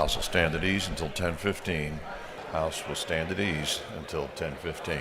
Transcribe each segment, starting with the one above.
House will stand at ease until 10:15. House will stand at ease until 10:15.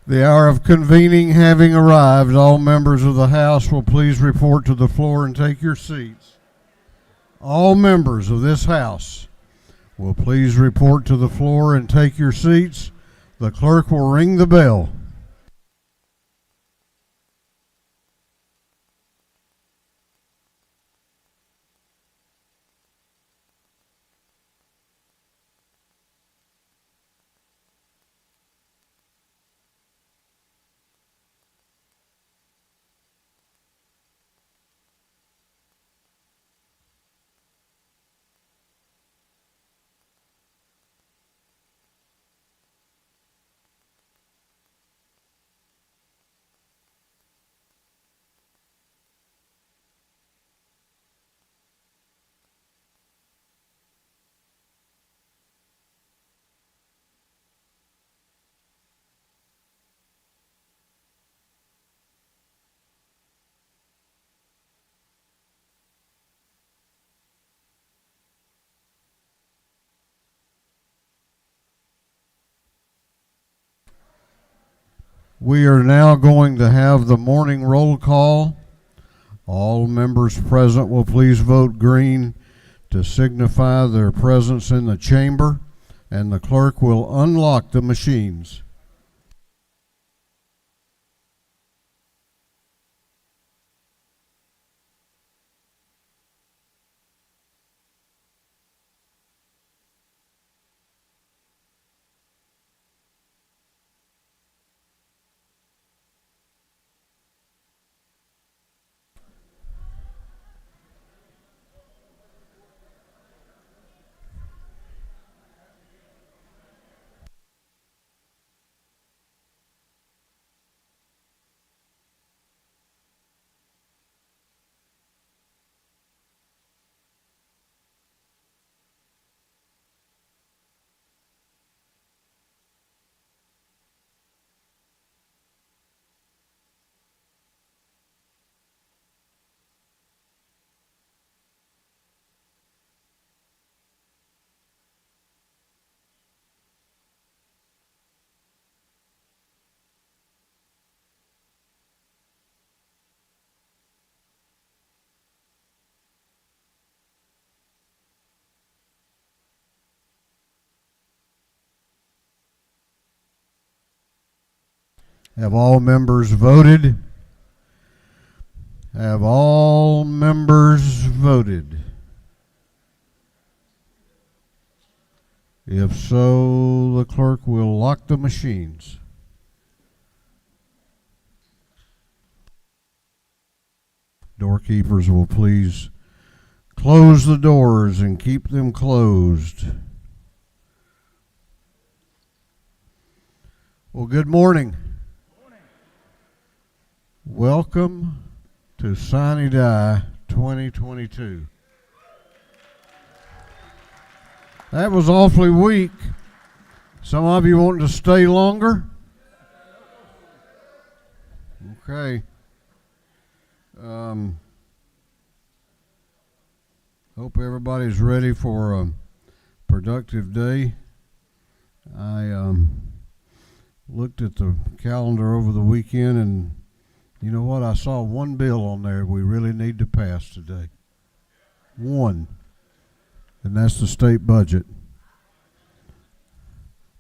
The hour of convening having arrived, all members of the House will please report to the floor and take your seats. All members of this House will please report to the floor and take your seats. The clerk will ring the bell. We are now going to have the morning roll call. All members present will please vote green to signify their presence in the chamber, and the clerk will unlock the machines. Have all members voted? Have all members voted? If so, the clerk will lock the machines. Doorkeepers will please close the doors and keep them closed. Well, good morning. Welcome to Sine Die 2022. That was awfully weak. Some of you wanting to stay longer? Okay. Hope everybody's ready for a productive day. I looked at the calendar over the weekend, and you know what? I saw one bill on there we really need to pass today. One. And that's the state budget.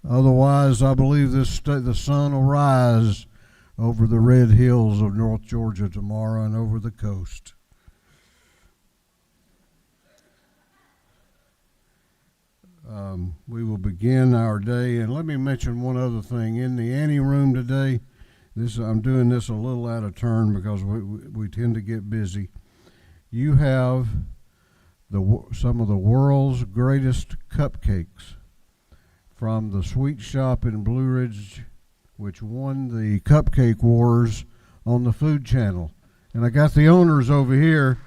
Otherwise, I believe the sun will rise over the red hills of North Georgia tomorrow and over the coast. We will begin our day, and let me mention one other thing. In the ante room today, I'm doing this a little out of turn because we tend to get busy. You have some of the world's greatest cupcakes from the Sweet Shop in Blue Ridge, which won the Cupcake Wars on the Food Channel. And I got the owners over here,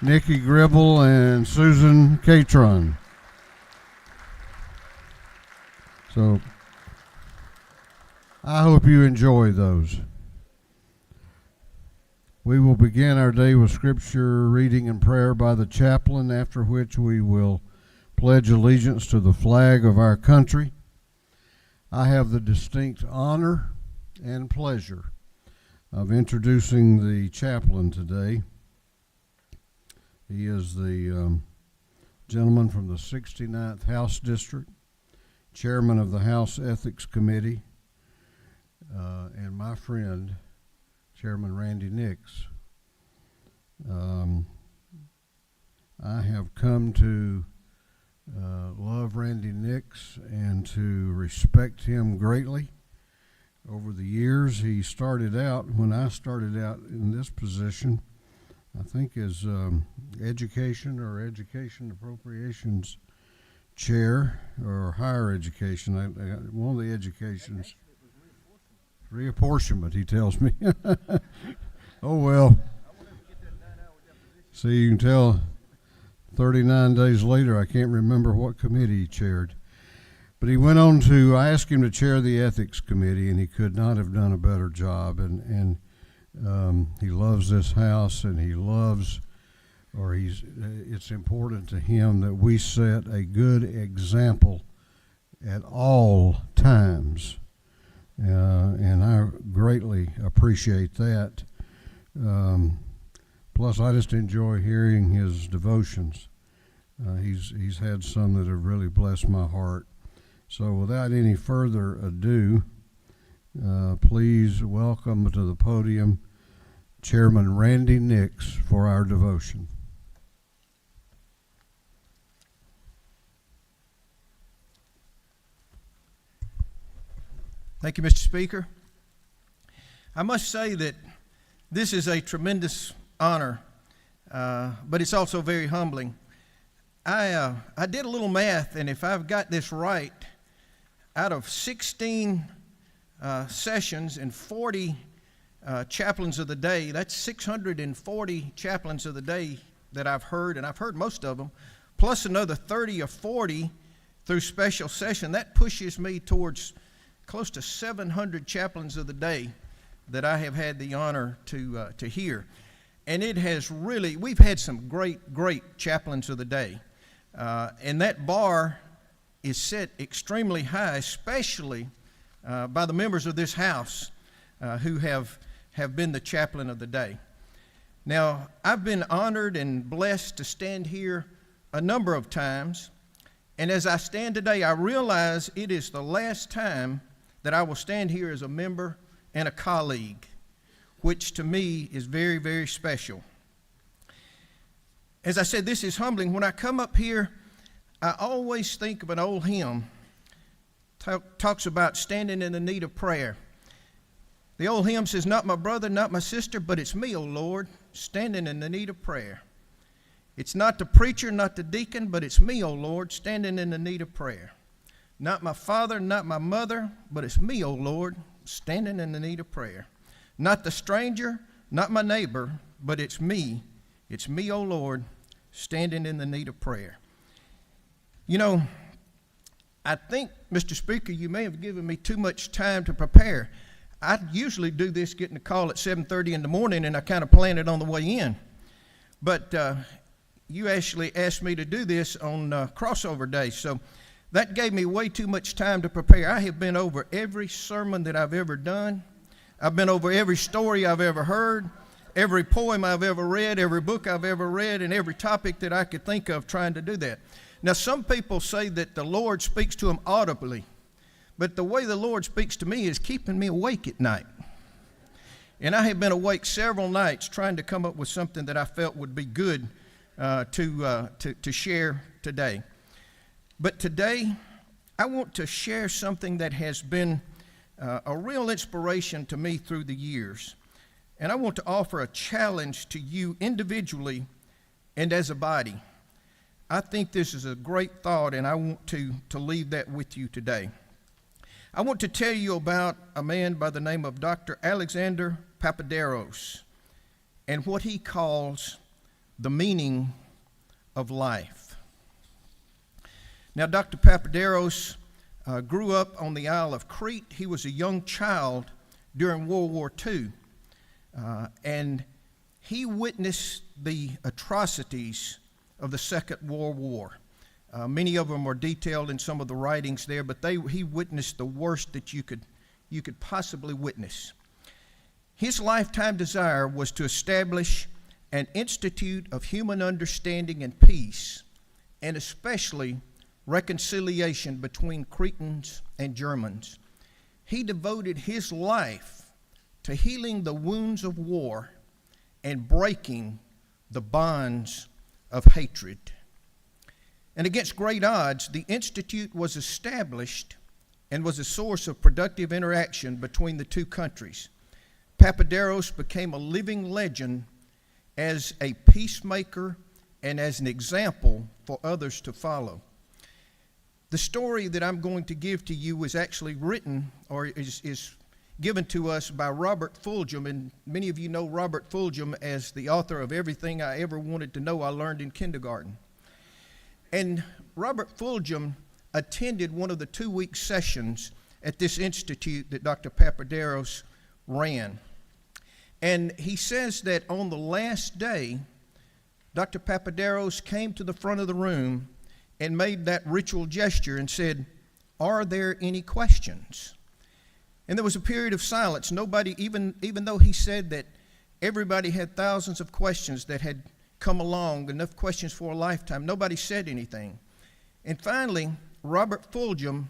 Nikki Gribble and Susan Catron. So I hope you enjoy those. We will begin our day with scripture reading and prayer by the chaplain, after which we will pledge allegiance to the flag of our country. I have the distinct honor and pleasure of introducing the chaplain today. He is the gentleman from the 69th House District, chairman of the House Ethics Committee, and my friend, Chairman Randy Nix. I have come to love Randy Nix and to respect him greatly. Over the years, he started out, when I started out in this position, I think as education appropriations chair, or higher education, one of the educations. Reapportionment, he tells me. Oh, well. See, you can tell 39 days later, I can't remember what committee he chaired. But he went on to, I asked him to chair the ethics committee, and he could not have done a better job. And he loves this house, and he loves, it's important to him that we set a good example at all times. And I greatly appreciate that. Plus, I just enjoy hearing his devotions. He's had some that have really blessed my heart. So without any further ado, please welcome to the podium Chairman Randy Nix for our devotion. Thank you, Mr. Speaker. I must say that this is a tremendous honor, but it's also very humbling. I did a little math, and if I've got this right, out of 16 sessions and 40 chaplains of the day, that's 640 chaplains of the day that I've heard, and I've heard most of them, plus another 30 or 40 through special session. That pushes me towards close to 700 chaplains of the day that I have had the honor to hear. And it has really, we've had some great chaplains of the day. And that bar is set extremely high, especially by the members of this house who have been the chaplain of the day. Now, I've been honored and blessed to stand here a number of times. And as I stand today, I realize it is the last time that I will stand here as a member and a colleague, which to me is very, very special. As I said, this is humbling. When I come up here, I always think of an old hymn. Talks about standing in the need of prayer. The old hymn says, "Not my brother, not my sister, but it's me, O Lord, standing in the need of prayer. It's not the preacher, not the deacon, but it's me, O Lord, standing in the need of prayer. Not my father, not my mother, but it's me, O Lord, standing in the need of prayer. Not the stranger, not my neighbor, but it's me, O Lord, standing in the need of prayer." You know, I think, Mr. Speaker, you may have given me too much time to prepare. I usually do this getting a call at 7:30 in the morning, and I kind of plan it on the way in. But you actually asked me to do this on crossover day, so that gave me way too much time to prepare. I have been over every sermon that I've ever done. I've been over every story I've ever heard, every poem I've ever read, every book I've ever read, and every topic that I could think of trying to do that. Now, some people say that the Lord speaks to them audibly, but the way the Lord speaks to me is keeping me awake at night. And I have been awake several nights trying to come up with something that I felt would be good to share today. But today, I want to share something that has been a real inspiration to me through the years. And I want to offer a challenge to you individually and as a body. I think this is a great thought, and I want to leave that with you today. I want to tell you about a man by the name of Dr. Alexander Papaderos and what he calls the meaning of life. Now, Dr. Papaderos grew up on the Isle of Crete. He was a young child during World War II, and he witnessed the atrocities of the Second World War. Many of them are detailed in some of the writings there, but he witnessed the worst that you could possibly witness. His lifetime desire was to establish an institute of human understanding and peace, and especially reconciliation between Cretans and Germans. He devoted his life to healing the wounds of war and breaking the bonds of hatred. And against great odds, the Institute was established and was a source of productive interaction between the two countries. Papaderos became a living legend as a peacemaker and as an example for others to follow. The story that I'm going to give to you was actually written, or is given to us by Robert Fulghum, and many of you know Robert Fulghum as the author of Everything I Ever Wanted to Know I Learned in Kindergarten. And Robert Fulghum attended one of the 2-week sessions at this institute that Dr. Papaderos ran. And he says that on the last day, Dr. Papaderos came to the front of the room and made that ritual gesture and said, "Are there any questions?" And there was a period of silence. Nobody, even though he said that everybody had thousands of questions that had come along, enough questions for a lifetime, nobody said anything. And finally, Robert Fulghum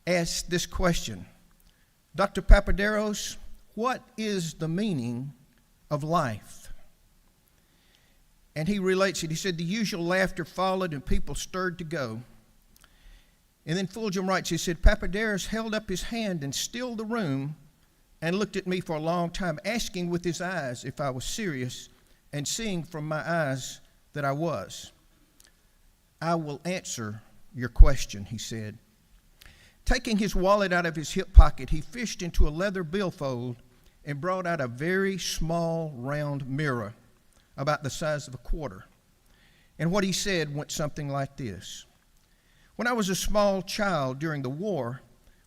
asked this question: "Dr. Papaderos, what is the meaning of life?" And he relates it. He said, "The usual laughter followed and people stirred to go." And then Fulghum writes, he said, "Papaderos held up his hand and stilled the room and looked at me for a long time, asking with his eyes if I was serious, and seeing from my eyes that I was. 'I will answer your question,' he said. Taking his wallet out of his hip pocket, he fished into a leather billfold and brought out a very small round mirror about the size of a quarter. And what he said went something like this: 'When I was a small child during the war,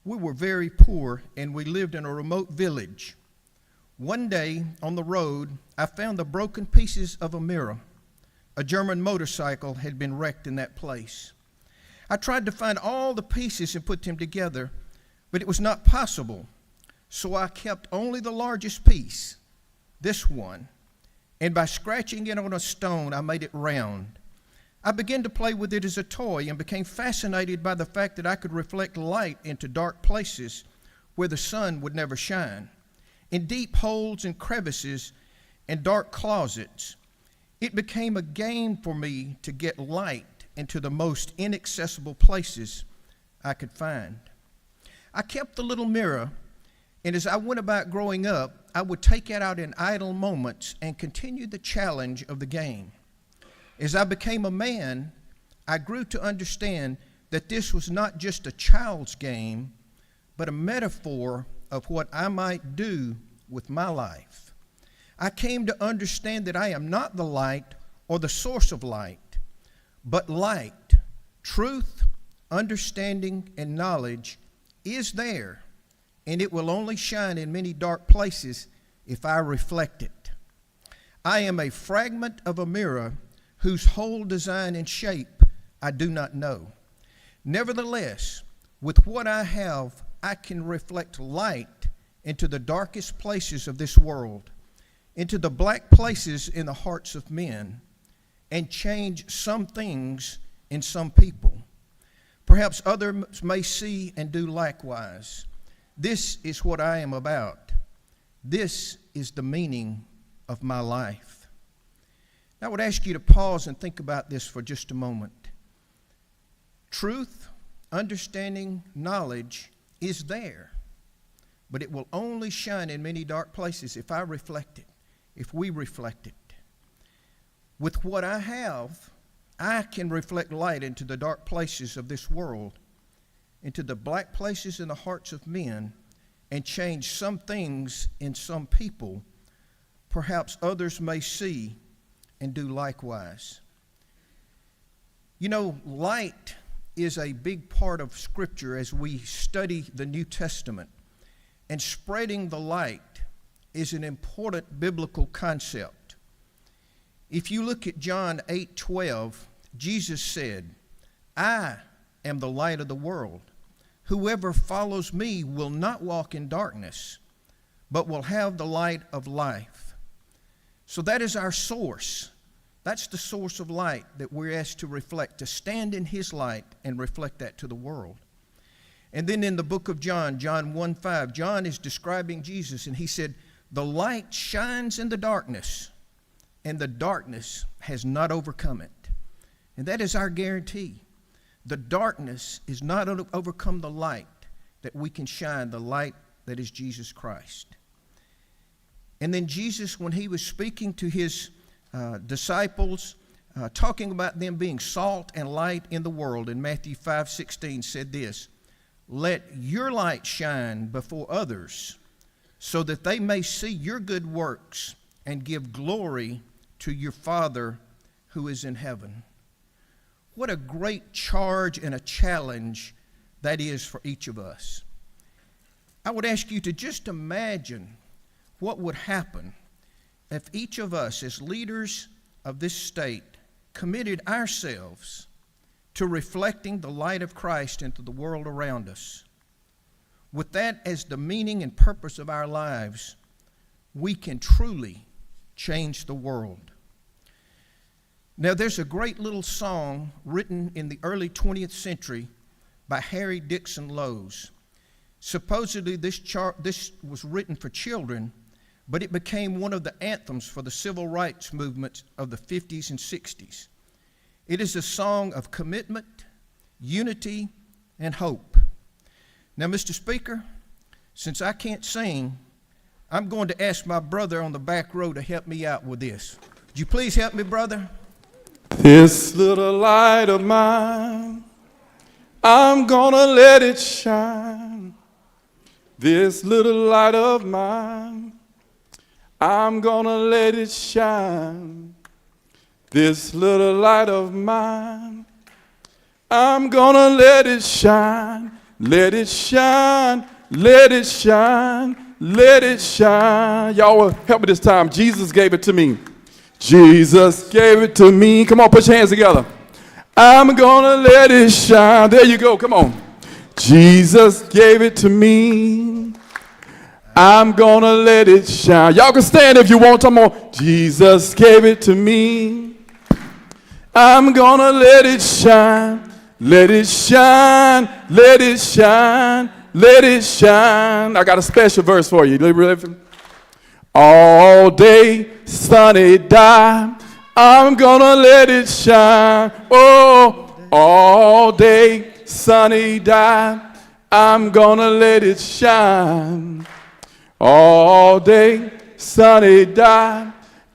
we were very poor and we lived in a remote village. One day on the road, I found the broken pieces of a mirror. A German motorcycle had been wrecked in that place. I tried to find all the pieces and put them together, but it was not possible. So I kept only the largest piece, this one, and by scratching it on a stone, I made it round. I began to play with it as a toy and became fascinated by the fact that I could reflect light into dark places where the sun would never shine, in deep holes and crevices and dark closets. It became a game for me to get light into the most inaccessible places I could find. I kept the little mirror, and as I went about growing up, I would take it out in idle moments and continue the challenge of the game. As I became a man, I grew to understand that this was not just a child's game, but a metaphor of what I might do with my life. I came to understand that I am not the light or the source of light, but light, truth, understanding, and knowledge is there, and it will only shine in many dark places if I reflect it. I am a fragment of a mirror whose whole design and shape I do not know. Nevertheless, with what I have, I can reflect light into the darkest places of this world, into the black places in the hearts of men, and change some things in some people. Perhaps others may see and do likewise. This is what I am about. This is the meaning of my life." I would ask you to pause and think about this for just a moment. Truth, understanding, knowledge is there, but it will only shine in many dark places if I reflect it, if we reflect it. With what I have, I can reflect light into the dark places of this world, into the black places in the hearts of men, and change some things in some people. Perhaps others may see and do likewise. You know, light is a big part of Scripture as we study the New Testament, and spreading the light is an important biblical concept. If you look at John 8:12, Jesus said, I am the light of the world. Whoever follows me will not walk in darkness, but will have the light of life. So that is our source. That's the source of light that we're asked to reflect, to stand in his light and reflect that to the world. And then in the book of John, John 1:5, John is describing Jesus, and he said, the light shines in the darkness, and the darkness has not overcome it. And that is our guarantee. The darkness is not overcome the light that we can shine, the light that is Jesus Christ. And then Jesus, when he was speaking to his disciples, talking about them being salt and light in the world, in Matthew 5:16 said this, let your light shine before others, so that they may see your good works and give glory to your Father who is in heaven. What a great charge and a challenge that is for each of us. I would ask you to just imagine what would happen if each of us as leaders of this state committed ourselves to reflecting the light of Christ into the world around us. With that as the meaning and purpose of our lives, we can truly change the world. Now, there's a great little song written in the early 20th century by Harry Dixon Lowes. Supposedly, this was written for children, but it became one of the anthems for the civil rights movement of the 50s and 60s. It is a song of commitment, unity, and hope. Now, Mr. Speaker, since I can't sing, I'm going to ask my brother on the back row to help me out with this. Would you please help me, brother? This little light of mine, I'm gonna let it shine. This little light of mine, I'm gonna let it shine. This little light of mine, I'm gonna let it shine. Let it shine, let it shine, let it shine. Y'all will help me this time. Jesus gave it to me. Jesus gave it to me. Come on, put your hands together. I'm gonna let it shine. There you go, come on. Jesus gave it to me. I'm gonna let it shine. Y'all can stand if you want. Come on. Jesus gave it to me. I'm gonna let it shine. Let it shine, let it shine, let it shine. I got a special verse for you. All day, sunny die, I'm gonna let it shine. Oh, all day, sunny die, I'm gonna let it shine. All day, sunny die,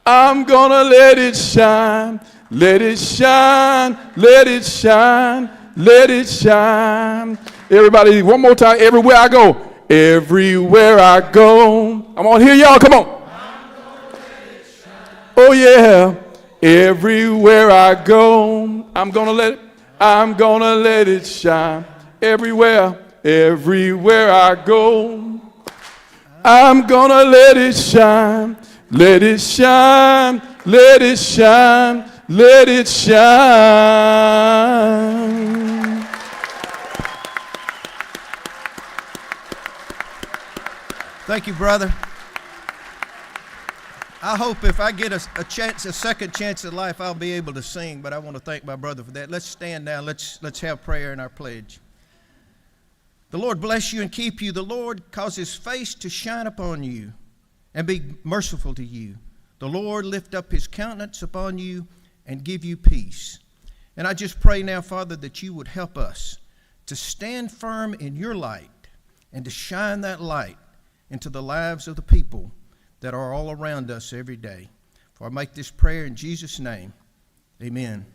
I'm gonna let it shine. Let it shine, let it shine, let it shine. Everybody, one more time, everywhere I go. Everywhere I go. I'm on here, y'all, come on. Oh yeah, everywhere I go, I'm gonna let it shine. Everywhere I go, I'm gonna let it shine. Let it shine, let it shine. Let it shine. Thank you, brother. I hope if I get a second chance at life, I'll be able to sing, but I want to thank my brother for that. Let's stand down. Let's have prayer in our pledge. The Lord bless you and keep you. The Lord cause his face to shine upon you and be merciful to you. The Lord lift up his countenance upon you and give you peace. And I just pray now, Father, that you would help us to stand firm in your light and to shine that light into the lives of the people that are all around us every day. For I make this prayer in Jesus' name. Amen.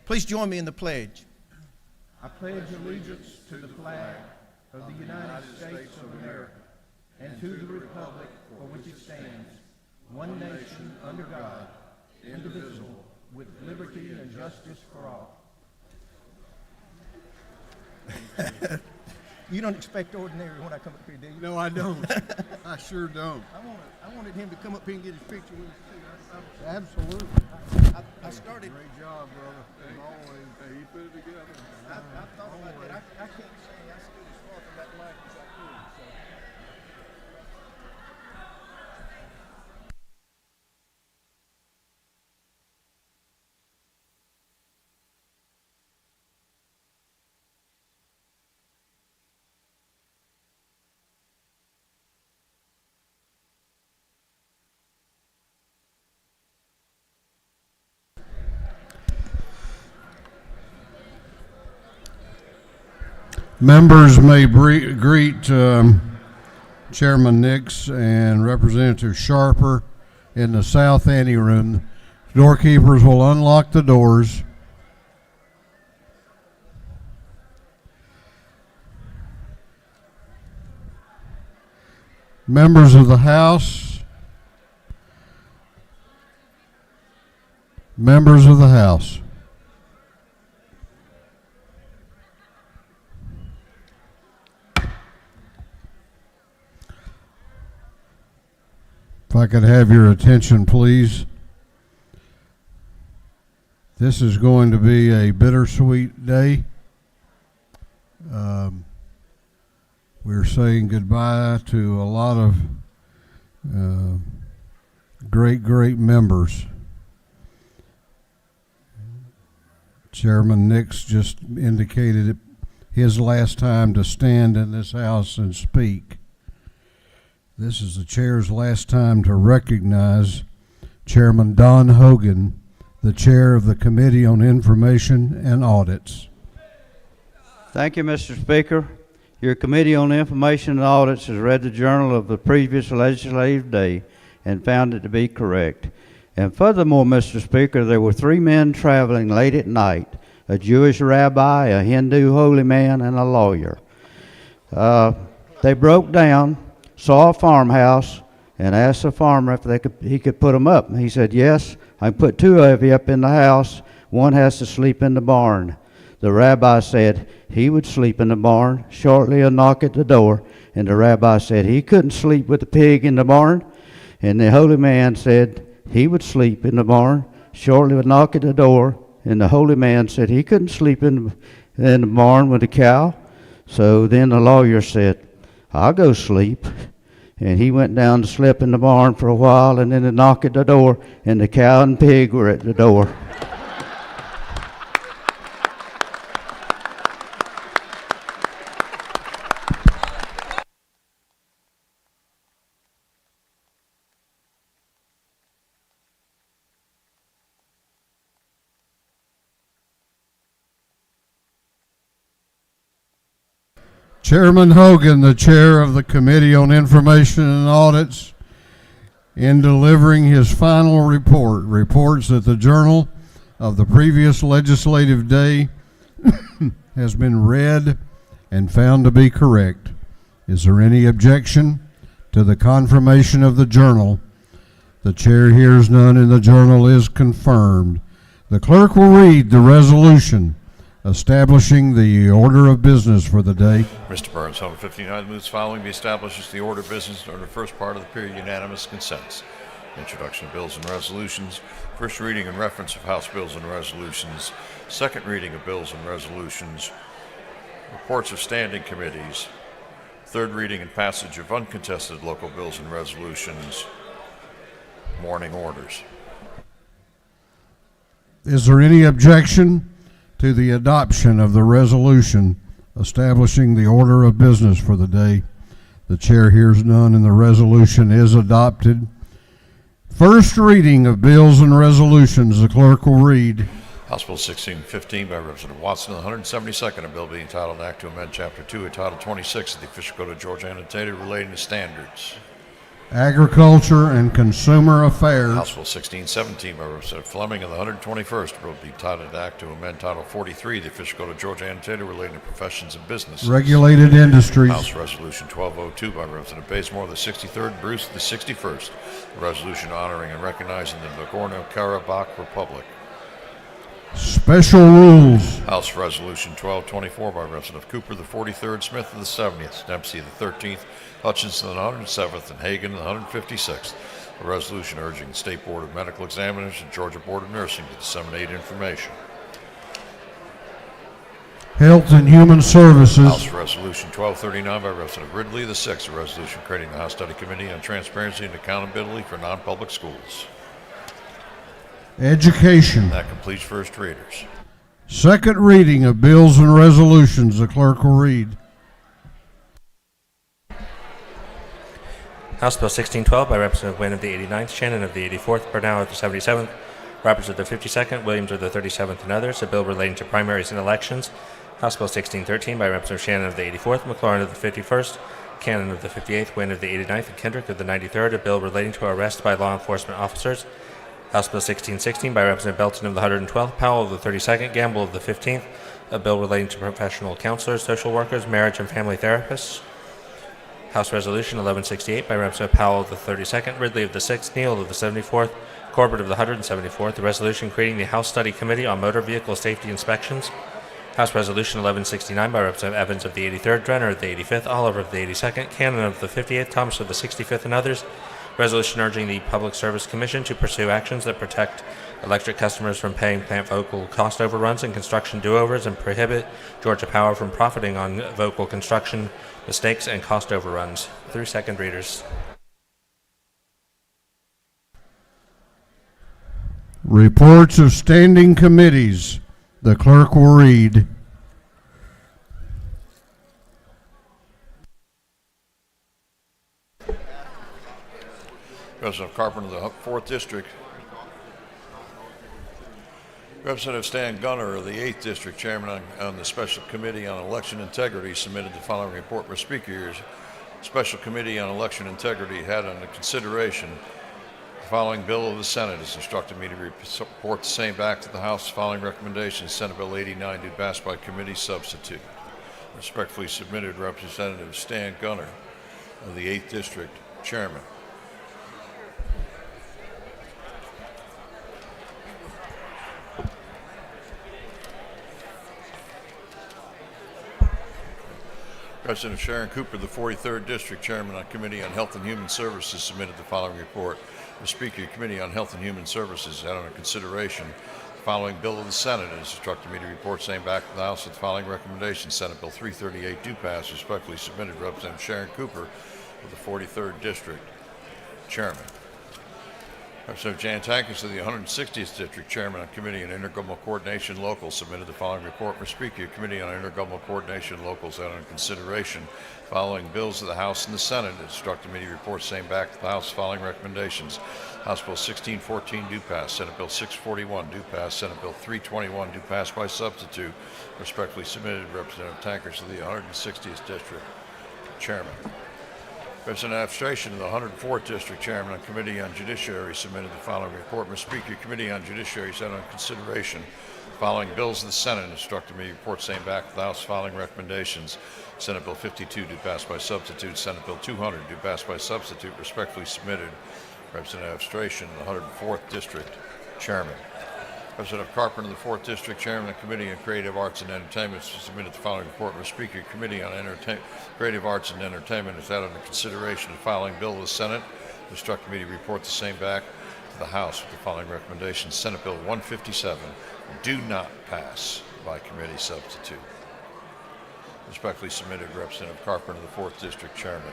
Please join me in the pledge. I pledge allegiance to the flag of the United States of America and to the republic for which it stands, one nation under God, indivisible, with liberty and justice for all. You don't expect ordinary when I come up here, do you? No, I don't. I sure don't. I wanted him to come up here and get his picture with us too. Absolutely. I started. Great job, brother. As always. Hey, you put it together. I thought about that. I can't say I stood as far from that mic as I could. So. Members may greet Chairman Nix and Representative Sharper in the south anteroom. Doorkeepers will unlock the doors. Members of the House. Members of the House. If I could have your attention, please. This is going to be a bittersweet day. We're saying goodbye to a lot of great members. Chairman Nix just indicated it his last time to stand in this house and speak. This is the chair's last time to recognize Chairman Don Hogan, the chair of the Committee on Information and Audits. Thank you, Mr. Speaker. Your Committee on Information and Audits has read the journal of the previous legislative day and found it to be correct. And furthermore, Mr. Speaker, there were 3 men traveling late at night, a Jewish rabbi, a Hindu holy man, and a lawyer. They broke down, saw a farmhouse, and asked the farmer if he could put them up. And he said, yes, I can put 2 of you up in the house. One has to sleep in the barn. The rabbi said he would sleep in the barn. Shortly a knock at the door, and the rabbi said he couldn't sleep with the pig in the barn. And the holy man said he would sleep in the barn. Shortly a knock at the door, and the holy man said he couldn't sleep in the barn with the cow. So then the lawyer said, I'll go sleep. And he went down to sleep in the barn for a while, and then a knock at the door, and the cow and pig were at the door. Chairman Hogan, the chair of the Committee on Information and Audits, in delivering his final report, reports that the journal of the previous legislative day has been read and found to be correct. Is there any objection to the confirmation of the journal? The chair hears none, and the journal is confirmed. The clerk will read the resolution establishing the order of business for the day. Mr. Burns, Home 59 moves following be established as the order of business under the first part of the period unanimous consents. Introduction of bills and resolutions. First reading and reference of House bills and resolutions. Second reading of bills and resolutions. Reports of standing committees. Third reading and passage of uncontested local bills and resolutions. Morning orders. Is there any objection to the adoption of the resolution establishing the order of business for the day? The chair hears none, and the resolution is adopted. First reading of bills and resolutions. The clerk will read. House Bill 1615 by Representative Watson, the 172nd, a bill being entitled Act to Amend Chapter 2 of Title 26 of the Official Code of Georgia Annotated relating to standards. Agriculture and Consumer Affairs. House Bill 1617 by Representative Fleming of the 121st, a bill being entitled Act to Amend Title 43 of the Official Code of Georgia Annotated relating to professions and businesses. Regulated Industries. House Resolution 1202 by Representative Bazemore of the 63rd, Bruce of the 61st, a resolution honoring and recognizing the Nagorno-Karabakh Republic. Special rules. House Resolution 1224 by Representative Cooper, the 43rd, Smith of the 70th, Dempsey the 13th, Hutchinson the 107th, and Hagan the 156th. A resolution urging the State Board of Medical Examiners and Georgia Board of Nursing to disseminate information. Health and Human Services. House Resolution 1239 by Representative Ridley the 6th, a resolution creating the House Study Committee on Transparency and Accountability for Non-Public Schools. Education. That completes first readers. Second reading of bills and resolutions. The clerk will read. House Bill 1612 by Representative Wynn of the 89th, Shannon of the 84th, Bernal of the 77th, Roberts of the 52nd, Williams of the 37th, and others. A bill relating to primaries and elections. House Bill 1613 by Representative Shannon of the 84th, McLaurin of the 51st, Cannon of the 58th, Wynn of the 89th, and Kendrick of the 93rd. A bill relating to arrest by law enforcement officers. House Bill 1616 by Representative Belton of the 112th, Powell of the 32nd, Gamble of the 15th. A bill relating to professional counselors, social workers, marriage and family therapists. House Resolution 1168 by Representative Powell of the 32nd, Ridley of the 6th, Neal of the 74th, Corbett of the 174th. A resolution creating the House Study Committee on Motor Vehicle Safety Inspections. House Resolution 1169 by Representative Evans of the 83rd, Drenner of the 85th, Oliver of the 82nd, Cannon of the 58th, Thomas of the 65th, and others. Resolution urging the Public Service Commission to pursue actions that protect electric customers from paying plant vocal cost overruns and construction do-overs and prohibit Georgia Power from profiting on vocal construction mistakes and cost overruns. Through second readers. Reports of standing committees. The clerk will read. Representative Carpenter of the 4th District. Representative Stan Gunner of the 8th District, Chairman on the Special Committee on Election Integrity, submitted the following report. Mr. Speaker, Special Committee on Election Integrity had under consideration the following bill of the Senate. Has instructed me to report the same back to the House. The following recommendations: Senate Bill 89 do pass by committee substitute. Respectfully submitted, Representative Stan Gunner of the 8th District, Chairman. Representative Sharon Cooper, the 43rd District, Chairman on Committee on Health and Human Services, submitted the following report. The Speaker, Committee on Health and Human Services had under consideration the following bill of the Senate and has instructed me to report same back to the House with the following recommendations. Senate Bill 338 do pass. Respectfully submitted, Representative Sharon Cooper of the 43rd District, Chairman. Representative Jan Tankers of the 160th District, Chairman on Committee on Intergovernmental Coordination Locals, submitted the following report. Mr. Speaker, Committee on Intergovernmental Coordination Locals had under consideration following bills of the House and the Senate. It instructed me to report same back to the House following recommendations. House Bill 1614 do pass. Senate Bill 641 do pass. Senate Bill 321 do pass by substitute. Respectfully submitted, Representative Tankers of the 160th District, Chairman. Representative Abstration of the 104th District, Chairman on Committee on Judiciary, submitted the following report. Mr. Speaker, Committee on Judiciary had on consideration the following bills of the Senate and instructed me to report same back to the House following recommendations. Senate Bill 52 do pass by substitute. Senate Bill 200 do pass by substitute. Respectfully submitted, Representative Abstration of the 104th District, Chairman. Representative Carpenter of the 4th District, Chairman of the Committee on Creative Arts and Entertainment, submitted the following report. Mr. Speaker, Committee on Creative Arts and Entertainment has had under consideration the following bill of the Senate. Instructed me to report the same back to the House with the following recommendations. Senate Bill 157 do not pass by committee substitute. Respectfully submitted, Representative Carpenter of the 4th District, Chairman.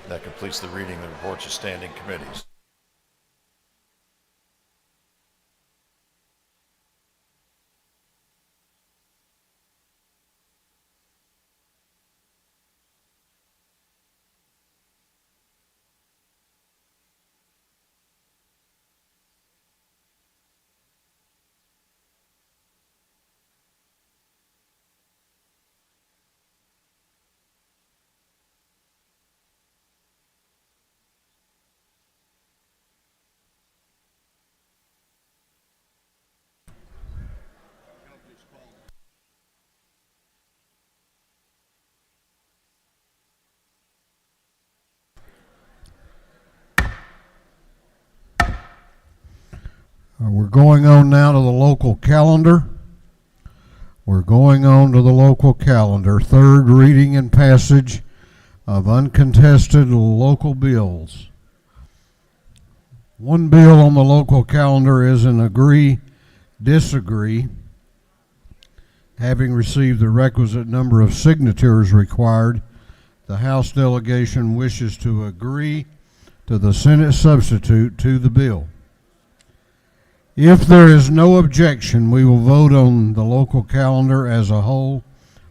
That completes the reading of the reports of standing committees. We're going on now to the local calendar. We're going on to the local calendar. Third reading and passage of uncontested local bills. One bill on the local calendar is an agree, disagree. Having received the requisite number of signatures required, the House delegation wishes to agree to the Senate substitute to the bill. If there is no objection, we will vote on the local calendar as a whole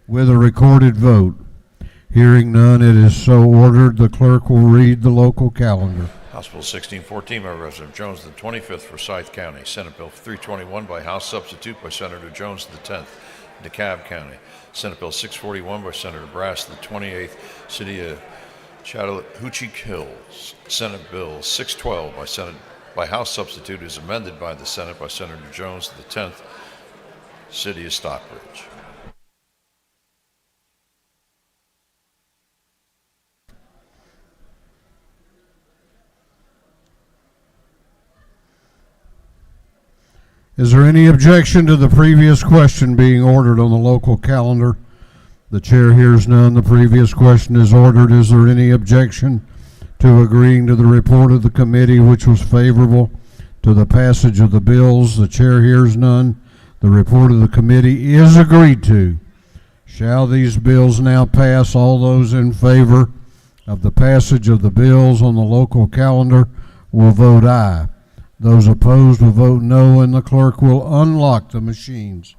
with a recorded vote. Hearing none, it is so ordered. The clerk will read the local calendar. House Bill 1614 by Representative Jones, the 25th, Forsyth County. Senate Bill 321 by House Substitute by Senator Jones, the 10th, DeKalb County. Senate Bill 641 by Senator Brass, the 28th, City of Chattahoochee Hills. Senate Bill 612 by House Substitute is amended by the Senate by Senator Jones, the 10th, City of Stockbridge. Is there any objection to the previous question being ordered on the local calendar? The chair hears none. The previous question is ordered. Is there any objection to agreeing to the report of the committee, which was favorable to the passage of the bills? The chair hears none. The report of the committee is agreed to. Shall these bills now pass? All those in favor of the passage of the bills on the local calendar will vote aye. Those opposed will vote no, and the clerk will unlock the machines.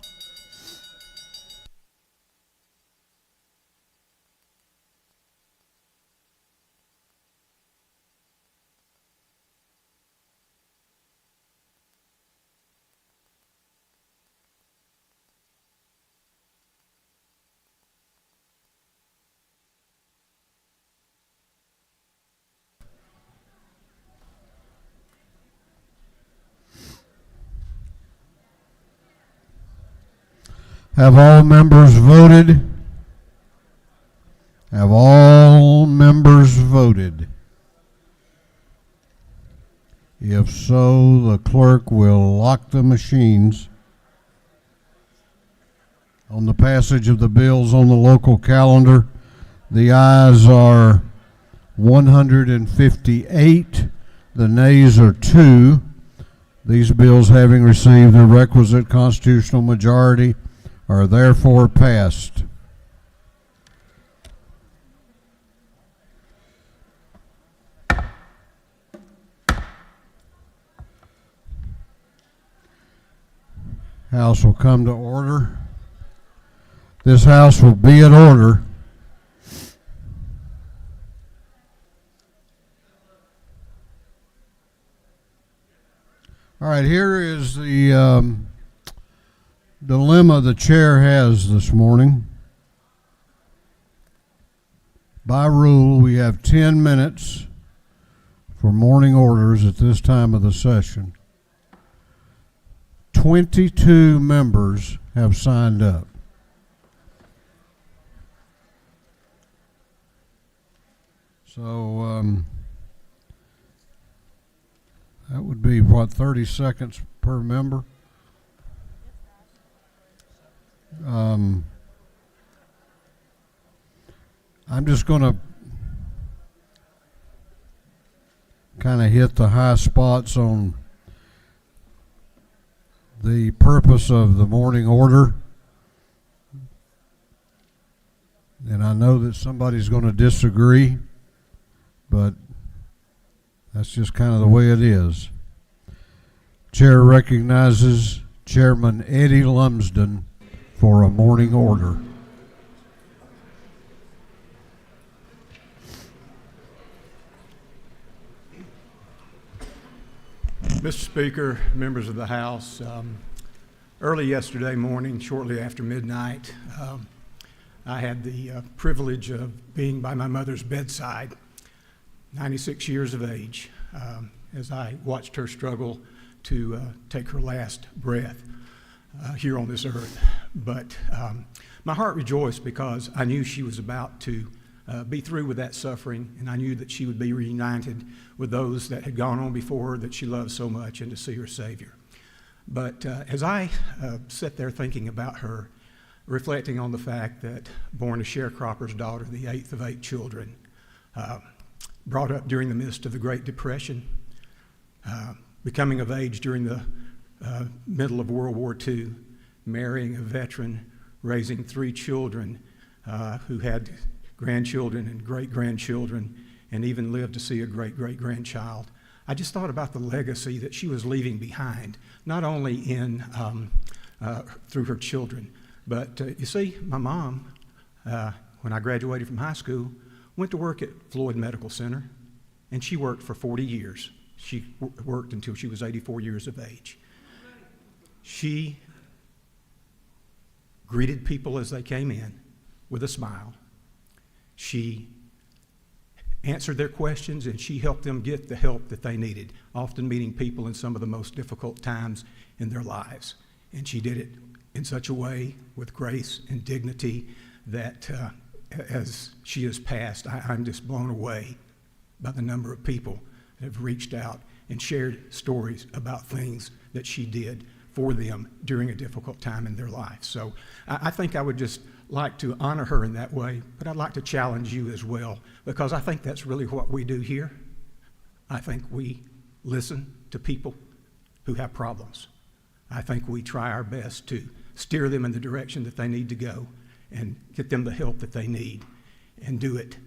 Have all members voted? Have all members voted? If so, the clerk will lock the machines on the passage of the bills on the local calendar. The ayes are 158. The nays are 2. These bills, having received the requisite constitutional majority, are therefore passed. House will come to order. This House will be in order. All right, here is the dilemma the chair has this morning. By rule, we have 10 minutes for morning orders at this time of the session. 22 members have signed up. So that would be, what, 30 seconds per member? I'm just going to kind of hit the high spots on the purpose of the morning order. And I know that somebody's going to disagree, but that's just kind of the way it is. Chair recognizes Chairman Eddie Lumsden for a morning order. Mr. Speaker, members of the House, early yesterday morning, shortly after midnight, I had the privilege of being by my mother's bedside, 96 years of age, as I watched her struggle to take her last breath here on this earth. But my heart rejoiced because I knew she was about to be through with that suffering, and I knew that she would be reunited with those that had gone on before her that she loved so much, and to see her Savior. But as I sat there thinking about her, reflecting on the fact that born a sharecropper's daughter, the 8th of 8 children, brought up during the midst of the Great Depression, becoming of age during the middle of World War II, marrying a veteran, raising 3 children who had grandchildren and great-grandchildren, and even lived to see a great-great-grandchild. I just thought about the legacy that she was leaving behind, not only in through her children, but you see, my mom, when I graduated from high school, went to work at Floyd Medical Center, and she worked for 40 years. She worked until she was 84 years of age. She greeted people as they came in with a smile. She answered their questions, and she helped them get the help that they needed, often meeting people in some of the most difficult times in their lives. And she did it in such a way with grace and dignity that as she has passed, I'm just blown away by the number of people that have reached out and shared stories about things that she did for them during a difficult time in their life. So I think I would just like to honor her in that way, but I'd like to challenge you as well, because I think that's really what we do here. I think we listen to people who have problems. I think we try our best to steer them in the direction that they need to go and get them the help that they need, and do it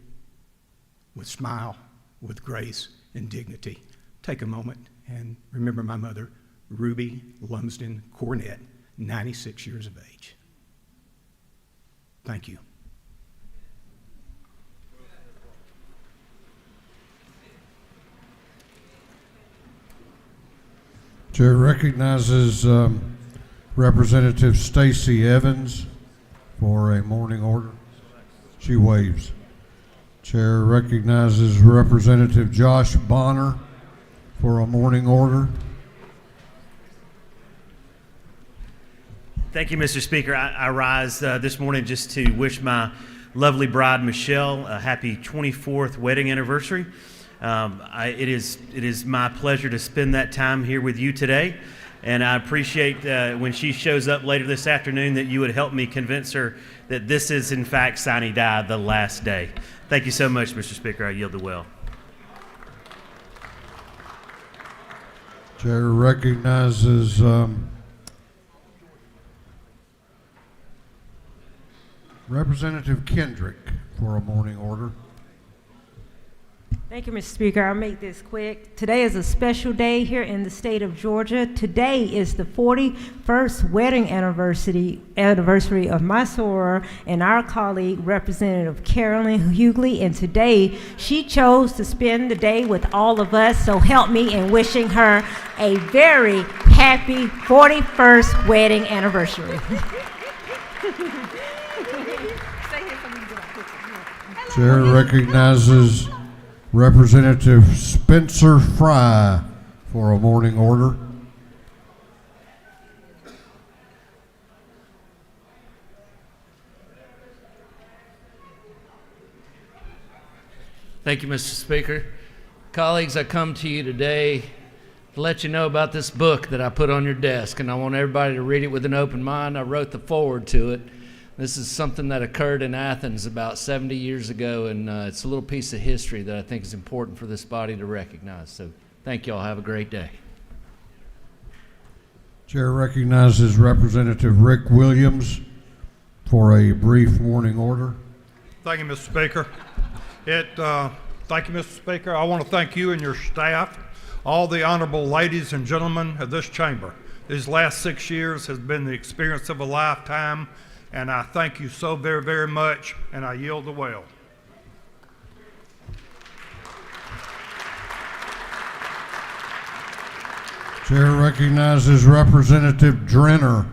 with smile, with grace and dignity. Take a moment and remember my mother, Ruby Lumsden Cornett, 96 years of age. Thank you. Chair recognizes Representative Stacy Evans for a morning order. She waves. Chair recognizes Representative Josh Bonner for a morning order. Thank you, Mr. Speaker. I rise this morning just to wish my lovely bride, Michelle, a happy 24th wedding anniversary. It is my pleasure to spend that time here with you today, and I appreciate when she shows up later this afternoon that you would help me convince her that this is, in fact, sine die, the last day. Thank you so much, Mr. Speaker. I yield the will. Chair recognizes Representative Kendrick for a morning order. Thank you, Mr. Speaker. I'll make this quick. Today is a special day here in the state of Georgia. Today is the 41st wedding anniversary of my soror and our colleague, Representative Carolyn Hughley, and today she chose to spend the day with all of us, so help me in wishing her a very happy 41st wedding anniversary. Chair recognizes Representative Spencer Fry for a morning order. Thank you, Mr. Speaker. Colleagues, I come to you today to let you know about this book that I put on your desk, and I want everybody to read it with an open mind. I wrote the foreword to it. This is something that occurred in Athens about 70 years ago, and it's a little piece of history that I think is important for this body to recognize. So thank you all. Have a great day. Chair recognizes Representative Rick Williams for a brief morning order. Thank you, Mr. Speaker. Thank you, Mr. Speaker. I want to thank you and your staff, all the honorable ladies and gentlemen of this chamber. These last 6 years has been the experience of a lifetime, and I thank you so very, very much, and I yield the will. Chair recognizes Representative Drenner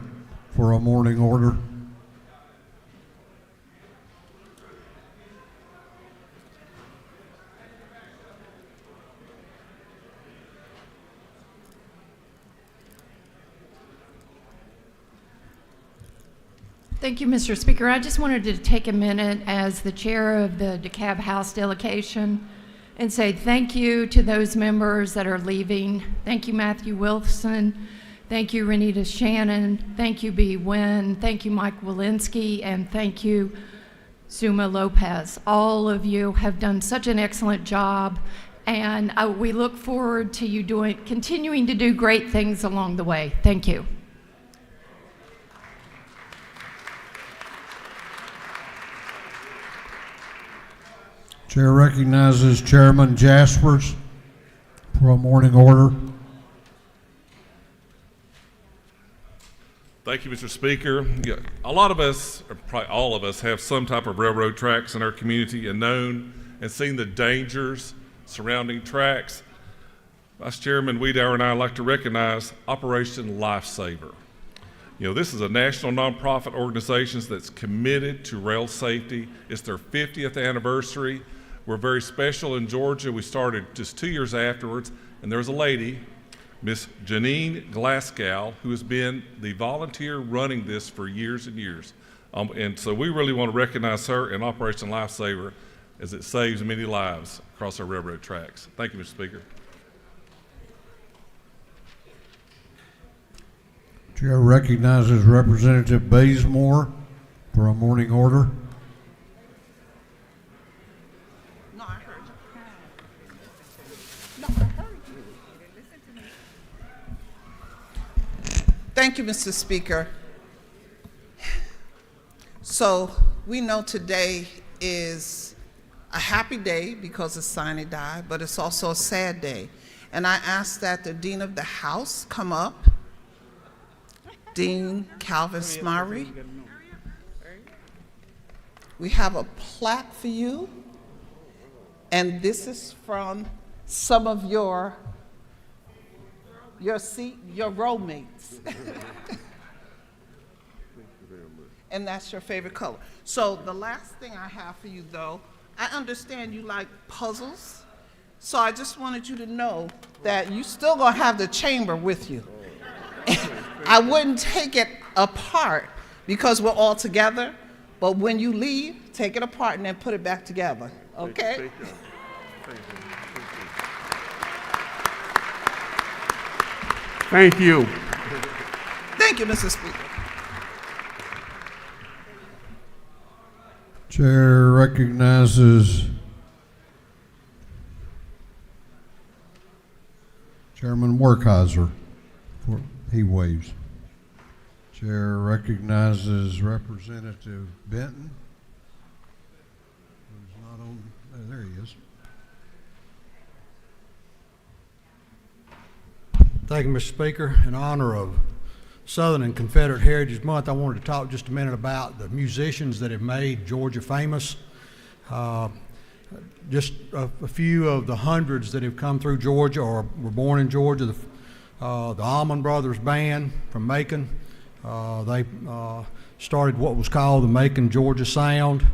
for a morning order. Thank you, Mr. Speaker. I just wanted to take a minute as the chair of the DeKalb House delegation and say thank you to those members that are leaving. Thank you, Matthew Wilson. Thank you, Renita Shannon. Thank you, B. Wynn. Thank you, Mike Walensky. And thank you, Zuma Lopez. All of you have done such an excellent job. And we look forward to you continuing to do great things along the way. Thank you. Chair recognizes Chairman Jaspers for a morning order. Thank you, Mr. Speaker. Yeah, a lot of us, or probably all of us, have some type of railroad tracks in our community and known and seen the dangers surrounding tracks. Vice Chairman Wiedauer and I like to recognize Operation Lifesaver. This is a national nonprofit organization that's committed to rail safety. It's their 50th anniversary. We're very special in Georgia. We started just 2 years afterwards, and there's a lady, Miss Janine Glasgow, who has been the volunteer running this for years and years. And so we really want to recognize her in Operation Lifesaver as it saves many lives across our railroad tracks. Thank you, Mr. Speaker. Chair recognizes Representative Bazemore for a morning order. No, I heard you. No, I heard you. Listen to me. Thank you, Mr. Speaker. So we know today is a happy day because of Sine died, but it's also a sad day. And I ask that the Dean of the House come up, Dean Calvin Smyrie. We have a plaque for you, and this is from some of your roommates. And that's your favorite color. So the last thing I have for you, though, I understand you like puzzles, so I just wanted you to know that you still gonna have the chamber with you. I wouldn't take it apart because we're all together, but when you leave, take it apart and then put it back together, okay? Thank you. Thank you, Mr. Speaker. Chair recognizes Chairman Werkheiser. He waves. Chair recognizes Representative Benton. Who's not on, there he is. Thank you, Mr. Speaker. In honor of Southern and Confederate Heritage Month, I wanted to talk just a minute about the musicians that have made Georgia famous. Just a few of the hundreds that have come through Georgia or were born in Georgia. The Allman Brothers Band from Macon. They started what was called the Macon Georgia Sound.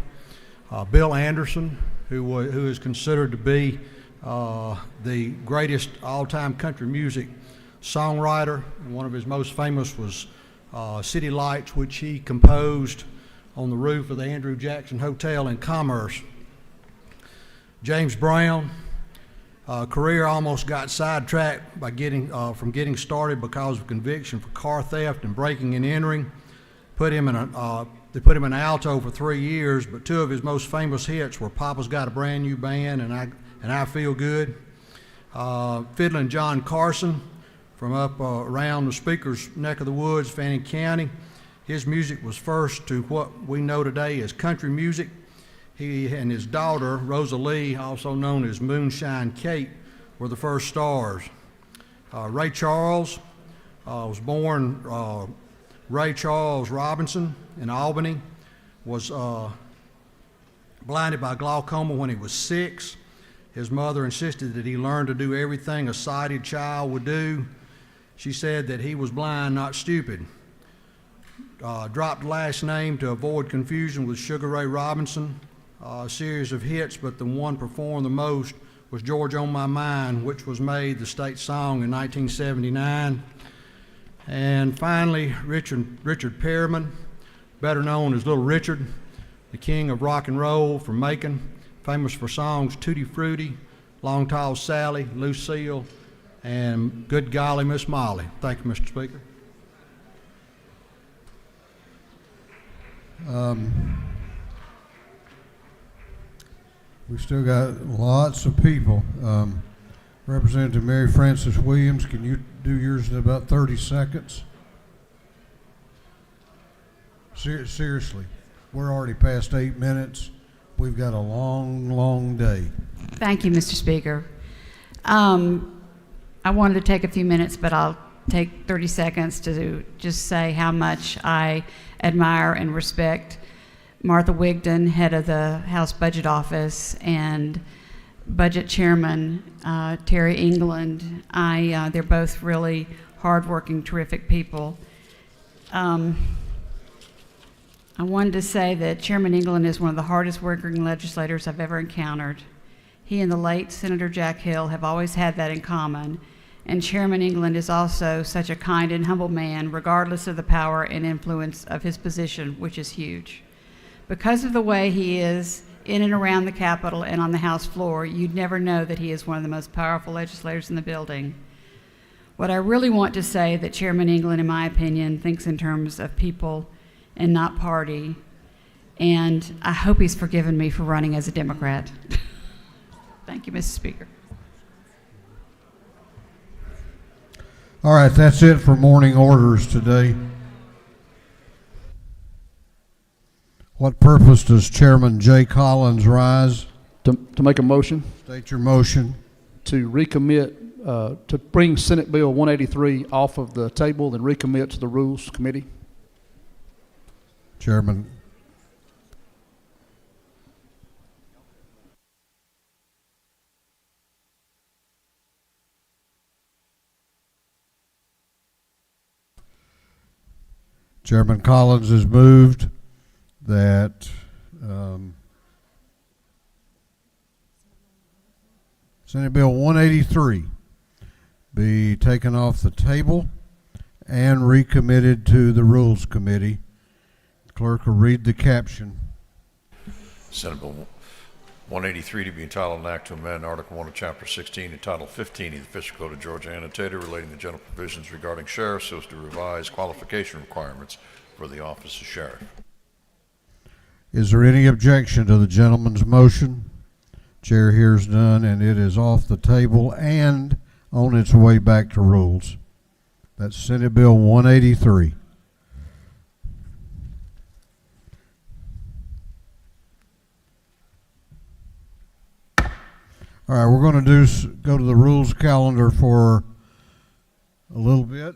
Bill Anderson, who is considered to be the greatest all-time country music songwriter. One of his most famous was City Lights, which he composed on the roof of the Andrew Jackson Hotel in Commerce. James Brown, career almost got sidetracked by from getting started because of conviction for car theft and breaking and entering. They put him in alto for 3 years, but two of his most famous hits were Papa's Got a Brand New Band and I Feel Good. Fiddlin' John Carson from up around the Speaker's neck of the woods, Fannin County. His music was first to what we know today as country music. He and his daughter, Rosalie, also known as Moonshine Kate, were the first stars. Ray Charles was born Ray Charles Robinson in Albany, was blinded by glaucoma when he was 6. His mother insisted that he learn to do everything a sighted child would do. She said that he was blind, not stupid. Dropped last name to avoid confusion with Sugar Ray Robinson. A series of hits, but the one performed the most was Georgia on My Mind, which was made the state song in 1979. And finally, Richard Perriman, better known as Little Richard, the king of rock and roll from Macon, famous for songs Tutti Frutti, Long Tall Sally, Lucille, and good golly, Miss Molly. Thank you, Mr. Speaker. We still got lots of people. Representative Mary Frances Williams, can you do yours in about 30 seconds? Seriously, we're already past 8 minutes. We've got a long, long day. Thank you, Mr. Speaker. I wanted to take a few minutes, but I'll take 30 seconds to just say how much I admire and respect Martha Wigdon, head of the House Budget Office, and Budget Chairman Terry England. They're both really hardworking, terrific people. I wanted to say that Chairman England is one of the hardest working legislators I've ever encountered. He and the late Senator Jack Hill have always had that in common, and Chairman England is also such a kind and humble man, regardless of the power and influence of his position, which is huge. Because of the way he is in and around the Capitol and on the House floor, you'd never know that he is one of the most powerful legislators in the building. What I really want to say that Chairman England, in my opinion, thinks in terms of people and not party, and I hope he's forgiven me for running as a Democrat. Thank you, Mr. Speaker. All right, that's it for morning orders today. What purpose does Chairman Jay Collins rise? To make a motion. State your motion. To recommit, to bring Senate Bill 183 off of the table and recommit to the Rules Committee. Chairman. Chairman Collins has moved that Senate Bill 183 be taken off the table and recommitted to the Rules Committee. Clerk will read the caption. Senate Bill 183 to be entitled an act to amend Article 1 of Chapter 16 and Title 15 of the Official Code of Georgia annotated relating to general provisions regarding sheriffs so as to revise qualification requirements for the office of sheriff. Is there any objection to the gentleman's motion? Chair hears none, and it is off the table and on its way back to rules. That's Senate Bill 183. All right, we're going to go to the rules calendar for a little bit.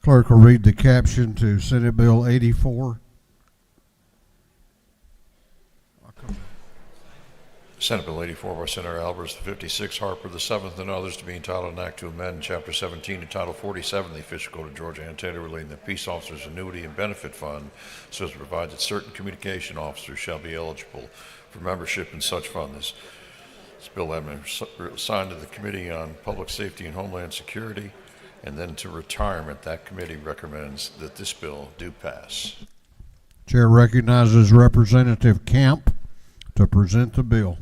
Clerk will read the caption to Senate Bill 84. Senate Bill 84 by Senator Albers, the 56, Harper, the 7th, and others to be entitled an act to amend Chapter 17 and Title 47 of the Official Code of Georgia annotated relating to the Peace Officers Annuity and Benefit Fund so as to provide that certain communication officers shall be eligible for membership in such fund. This bill has been assigned to the Committee on Public Safety and Homeland Security and then to retirement. That committee recommends that this bill do pass. Chair recognizes Representative Camp to present the bill.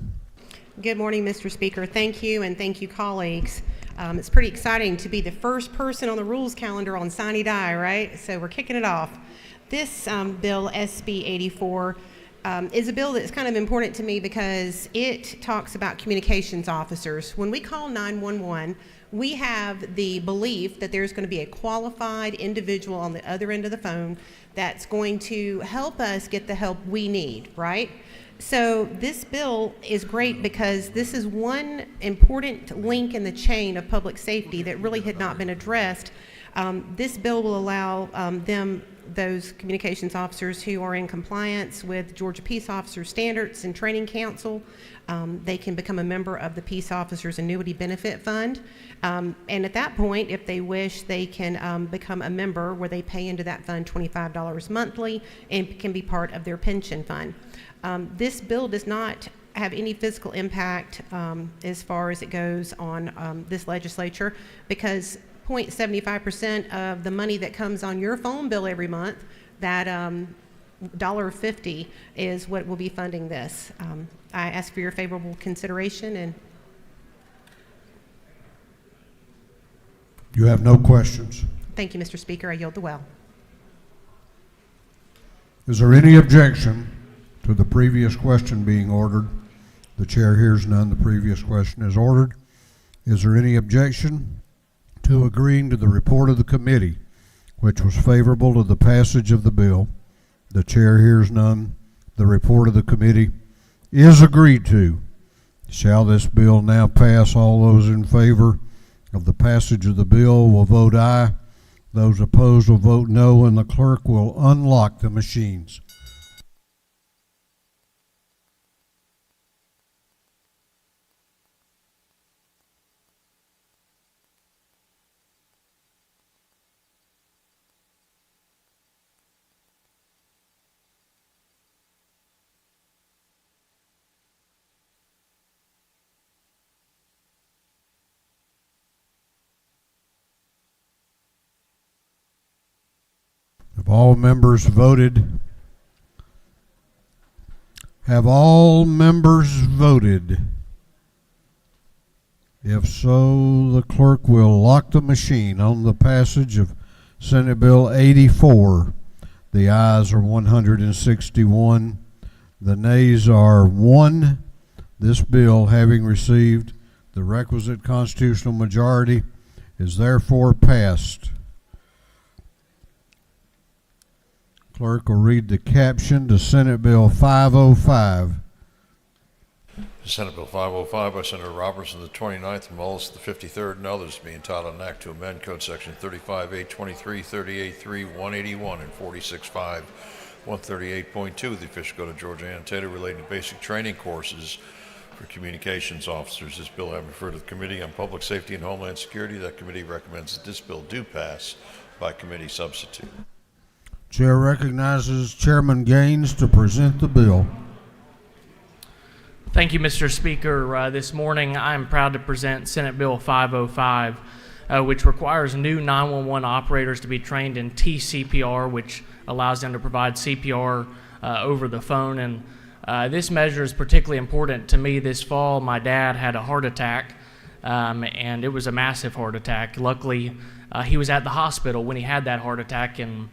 Good morning, Mr. Speaker. Thank you, and thank you, colleagues. It's pretty exciting to be the first person on the rules calendar on Sine Die, right? So we're kicking it off. This bill, SB 84, is a bill that's kind of important to me because it talks about communications officers. When we call 911, we have the belief that there's going to be a qualified individual on the other end of the phone that's going to help us get the help we need, right? So this bill is great because this is one important link in the chain of public safety that really had not been addressed. This bill will allow those communications officers who are in compliance with Georgia Peace Officers Standards and Training Council, they can become a member of the Peace Officers Annuity Benefit Fund. And at that point, if they wish, they can become a member where they pay into that fund $25 monthly and can be part of their pension fund. This bill does not have any physical impact as far as it goes on this legislature, because 0.75% of the money that comes on your phone bill every month, that $1.50 is what will be funding this. I ask for your favorable consideration. And You have no questions. thank you, Mr. Speaker. I yield the well. Is there any objection to the previous question being ordered? The chair hears none. The previous question is ordered. Is there any objection to agreeing to the report of the committee, which was favorable to the passage of the bill? The chair hears none. The report of the committee is agreed to. Shall this bill now pass? All those in favor of the passage of the bill will vote aye. Those opposed will vote no, and the clerk will unlock the machines. Have all members voted? Have all members voted? If so, the clerk will lock the machine on the passage of Senate Bill 84. The ayes are 161. The nays are 1. This bill, having received the requisite constitutional majority, is therefore passed. Clerk will read the caption to Senate Bill 505. Senate Bill 505 by Senator Robertson, the 29th, and Mullis, the 53rd, and others to be entitled an act to amend Code Section 35.823, 38.3, 181, and 46.5, 138.2 of the official code of Georgia annotated relating to basic training courses for communications officers. This bill having referred to the Committee on Public Safety and Homeland Security. That committee recommends that this bill do pass by committee substitute. Chair recognizes Chairman Gaines to present the bill. Thank you, Mr. Speaker. This morning I am proud to present Senate Bill 505, which requires new 911 operators to be trained in TCPR, which allows them to provide CPR over the phone. And this measure is particularly important to me. This fall, my dad had a heart attack, and it was a massive heart attack. Luckily, he was at the hospital when he had that heart attack, and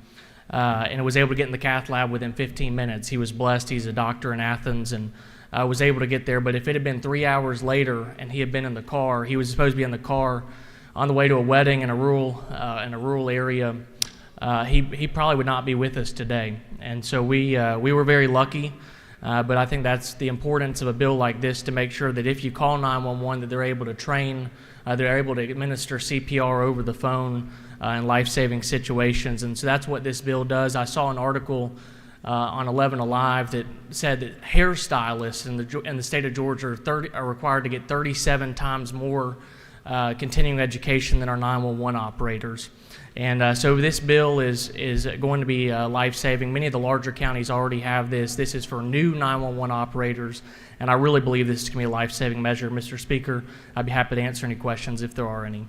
was able to get in the cath lab within 15 minutes. He was blessed. He's a doctor in Athens, and was able to get there. But if it had been 3 hours later and he had been in the car, he was supposed to be in the car on the way to a wedding in a rural area, he probably would not be with us today. And so we were very lucky. But I think that's the importance of a bill like this, to make sure that if you call 911, that they're able to train, they're able to administer CPR over the phone in life-saving situations. And so that's what this bill does. I saw an article on 11 Alive that said that hairstylists in the state of Georgia are required to get 37 times more continuing education than our 911 operators. And so this bill is going to be life-saving. Many of the larger counties already have this. This is for new 911 operators, and I really believe this is going to be a life-saving measure. Mr. Speaker, I'd be happy to answer any questions if there are any.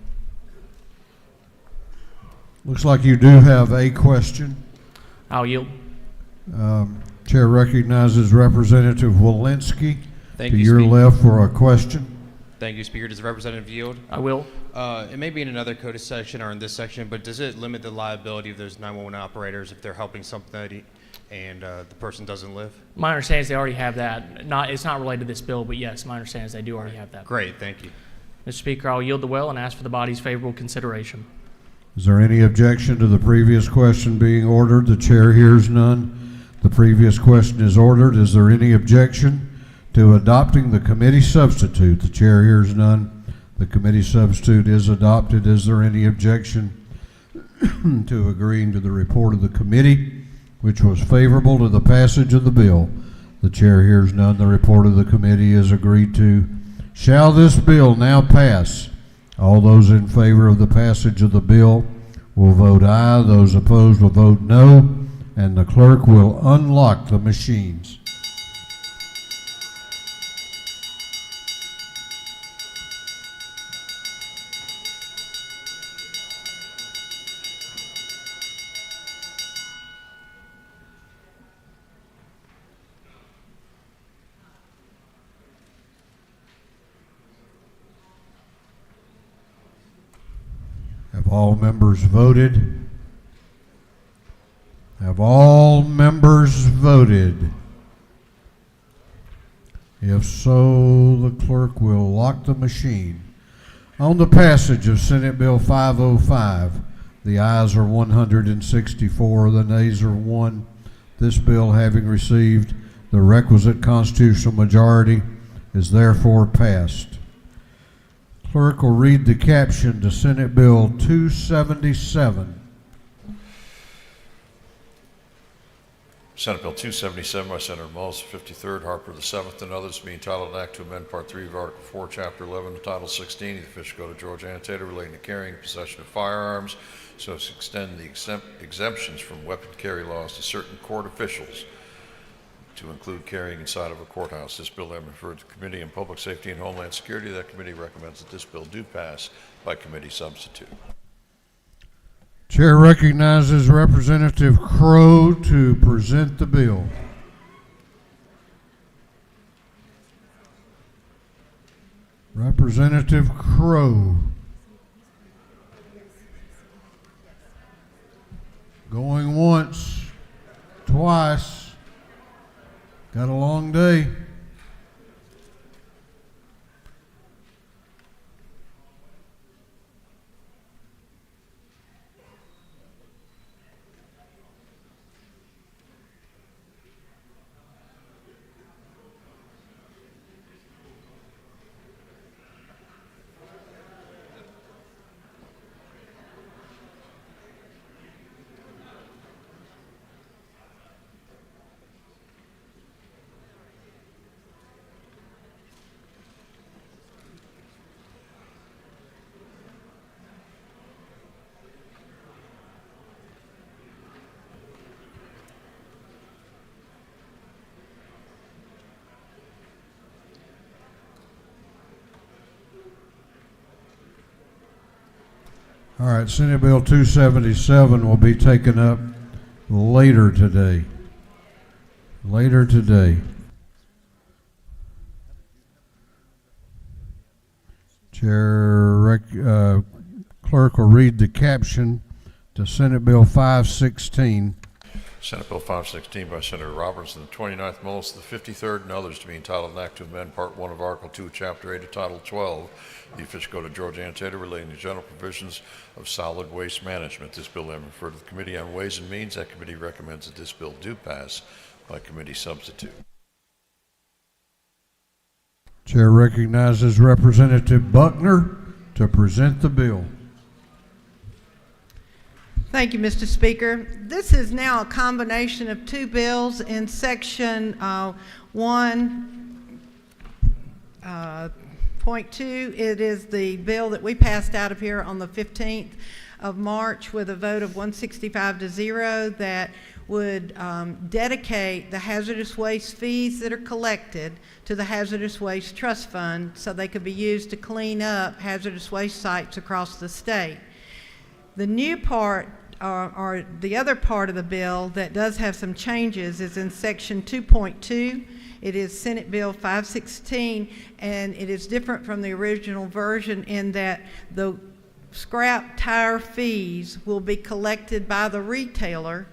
Looks like you do have a question. I'll yield. Chair recognizes Representative Walensky Thank to you, your Speaker. left for a question. Thank you, Speaker. Does the representative yield? I will. It may be in another code section or in this section, but does it limit the liability of those 911 operators if they're helping somebody and the person doesn't live? My understanding is they already have that. It's not related to this bill, but yes, my understanding is they do already have that. Great, thank you. Mr. Speaker, I'll yield the will and ask for the body's favorable consideration. Is there any objection to the previous question being ordered? The chair hears none. The previous question is ordered. Is there any objection to adopting the committee substitute? The chair hears none. The committee substitute is adopted. Is there any objection to agreeing to the report of the committee, which was favorable to the passage of the bill? The chair hears none. The report of the committee is agreed to. Shall this bill now pass? All those in favor of the passage of the bill will vote aye. Those opposed will vote no. And the clerk will unlock the machines. all members voted? Have all members voted? If so, the clerk will lock the machine. On the passage of Senate Bill 505, the ayes are 164, the nays are 1. This bill, having received the requisite constitutional majority, is therefore passed. Clerk will read the caption to Senate Bill 277. Senate Bill 277 by Senator Mullis, 53rd, Harper the 7th, and others, being entitled an act to amend Part 3 of Article 4, Chapter 11 of Title 16 of the Official Code of Georgia Annotated relating to carrying and possession of firearms, so as to extend the exemptions from weapon carry laws to certain court officials to include carrying inside of a courthouse. This bill has been referred to the Committee on Public Safety and Homeland Security. That committee recommends that this bill do pass by committee substitute. Chair recognizes Representative Crowe to present the bill. Representative Crowe. Going once, twice. Got a long day. All right, Senate Bill 277 will be taken up later today. Later today. Clerk will read the caption to Senate Bill 516. Senate Bill 516 by Senator Roberts and the 29th, Mullis the 53rd, and others, to be entitled an act to amend Part 1 of Article 2, Chapter 8 of Title 12, the Official Code of Georgia Annotated relating to general provisions of solid waste management. This bill has been referred to the Committee on Ways and Means. That committee recommends that this bill do pass by committee substitute. Chair recognizes Representative Buckner to present the bill. Thank you, Mr. Speaker. This is now a combination of two bills in Section 1.2. It is the bill that we passed out of here on the 15th of March with a vote of 165 to 0 that would dedicate the hazardous waste fees that are collected to the Hazardous Waste Trust Fund so they could be used to clean up hazardous waste sites across the state. The new part, or the other part of the bill that does have some changes, is in Section 2.2. It is Senate Bill 516, and it is different from the original version in that the scrap tire fees will be collected by the retailer,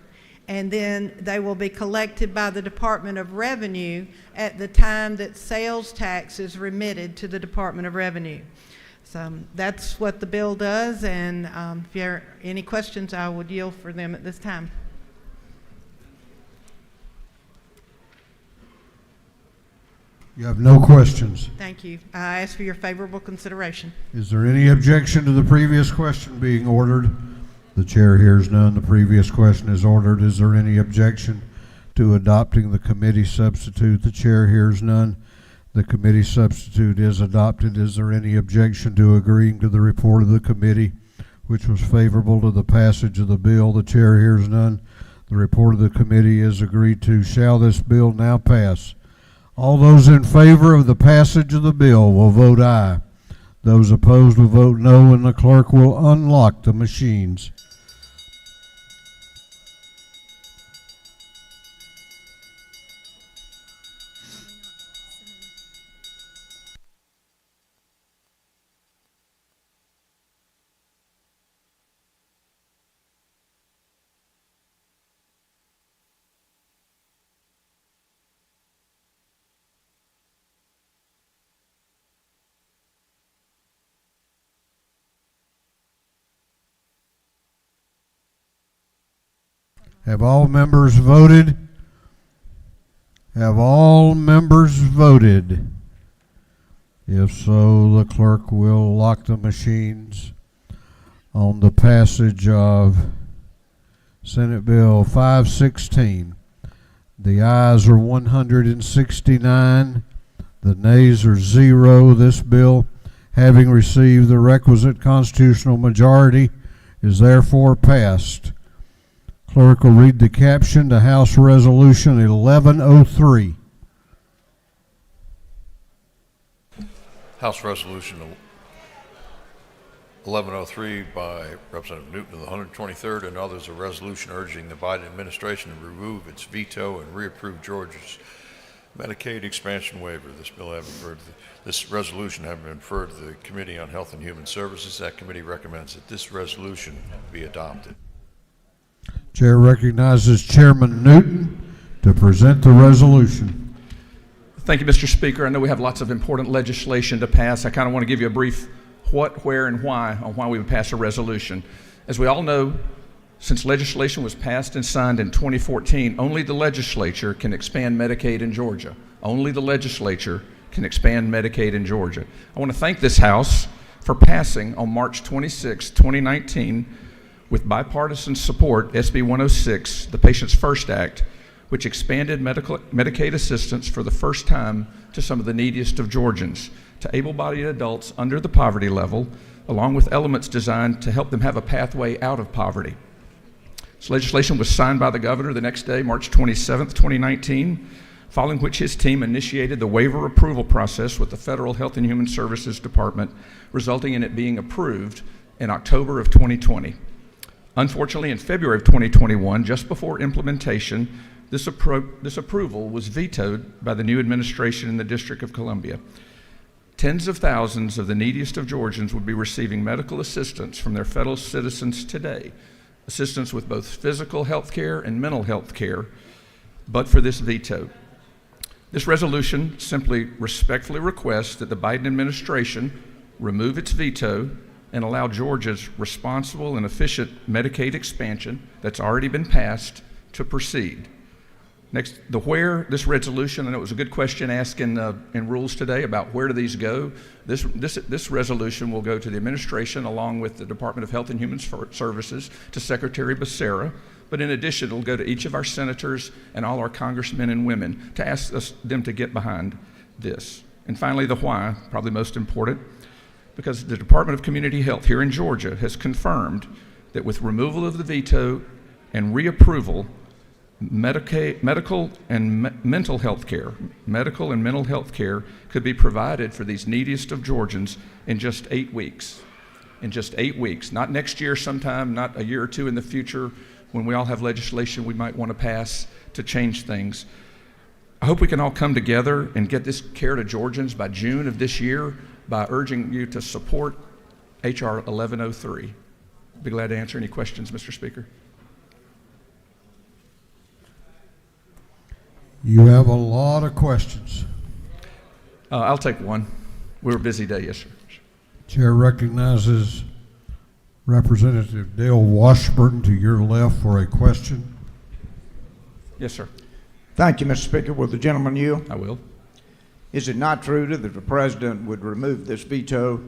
and then they will be collected by the Department of Revenue at the time that sales tax is remitted to the Department of Revenue. So that's what the bill does, and if you have any questions, I would yield for them at this time. You have no questions. Thank you. I ask for your favorable consideration. Is there any objection to the previous question being ordered? The chair hears none. The previous question is ordered. Is there any objection to adopting the committee substitute? The chair hears none. The committee substitute is adopted. Is there any objection to agreeing to the report of the committee, which was favorable to the passage of the bill? The chair hears none. The report of the committee is agreed to. Shall this bill now pass? All those in favor of the passage of the bill will vote aye. Those opposed will vote no, and the clerk will unlock the machines. Have all members voted? Have all members voted? If so, the clerk will lock the machines on the passage of Senate Bill 516. The ayes are 169. The nays are 0. This bill, having received the requisite constitutional majority, is therefore passed. Clerk will read the caption to House Resolution 1103. House Resolution 1103 by Representative Newton of the 123rd and others, a resolution urging the Biden administration to remove its veto and reapprove Georgia's Medicaid expansion waiver. This resolution having been referred to the Committee on Health and Human Services. That committee recommends that this resolution be adopted. Chair recognizes Chairman Newton to present the resolution. Thank you, Mr. Speaker. I know we have lots of important legislation to pass. I kind of want to give you a brief what, where, and why on why we would pass a resolution. As we all know, since legislation was passed and signed in 2014, only the legislature can expand Medicaid in Georgia. Only the legislature can expand Medicaid in Georgia. I want to thank this House for passing on March 26, 2019, with bipartisan support, SB 106, the Patients First Act, which expanded Medicaid assistance for the first time to some of the neediest of Georgians, to able-bodied adults under the poverty level, along with elements designed to help them have a pathway out of poverty. This legislation was signed by the governor the next day, March 27, 2019, following which his team initiated the waiver approval process with the Federal Health and Human Services Department, resulting in it being approved in October of 2020. Unfortunately, in February of 2021, just before implementation, this approval was vetoed by the new administration in the District of Columbia. Tens of thousands of the neediest of Georgians would be receiving medical assistance from their fellow citizens today, assistance with both physical health care and mental health care, but for this veto. This resolution simply respectfully requests that the Biden administration remove its veto and allow Georgia's responsible and efficient Medicaid expansion that's already been passed to proceed. Next, the where, this resolution, I know it was a good question asked in rules today about where do these go. This resolution will go to the administration along with the Department of Health and Human Services to Secretary Becerra, but in addition, it'll go to each of our senators and all our congressmen and women to ask them to get behind this. And finally, the why, probably most important, because the Department of Community Health here in Georgia has confirmed that with removal of the veto and reapproval, medical and mental health care could be provided for these neediest of Georgians in just 8 weeks. In just 8 weeks, not next year sometime, not a year or two in the future when we all have legislation we might want to pass to change things. I hope we can all come together and get this care to Georgians by June of this year by urging you to support H.R. 1103. I'd be glad to answer any questions, Mr. Speaker. You have a lot of questions. I'll take one. We were a busy day, yes, sir. Chair recognizes Representative Dale Washburn to your left for a question. Yes, sir. Thank you, Mr. Speaker. Will the gentleman yield? I will. Is it not true that if the president would remove this veto,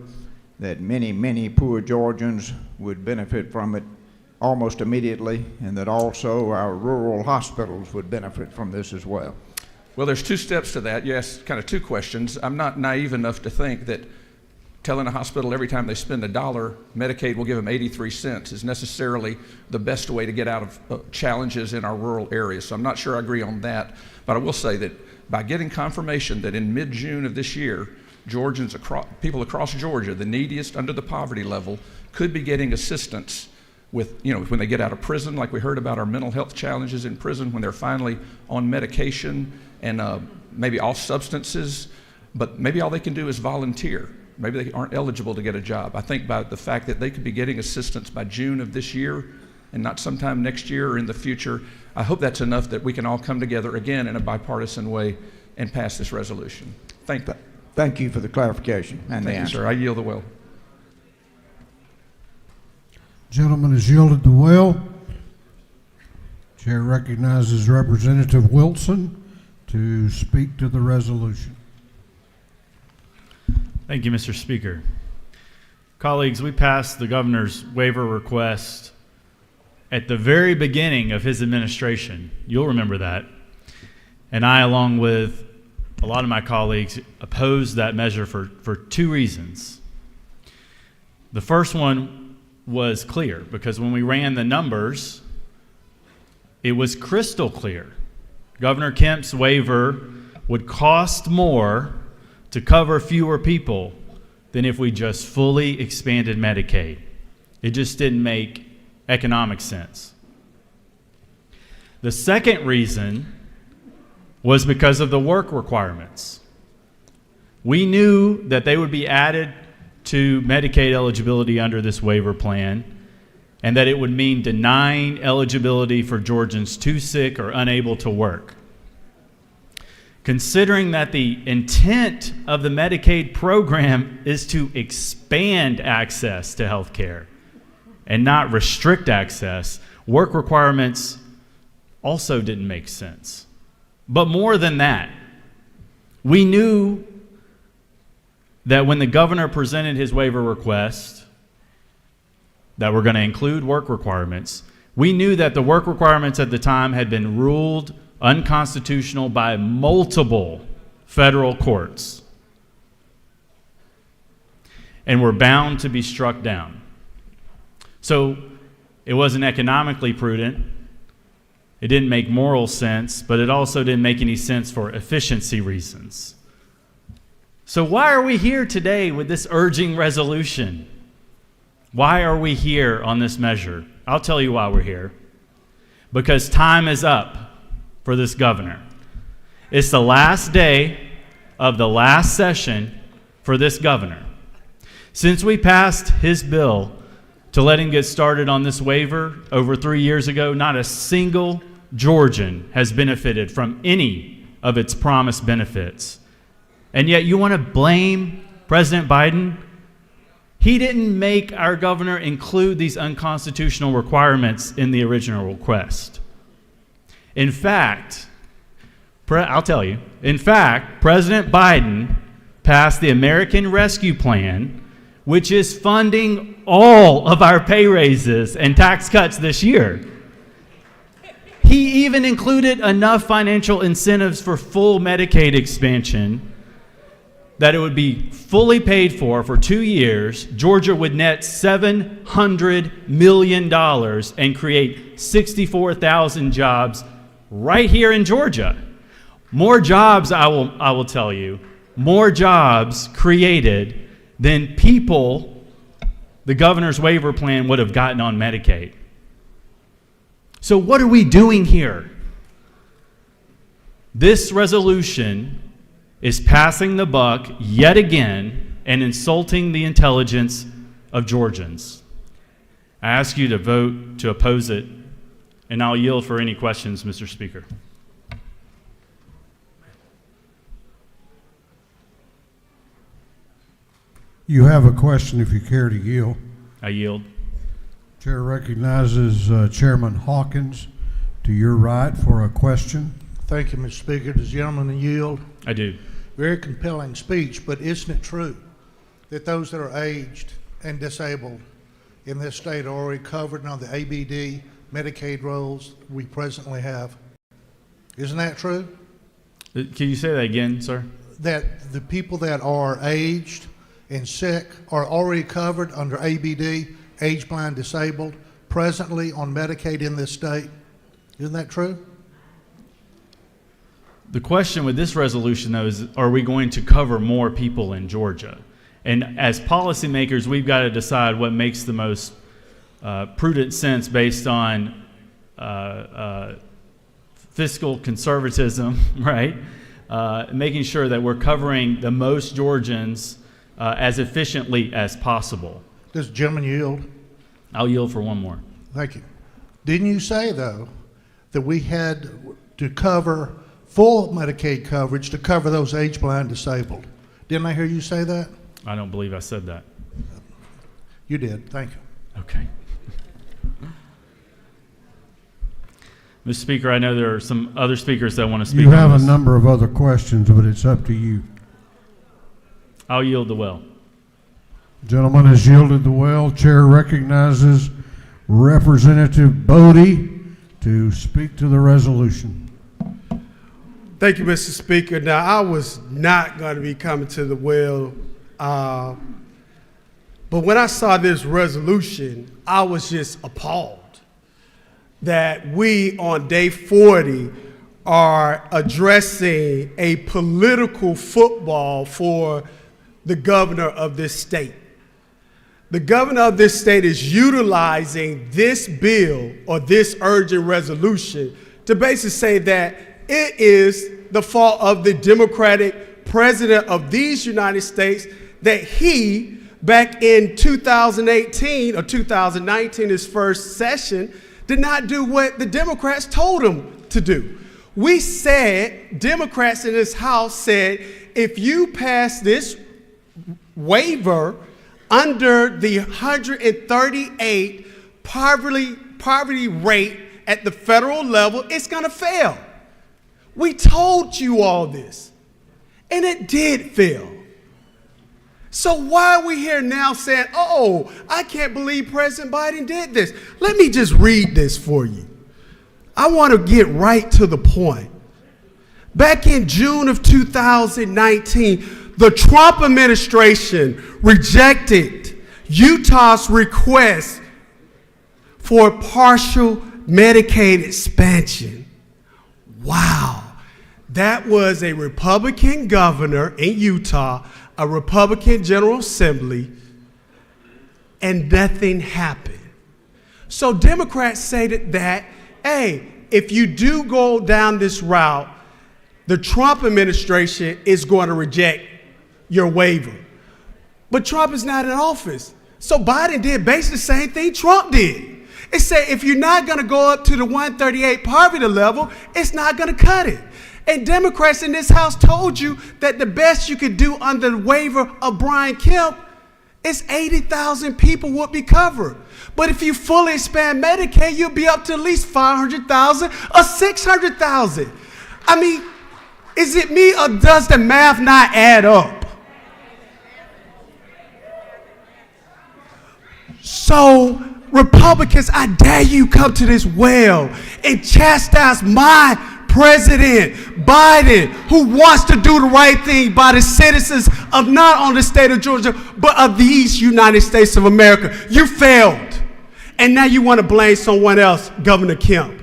that many, many poor Georgians would benefit from it almost immediately, and that also our rural hospitals would benefit from this as well? Well, there's two steps to that. Yes, kind of two questions. I'm not naive enough to think that telling a hospital every time they spend $1, Medicaid will give them 83 cents is necessarily the best way to get out of challenges in our rural areas. So I'm not sure I agree on that. But I will say that by getting confirmation that in mid-June of this year, Georgians, people across Georgia, the neediest under the poverty level, could be getting assistance with, when they get out of prison, like we heard about our mental health challenges in prison, when they're finally on medication and maybe off substances, but maybe all they can do is volunteer. Maybe they aren't eligible to get a job. I think by the fact that they could be getting assistance by June of this year and not sometime next year or in the future, I hope that's enough that we can all come together again in a bipartisan way and pass this resolution. Thank you. Thank you for the clarification and the answer. Thank you, sir. I yield the will. Gentleman has yielded the will. Chair recognizes Representative Wilson to speak to the resolution. Thank you, Mr. Speaker. Colleagues, we passed the governor's waiver request at the very beginning of his administration. You'll remember that. And I, along with a lot of my colleagues, opposed that measure for two reasons. The first one was clear, because when we ran the numbers, it was crystal clear. Governor Kemp's waiver would cost more to cover fewer people than if we just fully expanded Medicaid. It just didn't make economic sense. The second reason was because of the work requirements. We knew that they would be added to Medicaid eligibility under this waiver plan, and that it would mean denying eligibility for Georgians too sick or unable to work. Considering that the intent of the Medicaid program is to expand access to health care and not restrict access, work requirements also didn't make sense. But more than that, we knew that when the governor presented his waiver request that we're going to include work requirements, we knew that the work requirements at the time had been ruled unconstitutional by multiple federal courts and were bound to be struck down. So it wasn't economically prudent. It didn't make moral sense, but it also didn't make any sense for efficiency reasons. So why are we here today with this urging resolution? Why are we here on this measure? I'll tell you why we're here. Because time is up for this governor. It's the last day of the last session for this governor. Since we passed his bill to let him get started on this waiver over 3 years ago, not a single Georgian has benefited from any of its promised benefits. And yet you want to blame President Biden? He didn't make our governor include these unconstitutional requirements in the original request. In fact, I'll tell you, in fact, President Biden passed the American Rescue Plan, which is funding all of our pay raises and tax cuts this year. He even included enough financial incentives for full Medicaid expansion that it would be fully paid for 2 years. Georgia would net $700 million and create 64,000 jobs right here in Georgia. More jobs, I will tell you, more jobs created than people the governor's waiver plan would have gotten on Medicaid. So what are we doing here? This resolution is passing the buck yet again and insulting the intelligence of Georgians. I ask you to vote to oppose it, and I'll yield for any questions, Mr. Speaker. You have a question if you care to yield. I yield. Chair recognizes Chairman Hawkins to your right for a question. Thank you, Mr. Speaker. Does the gentleman yield? I do. Very compelling speech, but isn't it true that those that are aged and disabled in this state are already covered on the ABD Medicaid rolls we presently have? Isn't that true? Can you say that again, sir? That the people that are aged and sick are already covered under ABD, age blind disabled, presently on Medicaid in this state. Isn't that true? The question with this resolution, though, is are we going to cover more people in Georgia? And as policymakers, we've got to decide what makes the most prudent sense based on fiscal conservatism, right? Making sure that we're covering the most Georgians as efficiently as possible. Does the gentleman yield? I'll yield for one more. Thank you. Didn't you say, though, that we had to cover full Medicaid coverage to cover those age blind disabled? Didn't I hear you say that? I don't believe I said that. You did. Thank you. Okay. Mr. Speaker, I know there are some other speakers that want to speak You have on a this. number of other questions, but it's up to you. I'll yield the well. Gentleman has yielded the well. Chair recognizes Representative Bodie to speak to the resolution. Thank you, Mr. Speaker. Now, I was not going to be coming to the well, but when I saw this resolution, I was just appalled that we, on day 40, are addressing a political football for the governor of this state. The governor of this state is utilizing this bill or this urgent resolution to basically say that it is the fault of the Democratic president of these United States that he, back in 2018 or 2019, his first session, did not do what the Democrats told him to do. We said, Democrats in this House said, if you pass this waiver under the 138 poverty rate at the federal level, it's going to fail. We told you all this, and it did fail. So why are we here now saying, oh, I can't believe President Biden did this? Let me just read this for you. I want to get right to the point. Back in June of 2019, the Trump administration rejected Utah's request for partial Medicaid expansion. Wow. That was a Republican governor in Utah, a Republican General Assembly, and nothing happened. So Democrats say that, hey, if you do go down this route, the Trump administration is going to reject your waiver. But Trump is not in office. So Biden did basically the same thing Trump did. It said if you're not going to go up to the 138 poverty level, it's not going to cut it. And Democrats in this House told you that the best you could do under the waiver of Brian Kemp is 80,000 people would be covered. But if you fully expand Medicaid, you'll be up to at least 500,000 or 600,000. I mean, is it me or does the math not add up? So, Republicans, I dare you come to this well and chastise my President Biden, who wants to do the right thing by the citizens of not only the state of Georgia, but of these United States of America. You failed. And now you want to blame someone else, Governor Kemp.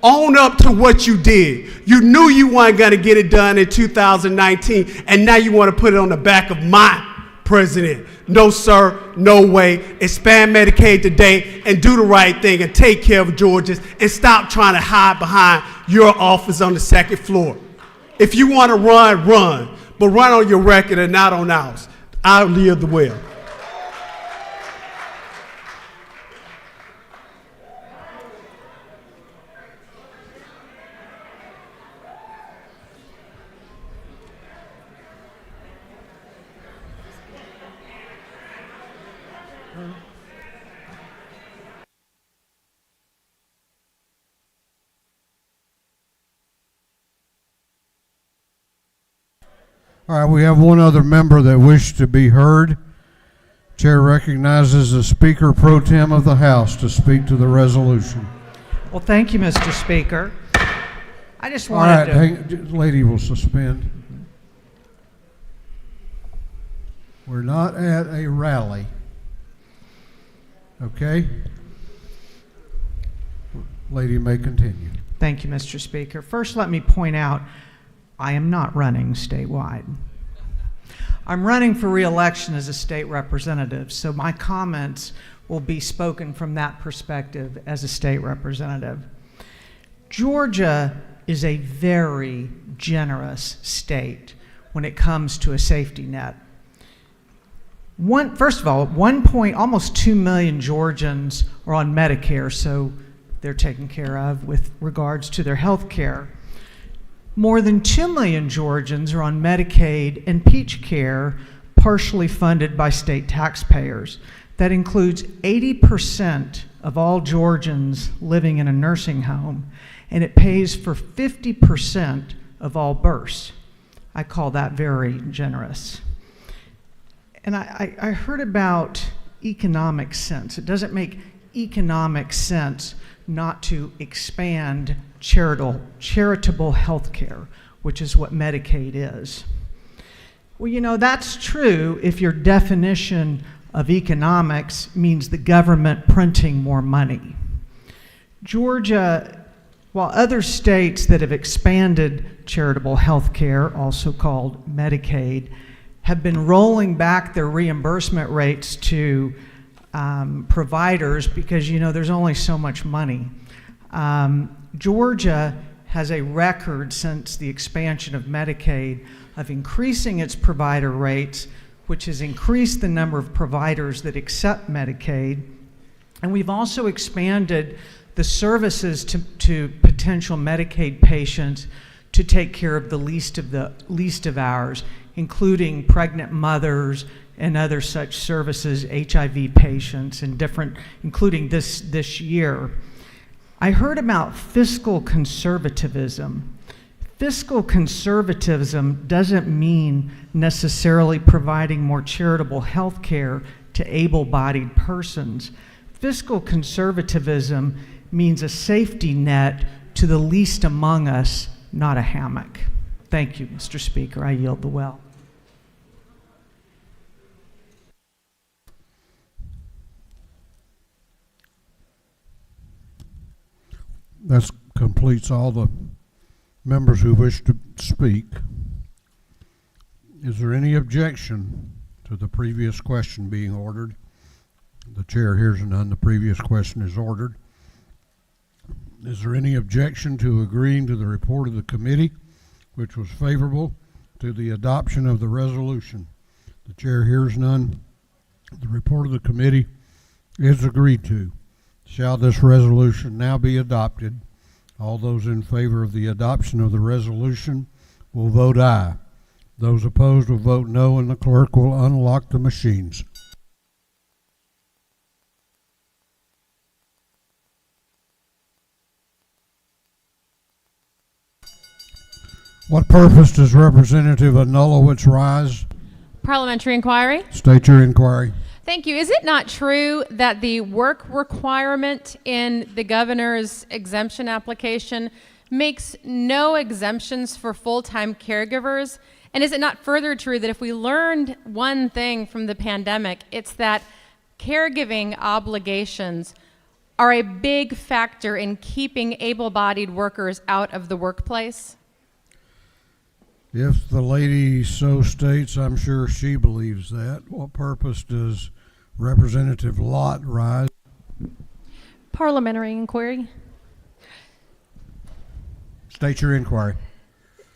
Own up to what you did. You knew you weren't going to get it done in 2019, and now you want to put it on the back of my president. No, sir, no way. Expand Medicaid today and do the right thing and take care of Georgians and stop trying to hide behind your office on the second floor. If you want to run, run, but run on your record and not on ours. I'll yield the well. All right, we have one other member that wished to be heard. Chair recognizes the Speaker Pro Tem of the House to speak to the resolution. Well, thank you, Mr. Speaker. I just All wanted right, to... lady will suspend. We're not at a rally. Okay? Lady may continue. Thank you, Mr. Speaker. First, let me point out, I am not running statewide. I'm running for re-election as a state representative, so my comments will be spoken from that perspective as a state representative. Georgia is a very generous state when it comes to a safety net. First of all, almost 2 million Georgians are on Medicare, so they're taken care of with regards to their health care. More than 2 million Georgians are on Medicaid and Peach Care, partially funded by state taxpayers. That includes 80% of all Georgians living in a nursing home and it pays for 50% of all births. I call that very generous. And I heard about economic sense. It doesn't make economic sense not to expand charitable health care, which is what Medicaid is. Well, you know, that's true if your definition of economics means the government printing more money. Georgia, while other states that have expanded charitable health care, also called Medicaid, have been rolling back their reimbursement rates to providers because, you know, there's only so much money. Georgia has a record since the expansion of Medicaid of increasing its provider rates, which has increased the number of providers that accept Medicaid. And we've also expanded the services to potential Medicaid patients to take care of the least of ours, including pregnant mothers and other such services, HIV patients, and different, including this year. I heard about fiscal conservatism. Fiscal conservatism doesn't mean necessarily providing more charitable health care to able-bodied persons. Fiscal conservatism means a safety net to the least among us, not a hammock. Thank you, Mr. Speaker. I yield the well. That completes all the members who wish to speak. Is there any objection to the previous question being ordered? The chair hears none. The previous question is ordered. Is there any objection to agreeing to the report of the committee, which was favorable to the adoption of the resolution? The chair hears none. The report of the committee is agreed to. Shall this resolution now be adopted? All those in favor of the adoption of the resolution will vote aye. Those opposed will vote no, and the clerk will unlock the machines. What purpose does Representative Anulowicz rise? Parliamentary inquiry. State your inquiry. Thank you. Is it not true that the work requirement in the governor's exemption application makes no exemptions for full-time caregivers? And is it not further true that if we learned one thing from the pandemic, it's that caregiving obligations are a big factor in keeping able-bodied workers out of the workplace? If the lady so states, I'm sure she believes that. What purpose does Representative Lott rise? Parliamentary inquiry. State your inquiry.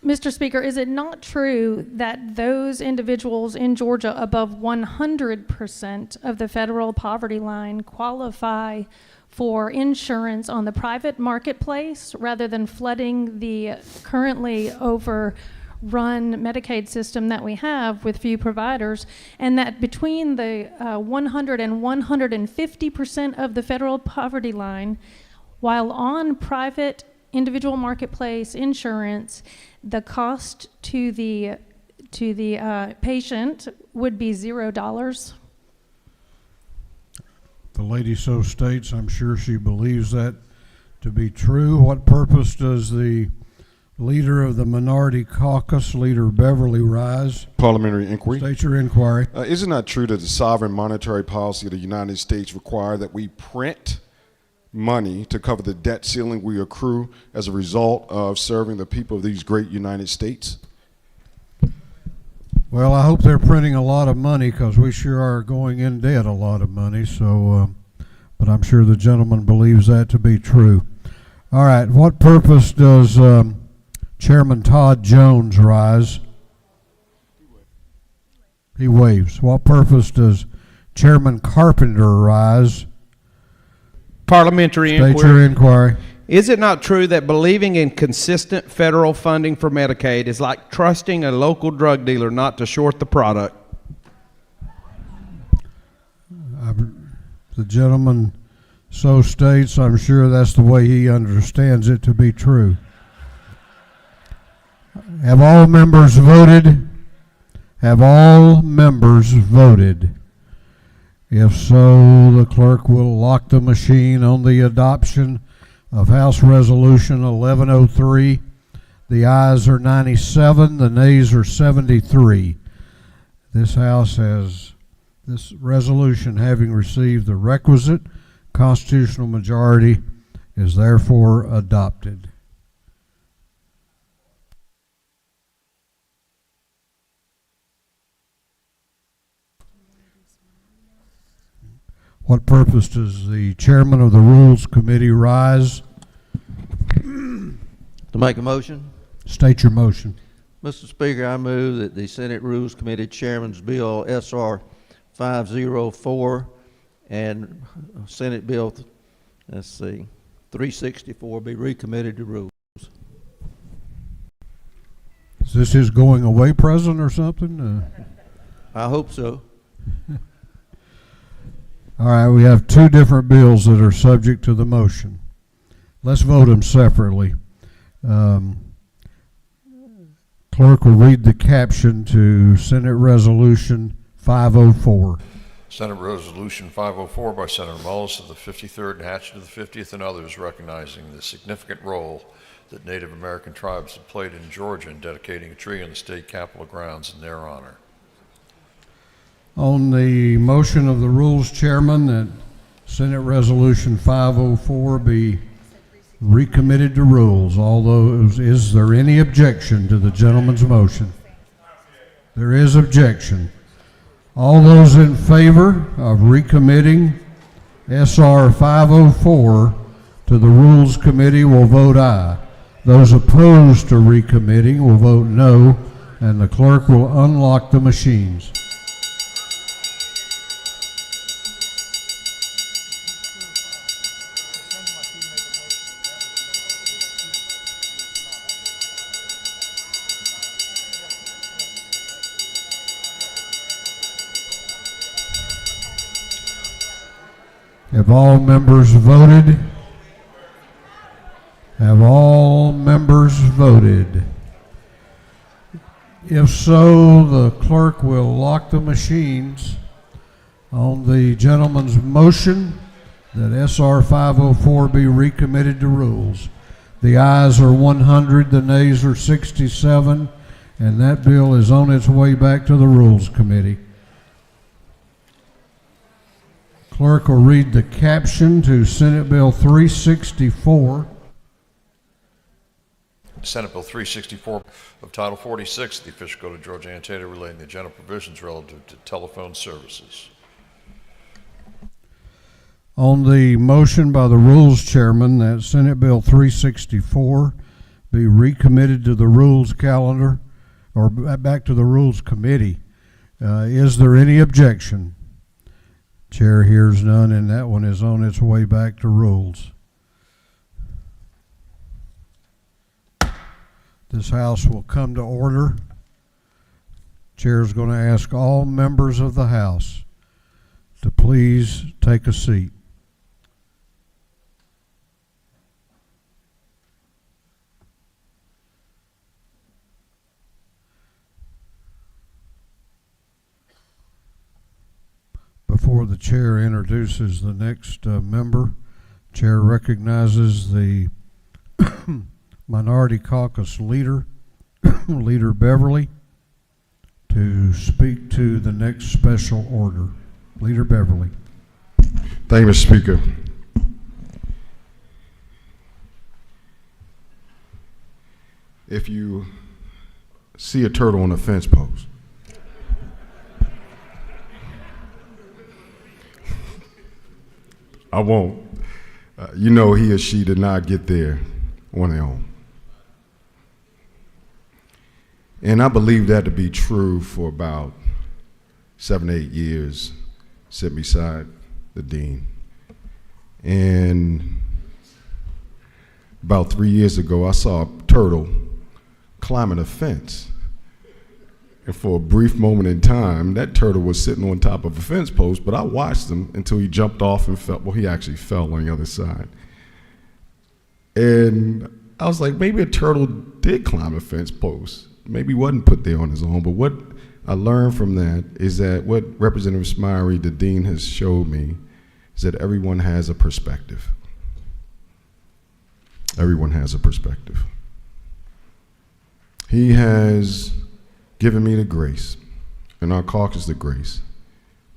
Mr. Speaker, is it not true that those individuals in Georgia above 100% of the federal poverty line qualify for insurance on the private marketplace rather than flooding the currently overrun Medicaid system that we have with few providers, and that between the 100 and 150% of the federal poverty line, while on private individual marketplace insurance, the cost to the patient would be $0? The lady so states, I'm sure she believes that to be true. What purpose does the Leader of the Minority Caucus, Leader Beverly, rise? Parliamentary inquiry. State your inquiry. Is it not true that the sovereign monetary policy of the United States require that we print money to cover the debt ceiling we accrue as a result of serving the people of these great United States? Well, I hope they're printing a lot of money, because we sure are going in debt a lot of money. So, but I'm sure the gentleman believes that to be true. All right. What purpose does Chairman Todd Jones rise? He waves. What purpose does Chairman Carpenter rise? Parliamentary inquiry. State your inquiry. Is it not true that believing in consistent federal funding for Medicaid is like trusting a local drug dealer not to short the product? The gentleman so states. I'm sure that's the way he understands it to be true. Have all members voted? Have all members voted? If so, the clerk will lock the machine on the adoption of House Resolution 1103. The ayes are 97, the nays are 73. This resolution, having received the requisite constitutional majority, is therefore adopted. What purpose does the chairman of the Rules Committee rise? To make a motion? State your motion. Mr. Speaker, I move that the Senate Rules Committee Chairman's Bill SR 504 and Senate Bill, 364 be recommitted to rules. Is this his going away present or something? I hope so. All right, we have two different bills that are subject to the motion. Let's vote them separately. Clerk will read the caption to Senate Resolution 504. Senate Resolution 504 by Senator Mullis of the 53rd and Hatchett of the 50th and others, recognizing the significant role that Native American tribes have played in Georgia in dedicating a tree on the state capitol grounds in their honor. On the motion of the Rules Chairman that Senate Resolution 504 be recommitted to rules, is there any objection to the gentleman's motion? There is objection. All those in favor of recommitting SR 504 to the Rules Committee will vote aye. Those opposed to recommitting will vote no, and the clerk will unlock the machines. Have all members voted? Have all members voted? If so, the clerk will lock the machines on the gentleman's motion that SR 504 be recommitted to rules. The ayes are 100, the nays are 67, and that bill is on its way back to the Rules Committee. Clerk will read the caption to Senate Bill 364. Senate Bill 364 of Title 46, the official code of Georgia annotated relating the general provisions relative to telephone services. On the motion by the Rules Chairman that Senate Bill 364 be recommitted to the Rules calendar or back to the Rules Committee, is there any objection? Chair hears none, and that one is on its way back to Rules. This House will come to order. Chair is going to ask all members of the House to please take a seat. Before the chair introduces the next member, chair recognizes the Minority Caucus leader, Leader Beverly, to speak to the next special order. Leader Beverly. Thank you, Mr. Speaker. If you see a turtle on a fence post, I won't. You know he or she did not get there on their own. And I believe that to be true for about 7 or 8 years, sitting beside the dean. And about 3 years ago, I saw a turtle climbing a fence. And for a brief moment in time, that turtle was sitting on top of a fence post, but I watched him until he jumped off and fell. Well, he actually fell on the other side. And I was like, maybe a turtle did climb a fence post. Maybe he wasn't put there on his own. But what I learned from that is that what Representative Smiley, the dean, has showed me is that everyone has a perspective. Everyone has a perspective. He has given me the grace, and our caucus the grace,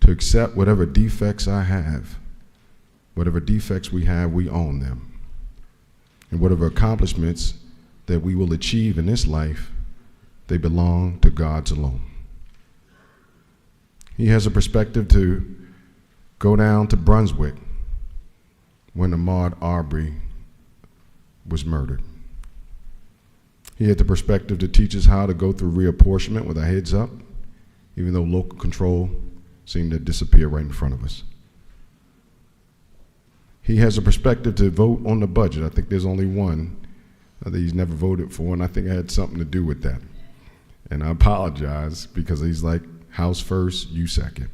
to accept whatever defects I have. Whatever defects we have, we own them. And whatever accomplishments that we will achieve in this life, they belong to God's alone. He has a perspective to go down to Brunswick when Ahmaud Arbery was murdered. He had the perspective to teach us how to go through reapportionment with our heads up, even though local control seemed to disappear right in front of us. He has a perspective to vote on the budget. I think there's only one that he's never voted for, and I think I had something to do with that. And I apologize because he's like, House first, you second.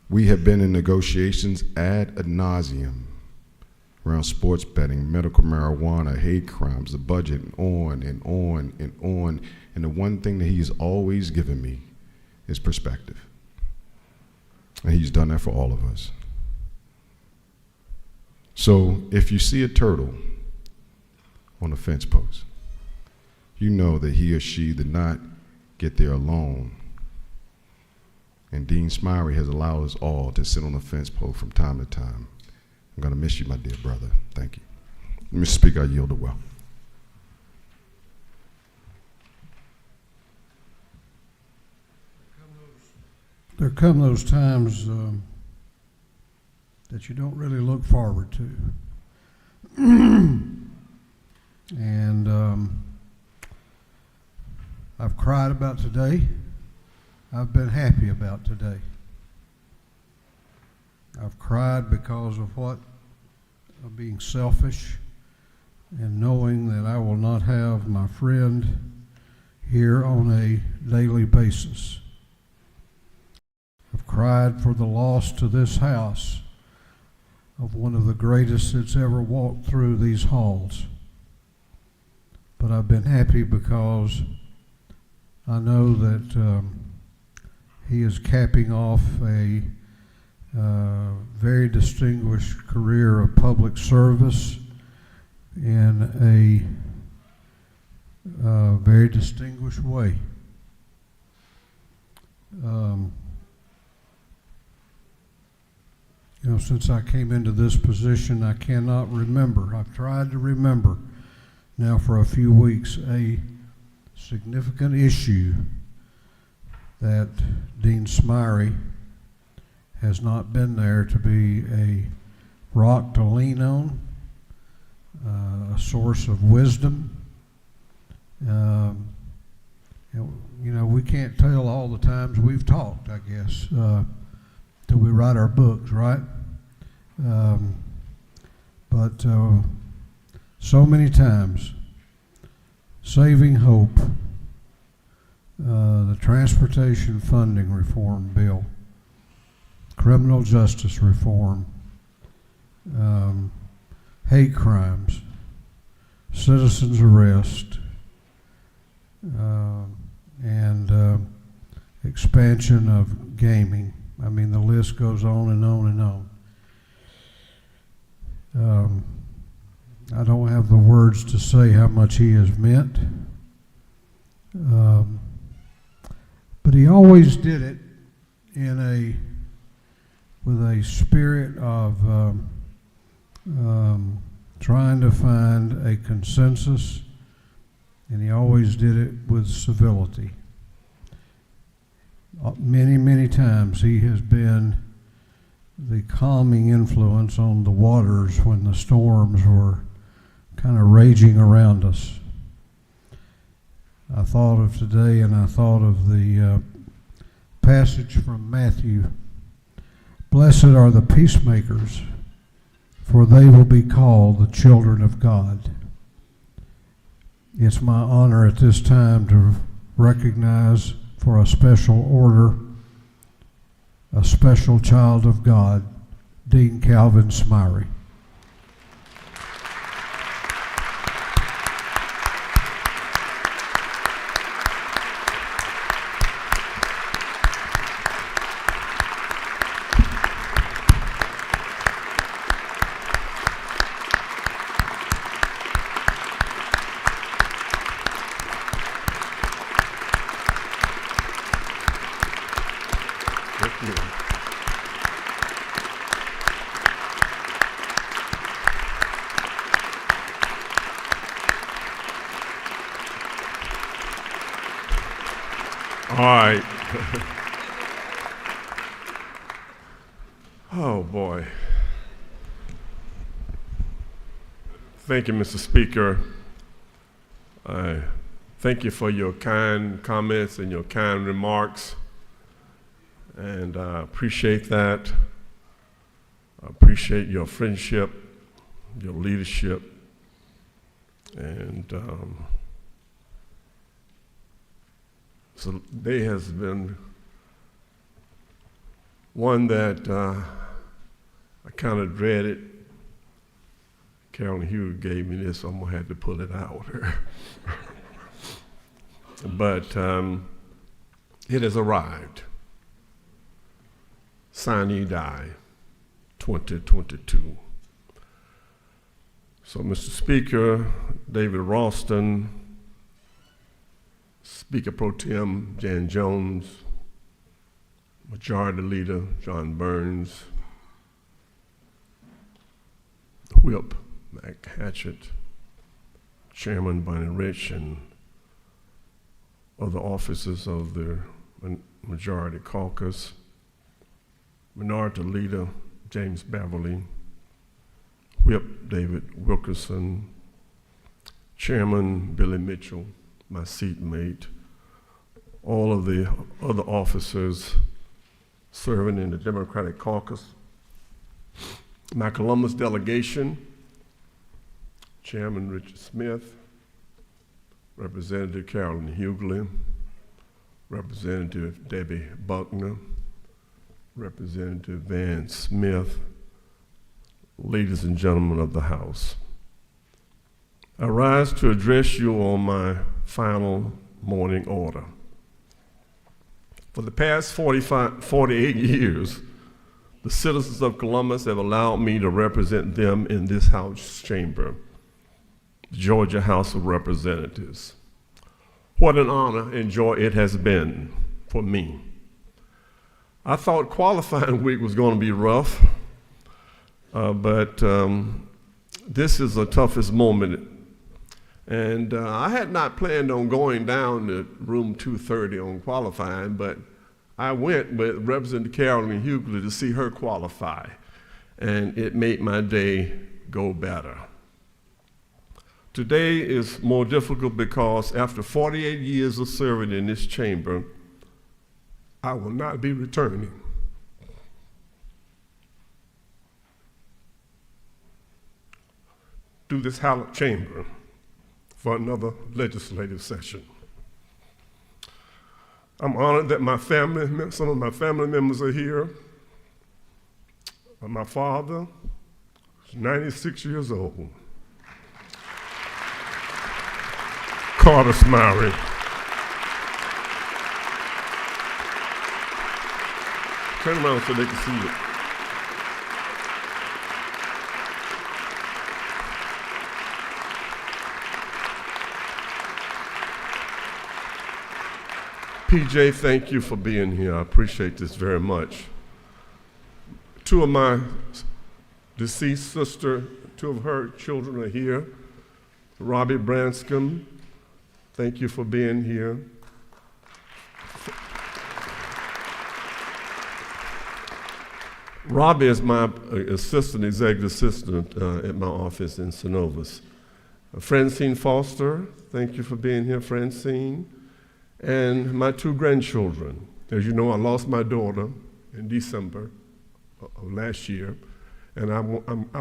We have been in negotiations ad nauseum around sports betting, medical marijuana, hate crimes, the budget, and on and on and on. And the one thing that he's always given me is perspective. And he's done that for all of us. So if you see a turtle on a fence post, you know that he or she did not get there alone. And Dean Smiley has allowed us all to sit on the fence post from time to time. I'm going to miss you, my dear brother. Thank you. Mr. Speaker, I yield the well. There come those times that you don't really look forward to. And I've cried about today. I've been happy about today. I've cried because of being selfish and knowing that I will not have my friend here on a daily basis. I've cried for the loss to this house of one of the greatest that's ever walked through these halls. But I've been happy because I know that he is capping off a very distinguished career of public service in a very distinguished way. You know, since I came into this position, I cannot remember. I've tried to remember now for a few weeks a significant issue that Dean Smiley has not been there to be a rock to lean on, a source of wisdom. You know, we can't tell all the times we've talked, I guess, till we write our books, right? But so many times, Saving Hope, the Transportation Funding Reform Bill, criminal justice reform, hate crimes, citizens arrest, and expansion of gaming. I mean, the list goes on and on and on. I don't have the words to say how much he has meant, but he always did it with a spirit of trying to find a consensus, and he always did it with civility. Many, many times he has been the calming influence on the waters when the storms were kind of raging around us. I thought of today, and I thought of the passage from Matthew. Blessed are the peacemakers, for they will be called the children of God. It's my honor at this time to recognize for a special order a special child of God, Dean Calvin Smyrie. All right. Oh, boy. Thank you, Mr. Speaker. I thank you for your kind comments and your kind remarks, and I appreciate that. I appreciate your friendship, your leadership, and so today has been one that I kind of dreaded. Carolyn Hughes gave me this, so I'm gonna have to pull it out. But it has arrived. Sine Die, 2022. So, Mr. Speaker, David Ralston, Speaker Pro Tem Jan Jones, Majority Leader John Burns, Whip Mac Hatchett, Chairman Bonnie Rich, and other officers of the Majority Caucus, Minority Leader James Beverly, Whip David Wilkerson, Chairman Billy Mitchell, my seatmate, all of the other officers serving in the Democratic Caucus, my Columbus delegation, Chairman Richard Smith, Representative Carolyn Hughley, Representative Debbie Buckner, Representative Van Smith, ladies and gentlemen of the House. I rise to address you on my final morning order. For the past 48 years, the citizens of Columbus have allowed me to represent them in this House chamber, the Georgia House of Representatives. What an honor and joy it has been for me. I thought qualifying week was going to be rough, but this is the toughest moment. And I had not planned on going down to room 230 on qualifying, but I went with Representative Carolyn Hughley to see her qualify, and it made my day go better. Today is more difficult because after 48 years of serving in this chamber, I will not be returning. To this hallowed chamber for another legislative session. I'm honored that some of my family members are here. My father is 96 years old. Carter Smyrie. Turn around so they can see it. PJ, thank you for being here. I appreciate this very much. Two of my deceased sister, two of her children are here. Robbie Branscombe, thank you for being here. Robbie is my executive assistant at my office in Synovus. Francine Foster, thank you for being here, Francine. And my two grandchildren. As you know, I lost my daughter in December of last year, and I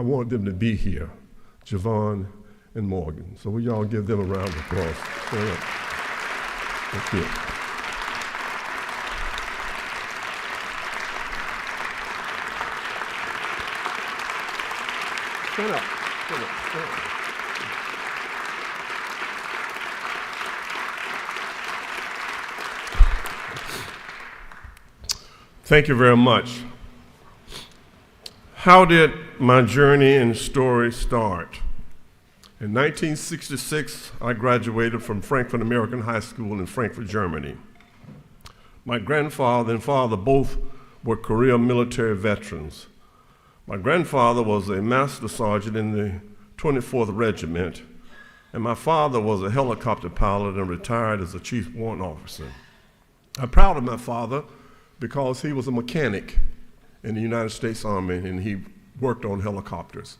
want them to be here, Javon and Morgan. So will y'all give them a round of applause? Thank you. Stand up. Stand up. Stand up. Thank you very much. How did my journey and story start? In 1966, I graduated from Frankfurt American High School in Frankfurt, Germany. My grandfather and father both were career military veterans. My grandfather was a master sergeant in the 24th Regiment, and my father was a helicopter pilot and retired as a chief warrant officer. I'm proud of my father because he was a mechanic in the United States Army, and he worked on helicopters.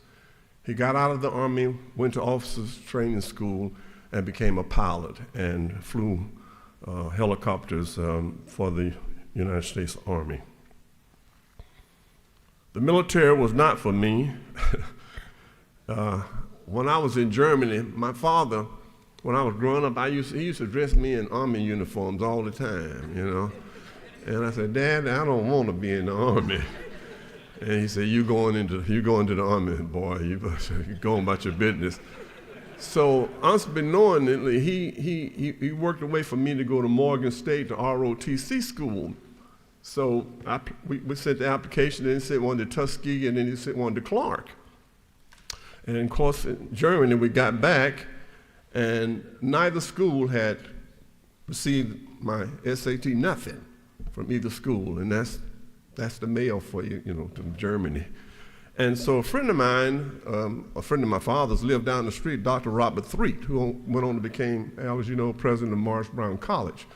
He got out of the Army, went to officers training school, and became a pilot and flew helicopters for the United States Army. The military was not for me. When I was in Germany, my father, when I was growing up, he used to dress me in Army uniforms all the time, you know. And I said, Dad, I don't want to be in the Army. And he said, you going into the Army, boy, you going about your business. So unbeknownstly, he worked a way for me to go to Morgan State, to ROTC school. So we sent the application, then he sent one to Tuskegee, and then he sent one to Clark. And of course, in Germany, we got back, and neither school had received my SAT, nothing from either school, and that's the mail for you, you know, to Germany. And so a friend of mine, a friend of my father's, lived down the street, Dr. Robert Threet, who went on to become, as you know, president of Morris Brown College.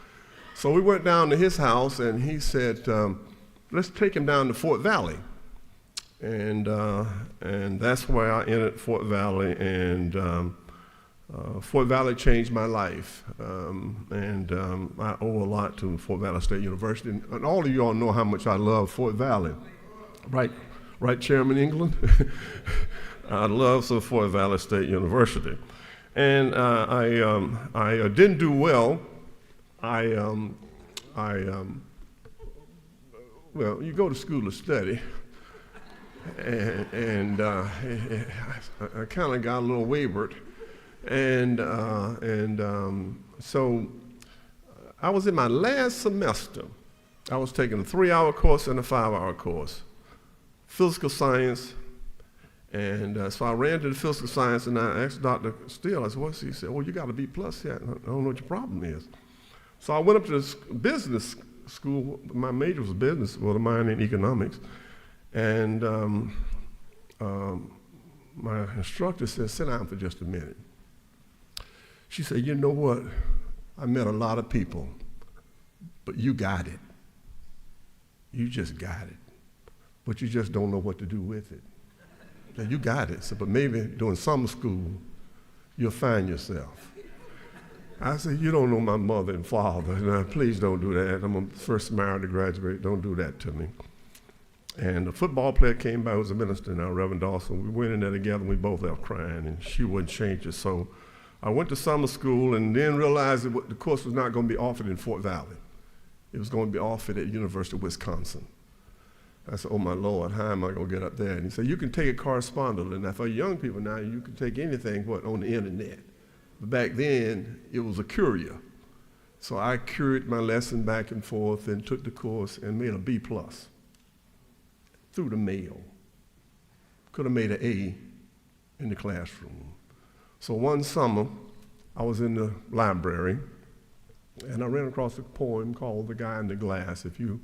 So we went down to his house, and he said, let's take him down to Fort Valley. And that's where I entered Fort Valley, and Fort Valley changed my life, and I owe a lot to Fort Valley State University, and all of you all know how much I love Fort Valley. Right, Chairman England? I love Fort Valley State University. And I didn't do well. Well, you go to school to study, and I kind of got a little wavered. So I was in my last semester. I was taking a 3-hour course and a 5-hour course, physical science. And so I ran to the physical science, and I asked Dr. Steele, I said, what's he? He said, well, you got a B+ yet. I don't know what your problem is. So I went up to this business school. My major was business, well, mine in economics. And my instructor said, sit down for just a minute. She said, you know what? I met a lot of people, but you got it. You just got it. But you just don't know what to do with it. Now, you got it, so, but maybe during summer school, you'll find yourself. I said, you don't know my mother and father. Now, please don't do that. I'm the first married to graduate. Don't do that to me. And a football player came by who was a minister now, Reverend Dawson. We went in there together, and we both left crying, and she wouldn't change it. So I went to summer school and then realized that the course was not going to be offered in Fort Valley. It was going to be offered at University of Wisconsin. I said, oh my Lord, how am I going to get up there? And he said, you can take it correspondently. Now for young people now, you can take anything on the internet. But back then, it was a courier. So I couriered my lesson back and forth and took the course and made a B+ through the mail. Could have made an A in the classroom. So one summer, I was in the library, and I ran across a poem called The Guy in the Glass. If you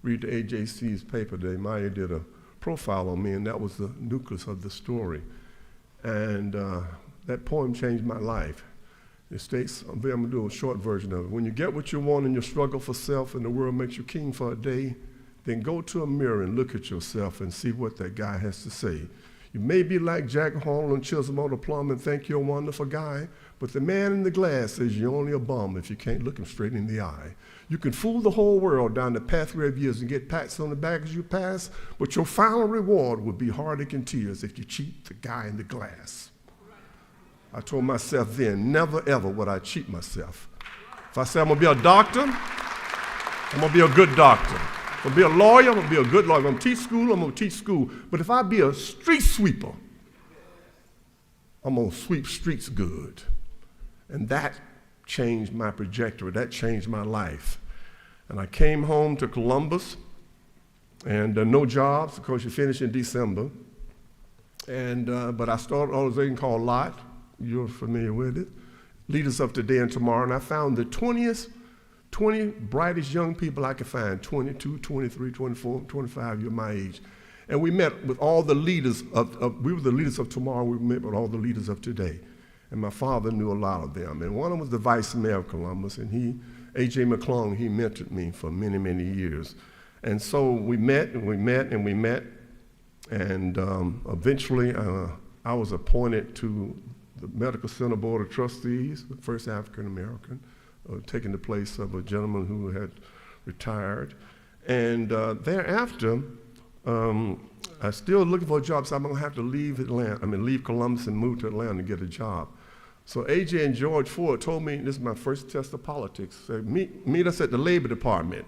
read the AJC's paper today, Maya did a profile on me, and that was the nucleus of the story. And that poem changed my life. It states, I'm going to do a short version of it. When you get what you want in your struggle for self and the world makes you king for a day, then go to a mirror and look at yourself and see what that guy has to say. You may be like Jack Hall and Chisholm on the plum and think you're a wonderful guy, but the man in the glass says you're only a bum if you can't look him straight in the eye. You can fool the whole world down the pathway of years and get pats on the back as you pass, but your final reward will be heartache and tears if you cheat the guy in the glass. I told myself then, never ever would I cheat myself. If I say I'm going to be a doctor, I'm going to be a good doctor. If I'm going to be a lawyer, I'm going to be a good lawyer. If I'm going to teach school, I'm going to teach school. But if I be a street sweeper, I'm going to sweep streets good. And that changed my trajectory. That changed my life. And I came home to Columbus, and no jobs, of course, you finish in December. And but I started an organization called LOT. You're familiar with it. Leaders of Today and Tomorrow. And I found the 20 brightest young people I could find, 22, 23, 24, 25, you're my age. And we met with all the leaders we were the leaders of tomorrow, we met with all the leaders of today. And my father knew a lot of them. And one of them was the vice mayor of Columbus, and A.J. McClung, he mentored me for many, many years. And so we met, and we met, and we met, and eventually I was appointed to the Medical Center Board of Trustees, the first African-American, taking the place of a gentleman who had retired. And thereafter, I was still looking for a job, so I'm gonna have to leave Columbus and move to Atlanta to get a job. So AJ and George Ford told me, this is my first test of politics, said, meet us at the Labor Department.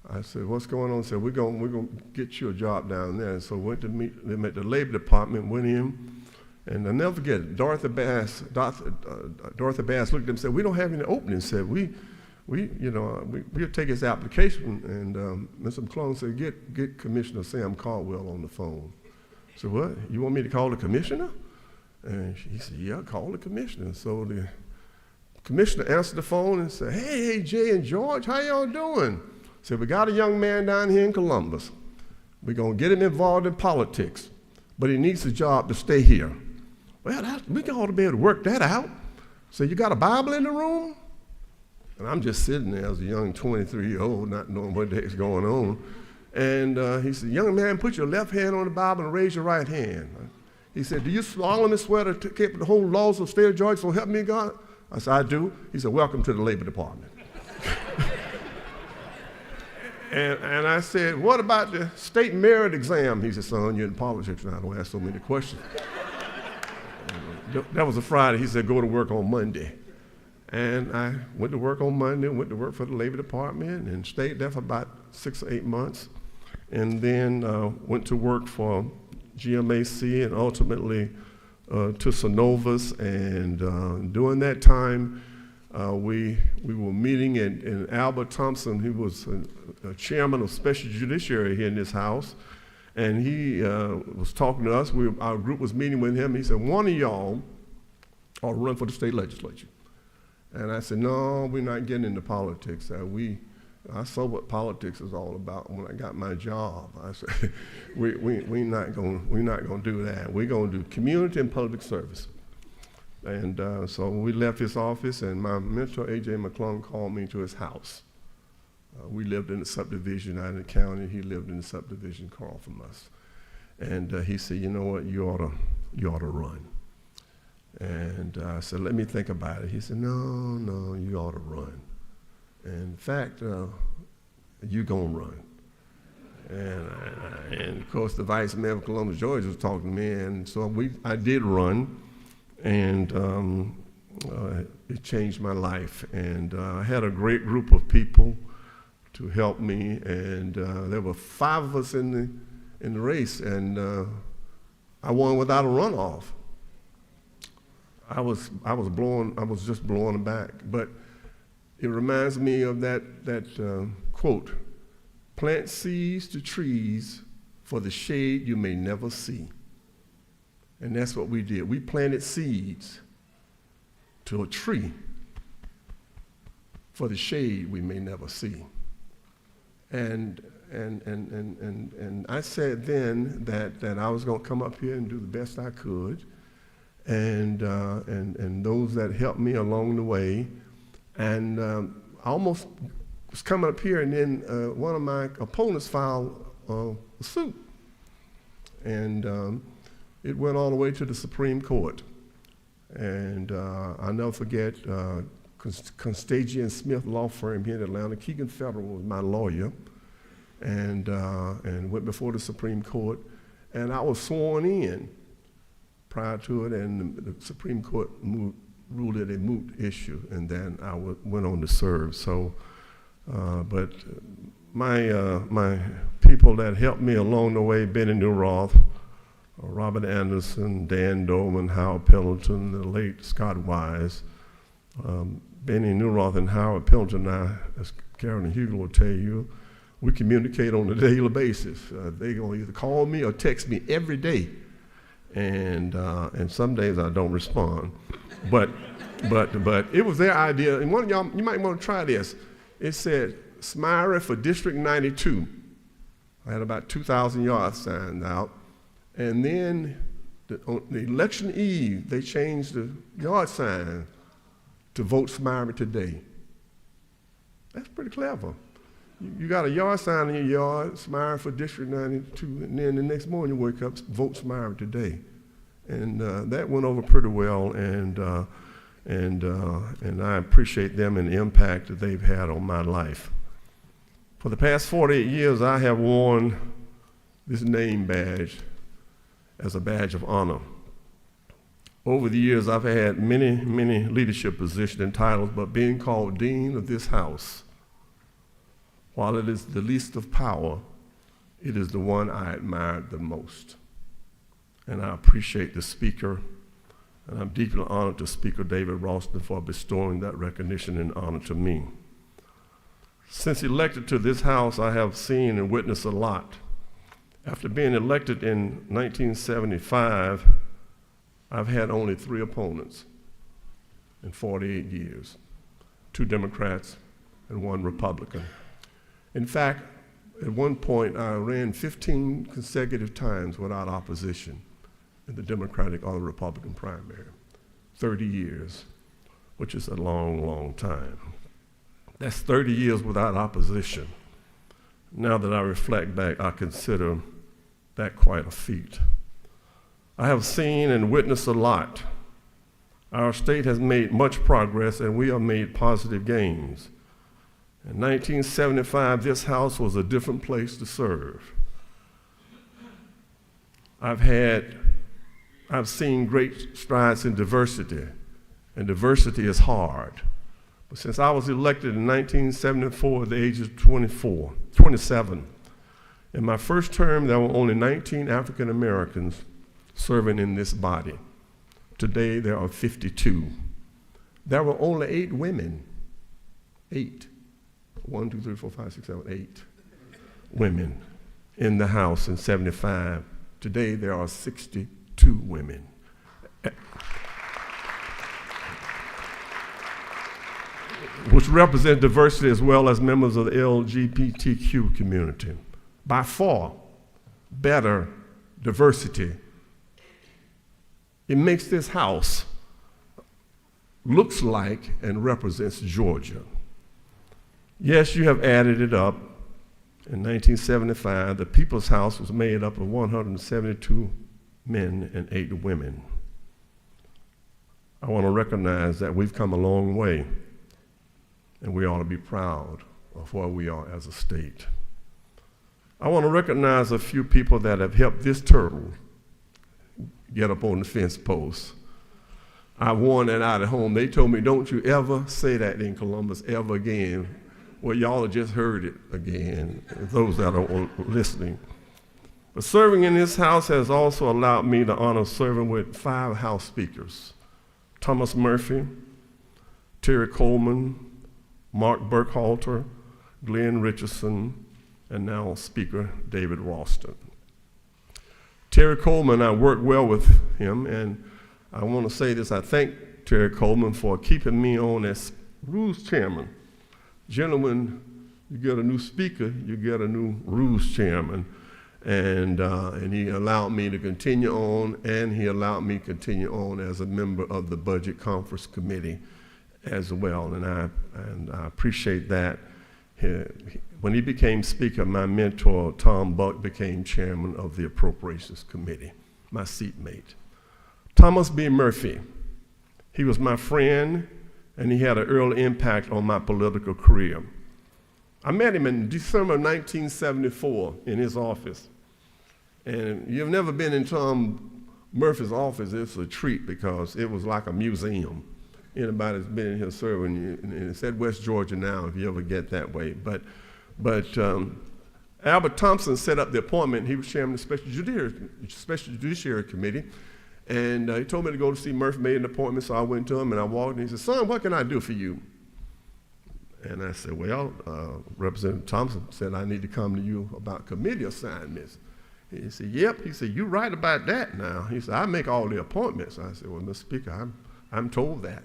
I said, what's going on? They said, we're gonna get you a job down there. And so went to meet them at the Labor Department, went in, and I'll never forget it. Dorothy Bass looked at them and said, we don't have any openings. Said, we'll take his application. And Mr. McClung said, get Commissioner Sam Caldwell on the phone. I said, what? You want me to call the commissioner? And he said, yeah, call the commissioner. So the commissioner answered the phone and said, hey, Jay and George, how y'all doing? I said, we got a young man down here in Columbus. We're going to get him involved in politics, but he needs a job to stay here. Well, we ought to be able to work that out. So you got a Bible in the room? And I'm just sitting there as a young 23-year-old, not knowing what the heck's going on. And he said, young man, put your left hand on the Bible and raise your right hand. He said, do you solemnly swear to keep the whole laws of the state of Georgia, so help me God? I said, I do. He said, welcome to the Labor Department. and I said, what about the state merit exam? He said, son, you're in politics now, don't ask so many questions. That was a Friday. He said, go to work on Monday. And I went to work on Monday, went to work for the Labor Department, and stayed there for about 6 or 8 months. And then went to work for GMAC and ultimately to Synovus. And during that time, we were meeting in Albert Thompson, who was a chairman of Special Judiciary here in this house. And he was talking to us. Our group was meeting with him. He said, one of y'all ought to run for the state legislature. And I said, no, we're not getting into politics. I saw what politics is all about when I got my job. I said, we're not gonna do that. We're gonna do community and public service. And so we left his office, and my mentor, A.J. McClung, called me to his house. We lived in a subdivision out in the county. He lived in a subdivision across from us. And he said, you know what, you ought to run. And I said, let me think about it. He said, no, you ought to run. And in fact, you're going to run. And of course, the vice mayor of Columbus, Georgia, was talking to me, and so I did run, and it changed my life. And I had a great group of people to help me, and there were 5 of us in the race, and I won without a runoff. I was just blown back. But it reminds me of that quote, plant seeds to trees for the shade you may never see. And that's what we did. We planted seeds to a tree for the shade we may never see. And I said then that I was going to come up here and do the best I could. And those that helped me along the way. And I almost was coming up here, and then one of my opponents filed a suit. And it went all the way to the Supreme Court. And I'll never forget, Constagia and Smith law firm here in Atlanta, Keegan Federal was my lawyer, and went before the Supreme Court. And I was sworn in prior to it, and the Supreme Court ruled it a moot issue, and then I went on to serve. So, but my people that helped me along the way, Benny Newroth, Robert Anderson, Dan Dolman, Howard Pendleton, the late Scott Wise. Benny Newroth and Howard Pendleton and I, as Karen and Hugel will tell you, we communicate on a daily basis. They gonna either call me or text me every day, and some days I don't respond. But it was their idea, and one of y'all, you might want to try this. It said, Smyra for District 92. I had about 2,000 yard signs out. And then on the election eve, they changed the yard sign to vote Smyra today. That's pretty clever. You got a yard sign in your yard, Smyra for District 92, and then the next morning you wake up, vote Smyra today. And that went over pretty well, and I appreciate them and the impact that they've had on my life. For the past 48 years, I have worn this name badge as a badge of honor. Over the years, I've had many leadership positions and titles, but being called Dean of this house, while it is the least of power, it is the one I admired the most. And I appreciate the Speaker, and I'm deeply honored to Speaker David Ralston for bestowing that recognition and honor to me. Since elected to this House, I have seen and witnessed a lot. After being elected in 1975, I've had only 3 opponents in 48 years, 2 Democrats and 1 Republican. In fact, at one point, I ran 15 consecutive times without opposition in the Democratic or the Republican primary, 30 years, which is a long time. That's 30 years without opposition. Now that I reflect back, I consider that quite a feat. I have seen and witnessed a lot. Our state has made much progress, and we have made positive gains. In 1975, this House was a different place to serve. I've seen great strides in diversity, and diversity is hard. But since I was elected in 1974 at the age of 27, in my first term, there were only 19 African Americans serving in this body. Today, there are 52. There were only 8 women. 8. 1, 2, 3, 4, 5, 6, 7, 8 women in the House in 75. Today, there are 62 women. Which represent diversity as well as members of the LGBTQ community. By far, better diversity. It makes this House looks like and represents Georgia. Yes, you have added it up. In 1975, the People's House was made up of 172 men and 8 women. I want to recognize that we've come a long way, and we ought to be proud of where we are as a state. I want to recognize a few people that have helped this turtle get up on the fence post. I warned that out at home. They told me, don't you ever say that in Columbus ever again. Well, y'all have just heard it again, those that are listening. But serving in this House has also allowed me the honor of serving with 5 House speakers: Thomas Murphy, Terry Coleman, Mark Burkhalter, Glenn Richardson, and now Speaker David Ralston. Terry Coleman, I worked well with him, and I want to say this, I thank Terry Coleman for keeping me on as Rules Chairman. Gentlemen, you get a new speaker, you get a new Rules Chairman, and he allowed me to continue on, and he allowed me to continue on as a member of the Budget Conference Committee as well, and I appreciate that. When he became Speaker, my mentor, Tom Buck, became Chairman of the Appropriations Committee, my seatmate. Thomas B. Murphy, he was my friend, and he had an early impact on my political career. I met him in December 1974 in his office. And you've never been in Tom Murphy's office, it's a treat because it was like a museum. anybody that's been in here serving, and it's at West Georgia now if you ever get that way. But Albert Thompson set up the appointment. He was chairman of the Special Judiciary Committee, and he told me to go to see Murphy, made an appointment, so I went to him, and I walked, and he said, "Son, what can I do for you?" And I said, "Well, Representative Thompson said I need to come to you about committee assignments." He said, "Yep." He said, "You're right about that now." He said, "I make all the appointments." I said, "Well, Mr. Speaker, I'm told that."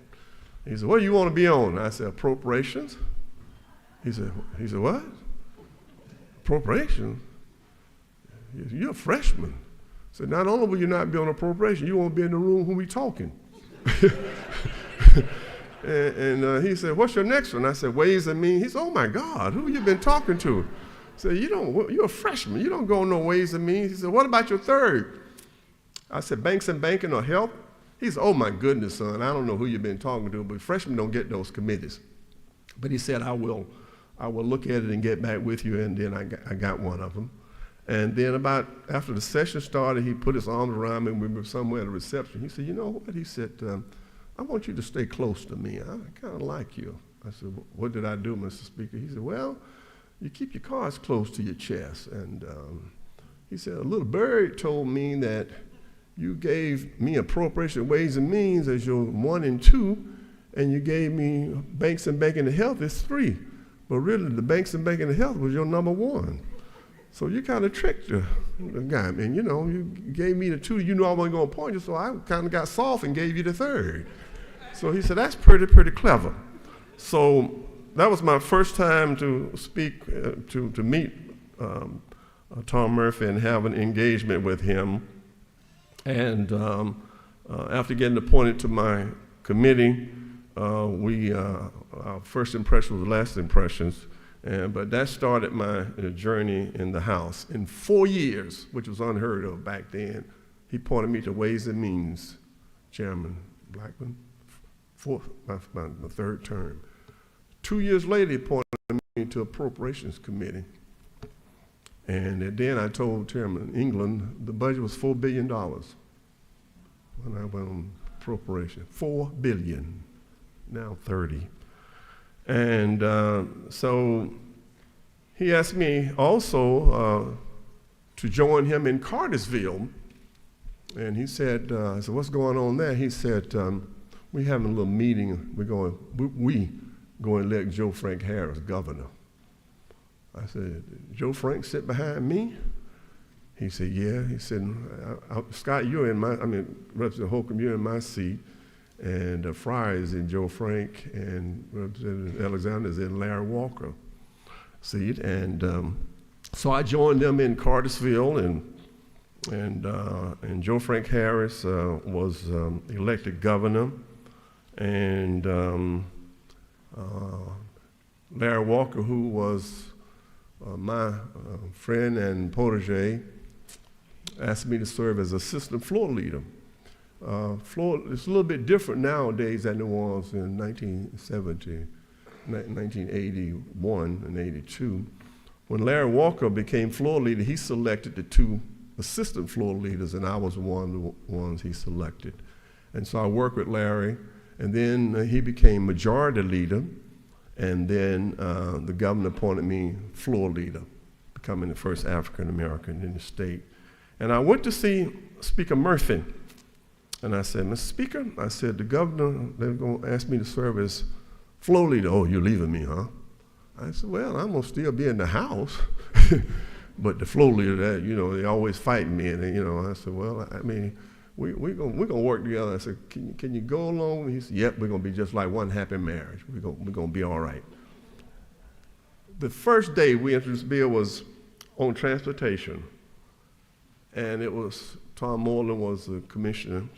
He said, "What do you want to be on?" I said, "Appropriations." He said, "What? Appropriations?" "You're a freshman." I said, "Not only will you not be on appropriation, you won't be in the room when we talking." and he said, "What's your next one?" I said, "Ways and Means." He said, "Oh my God, who you been talking to?" I said, "You're a freshman. You don't go on no Ways and Means." He said, "What about your third?" I said, "Banks and Banking or Health?" He said, "Oh my goodness, son, I don't know who you've been talking to, but freshmen don't get those committees." But he said, I will look at it and get back with you," and then I got one of them. And then after the session started, he put his arms around me, and we were somewhere at a reception. He said, "You know what?" He said, "I want you to stay close to me. I kind of like you." I said, "What did I do, Mr. Speaker?" He said, "Well, you keep your cards close to your chest." And he said, "A little bird told me that you gave me appropriation, Ways and Means as your 1 and 2, and you gave me Banks and Banking and Health as 3. But really, the Banks and Banking and Health was your number 1. So you kind of tricked the guy. And you gave me the 2, you knew I wasn't going to appoint you, so I kind of got soft and gave you the 3rd. So he said, "That's pretty clever." So that was my first time to speak, to meet Tom Murphy and have an engagement with him. And after getting appointed to my committee, our first impression was last impressions, but that started my journey in the House. In 4 years, which was unheard of back then, he appointed me to Ways and Means, Chairman Blackman, my 3rd term. 2 years later, he appointed me to Appropriations Committee. And then I told Chairman England the budget was $4 billion when I went on appropriation. $4 billion, now 30. And so he asked me also to join him in Cartersville. And he said, I said, "What's going on there?" He said, "We're having a little meeting. We going to elect Joe Frank Harris governor." I said, "Joe Frank sit behind me?" He said, "Yeah." He said, "Scott, Representative Holcomb, you're in my seat, and Fryer is in Joe Frank, and Representative Alexander is in Larry Walker seat." And so I joined them in Cartersville, and Joe Frank Harris was elected governor, and Larry Walker, who was my friend and protege, asked me to serve as assistant floor leader. It's a little bit different nowadays than it was in 1970, 1981 and 82. When Larry Walker became floor leader, he selected the 2 assistant floor leaders, and I was one of the ones he selected. And so I worked with Larry, and then he became majority leader, and then the governor appointed me floor leader, becoming the first African American in the state. And I went to see Speaker Murphy, and I said, "Mr. Speaker," I said, "the governor, they're going to ask me to serve as floor leader." "Oh, you're leaving me, huh?" I said, "Well, I'm going to still be in the House." But the floor leader, they always fight me. And, I said, "Well, we're gonna work together." I said, can you go along? He said, "Yep, we're going to be just like one happy marriage. We're going to be all right." The first day we introduced the bill was on transportation. And it was, Tom Moreland was the commissioner,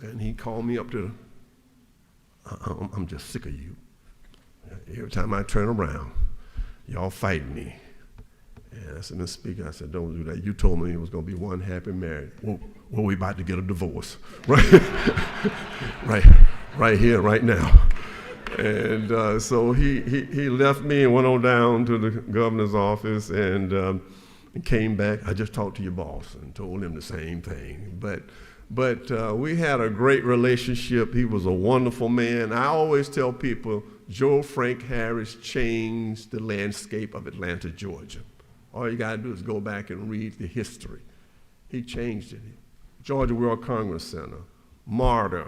and he called me up to I'm just sick of you. Every time I turn around, y'all fighting me. And I said, "Mr. Speaker," I said, "don't do that. You told me it was going to be one happy marriage. Well, we about to get a divorce, right? right here, right now." And so he left me and went on down to the governor's office and came back. "I just talked to your boss," and told him the same thing. But But we had a great relationship. He was a wonderful man. I always tell people, Joe Frank Harris changed the landscape of Atlanta, Georgia. All you got to do is go back and read the history. He changed it. Georgia World Congress Center, MARTA,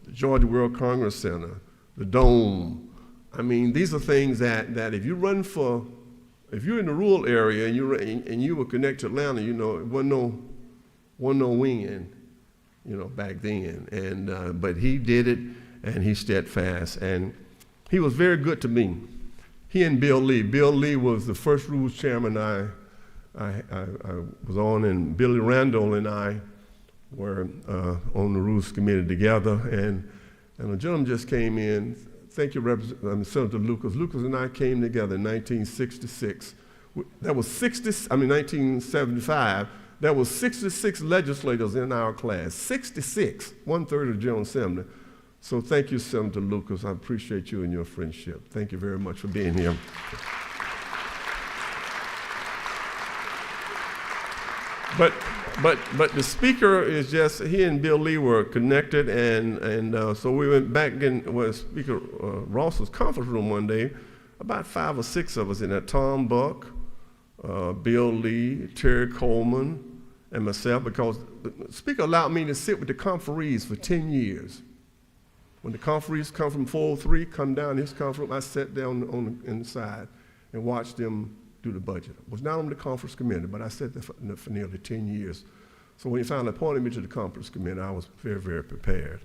the Georgia World Congress Center, the Dome. I mean, these are things that if you run for, if you're in the rural area and you were connected to Atlanta, you know, it wasn't no win, you know, back then. And but he did it, and he's steadfast, and he was very good to me. He and Bill Lee. Bill Lee was the first rules chairman I was on, and Billy Randall and I were on the rules committee together, and a gentleman just came in. Thank you, Senator Lucas. Lucas and I came together in 1966. That was 1975. There was 66 legislators in our class. 66, 1/3 of the General Assembly. So thank you, Senator Lucas. I appreciate you and your friendship. Thank you very much for being here. But the speaker is just, he and Bill Lee were connected, and so we went back in Speaker Ralston's conference room one day, about 5 or 6 of us in there, Tom Buck, Bill Lee, Terry Coleman, and myself, because the speaker allowed me to sit with the conferees for 10 years. When the conferees come from 403, come down his conference room, I sat down on the inside and watched them do the budget. I was not on the conference committee, but I sat there for nearly 10 years. So when he finally appointed me to the conference committee, I was very, very prepared.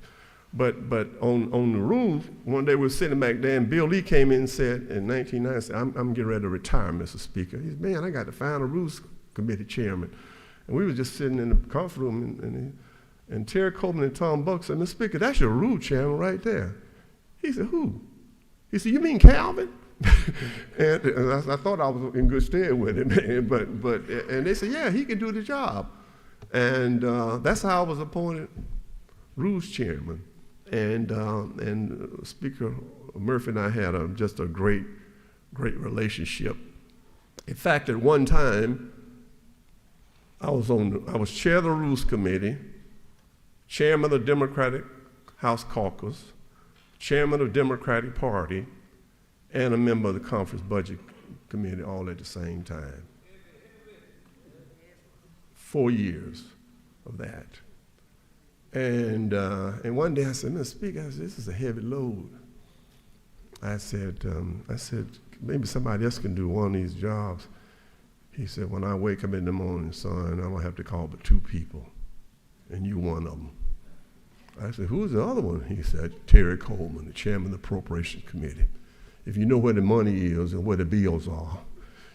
But on the rules, one day we were sitting back there, and Bill Lee came in and said, in 1990, I'm getting ready to retire, Mr. Speaker. He said, man, I got to find a rules committee chairman. And we were just sitting in the conference room, and Terry Coleman and Tom Buck said, Mr. Speaker, that's your rule chairman right there. He said, who? He said, you mean Calvin? and I thought I was in good stead with him, and they said, yeah, he can do the job. And that's how I was appointed rules chairman. And Speaker Murphy and I had just a great relationship. In fact, at one time, I was chair of the Rules Committee, chairman of the Democratic House Caucus, chairman of the Democratic Party, and a member of the Conference Budget Committee all at the same time. 4 years of that. And one day I said, Mr. Speaker, this is a heavy load. I said, maybe somebody else can do one of these jobs. He said, when I wake up in the morning, son, I don't have to call but 2 people, and you one of them. I said, who's the other one? He said, Terry Coleman, the chairman of the Appropriations Committee. If you know where the money is and where the bills are,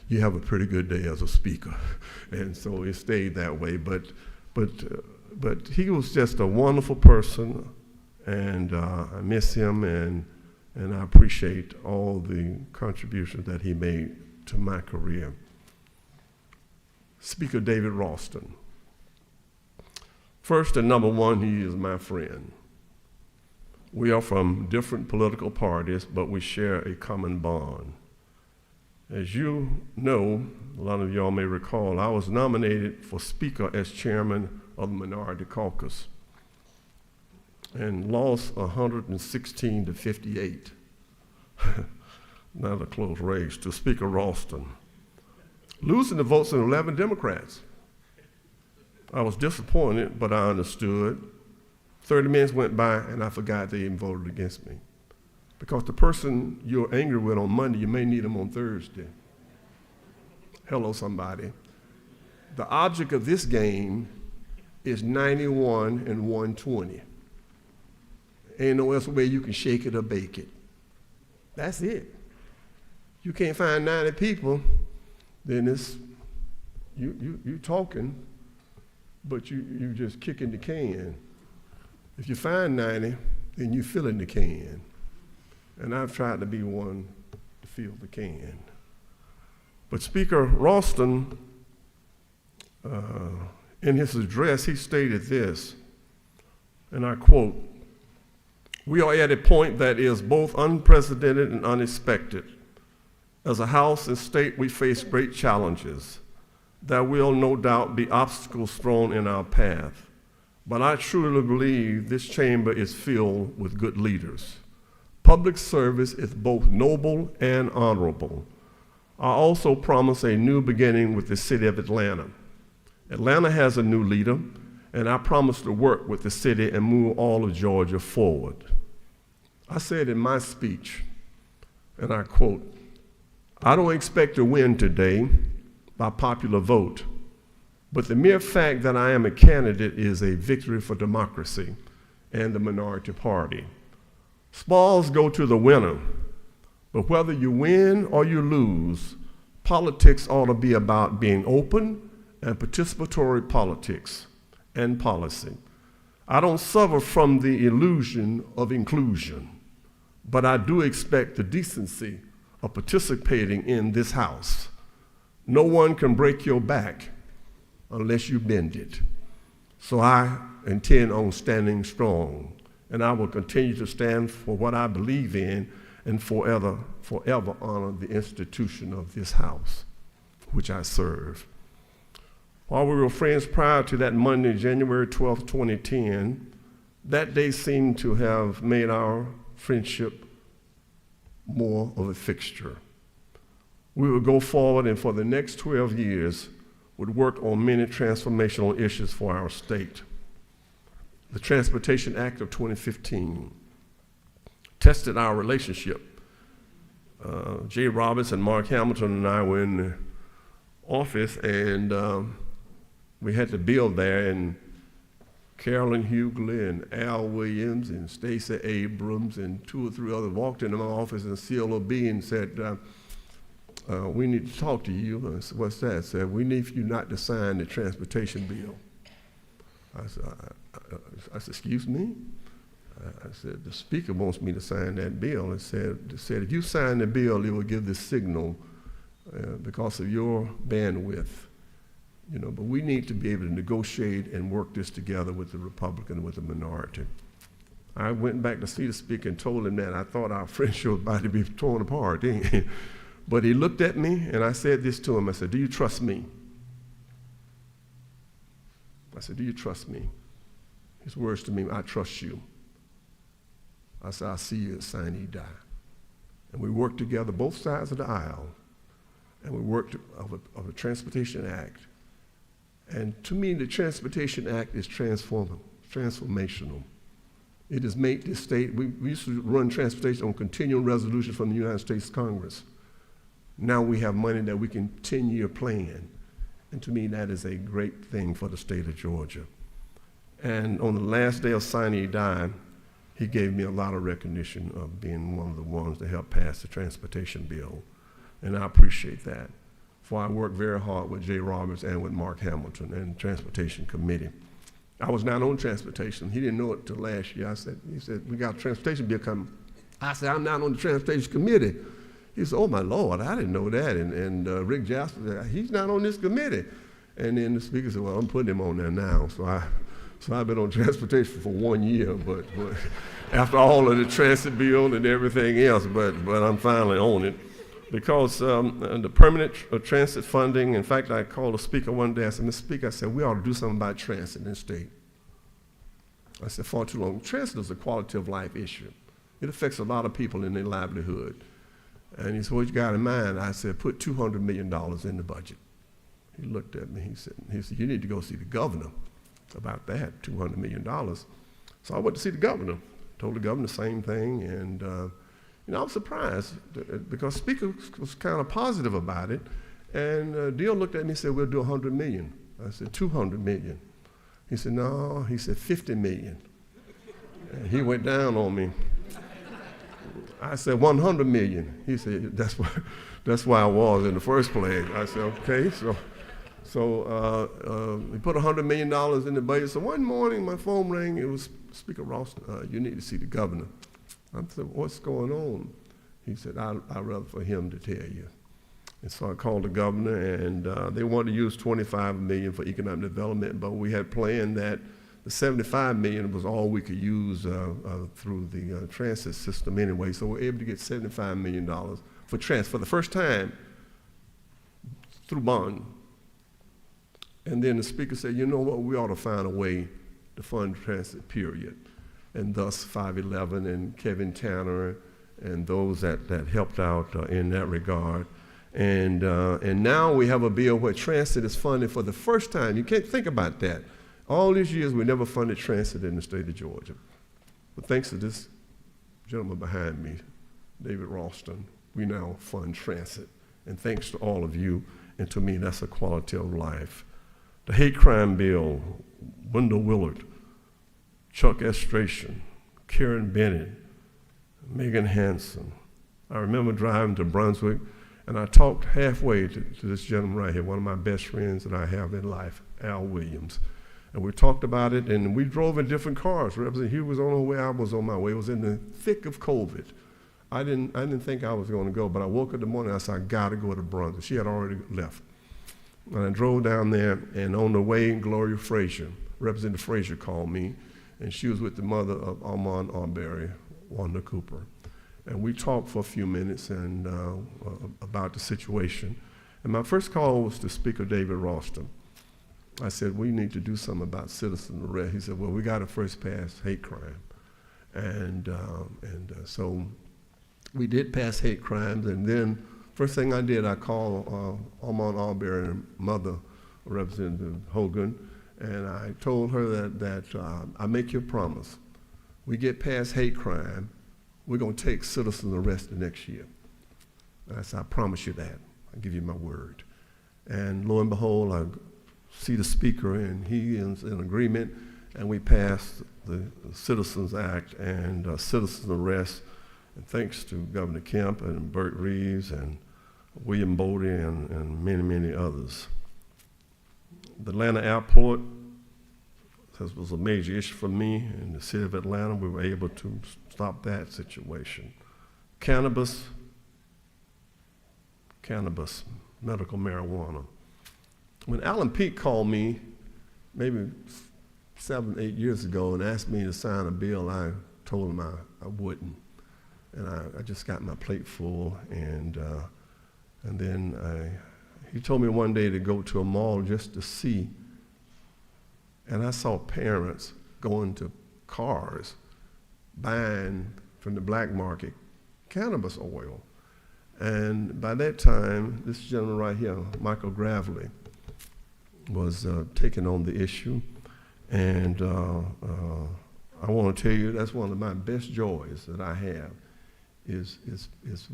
you have a pretty good day as a speaker. And so it stayed that way. But he was just a wonderful person, and I miss him, and I appreciate all the contributions that he made to my career. Speaker David Ralston. First and number one, he is my friend. We are from different political parties, but we share a common bond. As you know, a lot of y'all may recall, I was nominated for Speaker as chairman of the Minority Caucus and lost 116 to 58. Not a close race, to Speaker Ralston, losing the votes of 11 Democrats. I was disappointed, but I understood. 30 minutes went by, and I forgot they even voted against me. Because the person you're angry with on Monday, you may need them on Thursday. Hello, somebody. The object of this game is 91 and 120. Ain't no else way you can shake it or bake it. That's it. You can't find 90 people, then it's you talking, but you just kicking the can. If you find 90, then you filling the can. And I've tried to be one to fill the can. But Speaker Ralston, in his address, he stated this, and I quote, "We are at a point that is both unprecedented and unexpected. As a House and state, we face great challenges. There will no doubt be obstacles thrown in our path. but I truly believe this chamber is filled with good leaders. Public service is both noble and honorable. I also promise a new beginning with the city of Atlanta. Atlanta has a new leader, and I promise to work with the city and move all of Georgia forward. I said in my speech, and I quote, "I don't expect to win today by popular vote, but the mere fact that I am a candidate is a victory for democracy and the minority party. Spoils go to the winner, but whether you win or you lose, politics ought to be about being open and participatory politics and policy. I don't suffer from the illusion of inclusion, but I do expect the decency of participating in this house. No one can break your back unless you bend it. So I intend on standing strong, and I will continue to stand for what I believe in and forever honor the institution of this house, which I serve." While we were friends prior to that Monday, January 12th, 2010, that day seemed to have made our friendship more of a fixture. We would go forward and for the next 12 years would work on many transformational issues for our state. The Transportation Act of 2015 tested our relationship. Jay Roberts and Mark Hamilton and I were in the office, and we had the bill there, and Carolyn Hughley and Al Williams and Stacey Abrams and 2 or 3 others walked into my office and CLOB and said, "We need to talk to you." I said, "What's that?" I said, "We need you not to sign the transportation bill." I said, "Excuse me?" I said, "The speaker wants me to sign that bill." It said, "If you sign the bill, it will give the signal because of your bandwidth. But we need to be able to negotiate and work this together with the Republican, with the minority." I went back to see the speaker and told him that. I thought our friendship was about to be torn apart. But he looked at me, and I said this to him. I said, "Do you trust me?" I said, "Do you trust me?" His words to me, "I trust you." I said, "I'll see you at sine die." And we worked together, both sides of the aisle, and we worked of a Transportation Act. And to me, the Transportation Act is transformational. It has made this state, we used to run transportation on continuing resolutions from the United States Congress. Now we have money that we can 10-year plan. And to me, that is a great thing for the state of Georgia. And on the last day of sine die, he gave me a lot of recognition of being one of the ones that helped pass the transportation bill. And I appreciate that. For I worked very hard with Jay Roberts and with Mark Hamilton and the Transportation Committee. I was not on transportation. He didn't know it till last year. He said, "We got a transportation bill coming." I said, "I'm not on the Transportation Committee." He said, "Oh my Lord, I didn't know that." And Rick Jasper said, "He's not on this committee." And then the speaker said, "Well, I'm putting him on there now." So I've been on transportation for 1 year, but after all of the transit bill and everything else, but I'm finally on it. Because the permanent transit funding, in fact, I called the speaker one day. I said, "Mr. Speaker," I said, "we ought to do something about transit in this state." I said, "Far too long. Transit is a quality of life issue. It affects a lot of people in their livelihood." And he said, "What you got in mind?" I said, "Put $200 million in the budget." He looked at me. He said, "You need to go see the governor about that, $200 million. So I went to see the governor. Told the governor the same thing, and I was surprised because the speaker was kind of positive about it. And Deal looked at me and said, "We'll do $100 million. I said, "$200 million. He said, "No." He said, "$50 million. And he went down on me. I said, "$100 million. He said, that's why I was in the first place." I said, "Okay." So he put $100 million in the budget. So one morning my phone rang. It was Speaker Ralston. "You need to see the governor." I said, "What's going on?" He said, I'd rather for him to tell you." And so I called the governor, and they wanted to use $25 million for economic development, but we had planned that the $75 million was all we could use through the transit system anyway. So we're able to get $75 million for transit for the first time through bond. And then the speaker said, "You know what, we ought to find a way to fund transit, period. And thus 511 and Kevin Tanner and those that helped out in that regard. And now we have a bill where transit is funded for the first time. You can't think about that. All these years we never funded transit in the state of Georgia. But thanks to this gentleman behind me, David Ralston, we now fund transit. And thanks to all of you, and to me that's a quality of life. The hate crime bill, Wendell Willard, Chuck Estration, Karen Bennett, Megan Hanson. I remember driving to Brunswick, and I talked halfway to this gentleman right here, one of my best friends that I have in life, Al Williams. And we talked about it, and we drove in different cars. Representative Hugh was on her way, I was on my way. It was in the thick of COVID. I didn't think I was going to go, but I woke up in the morning, I said, I gotta go to Brunswick. She had already left. And I drove down there, and on the way, Gloria Frazier, Representative Frazier called me, and she was with the mother of Armand Arbery, Wanda Cooper. And we talked for a few minutes and about the situation. And my first call was to Speaker David Ralston. I said, we need to do something about citizen arrest. He said, well, we got to first pass hate crime. And so we did pass hate crimes, and then first thing I did, I called Armand Arbery and mother, Representative Hogan, and I told her that I make you a promise. We get past hate crime, we're going to take citizen arrest the next year. And I said, I promise you that. I give you my word. And lo and behold, I see the speaker, and he is in agreement, and we passed the Citizens Act and citizen arrest. And thanks to Governor Kemp and Burt Reeves and William Bodie and many, many others. The Atlanta airport was a major issue for me in the city of Atlanta. We were able to stop that situation. Cannabis, medical marijuana. When Alan Peake called me maybe 7, 8 years ago and asked me to sign a bill, I told him I wouldn't. And I just got my plate full, and then he told me one day to go to a mall just to see, and I saw parents going to cars buying from the black market cannabis oil. And by that time, this gentleman right here, Michael Gravely, was taking on the issue, and I want to tell you that's one of my best joys that I have. Is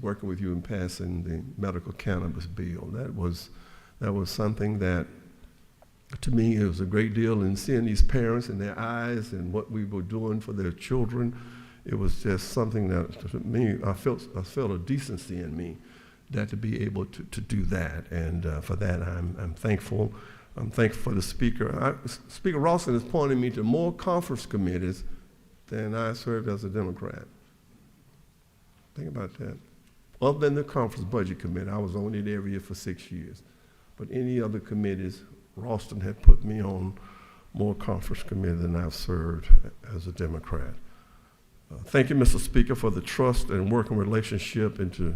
working with you in passing the medical cannabis bill. That was something that, to me, it was a great deal. And seeing these parents and their eyes and what we were doing for their children, it was just something that, to me, I felt a decency in me, that to be able to do that. And for that, I'm thankful. I'm thankful for the speaker. Speaker Ralston has pointed me to more conference committees than I served as a Democrat. Think about that. Other than the conference budget committee, I was on it every year for 6 years. But any other committees, Ralston had put me on more conference committees than I've served as a Democrat. Thank you, Mr. Speaker, for the trust and working relationship into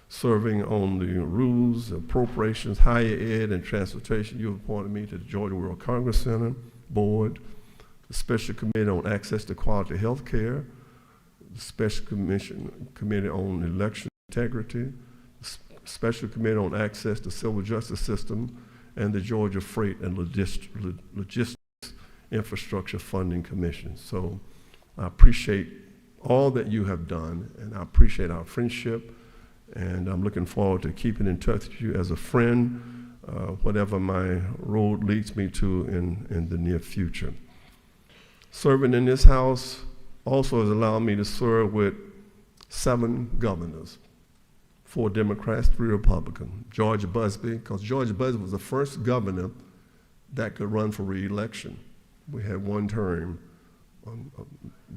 serving on the rules, appropriations, higher ed, and transportation. You appointed me to the Georgia World Congress Center Board, the Special Committee on Access to Quality Health Care, the Special Committee on Election Integrity, the Special Committee on Access to Civil Justice System, and the Georgia Freight and Logistics Infrastructure Funding Commission. So I appreciate all that you have done, and I appreciate our friendship, and I'm looking forward to keeping in touch with you as a friend, whatever my road leads me to in the near future. Serving in this House also has allowed me to serve with 7 governors, 4 Democrats, 3 Republicans. George Busby, because George Busby was the first governor that could run for re-election. We had one term.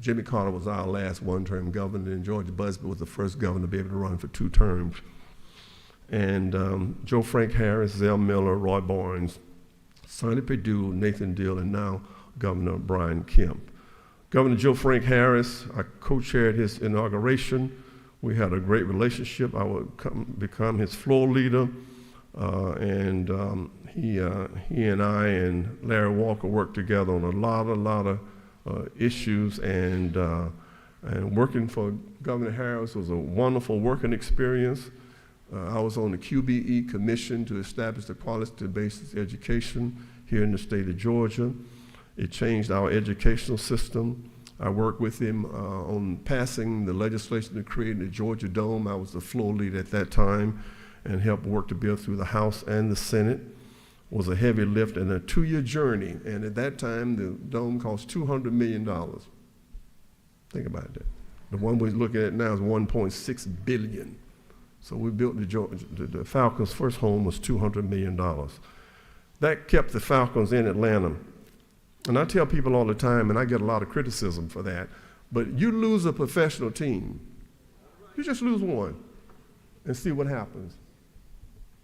Jimmy Carter was our last one-term governor, and George Busby was the first governor to be able to run for 2 terms. And Joe Frank Harris, Elle Miller, Roy Barnes, Sonny Perdue, Nathan Deal, and now Governor Brian Kemp. Governor Joe Frank Harris, I co-chaired his inauguration. We had a great relationship. I would become his floor leader He and I and Larry Walker worked together on a lot of issues, and working for Governor Harris was a wonderful working experience. I was on the QBE Commission to establish the quality-based education here in the state of Georgia. It changed our educational system. I worked with him on passing the legislation to create the Georgia Dome. I was the floor leader at that time and helped work the bill through the House and the Senate. It was a heavy lift and a 2-year journey. And at that time, the dome cost $200 million. Think about that. The one we're looking at now is $1.6 billion. So we built the Falcons' first home was $200 million. That kept the Falcons in Atlanta. And I tell people all the time, and I get a lot of criticism for that, but you lose a professional team. You just lose one and see what happens.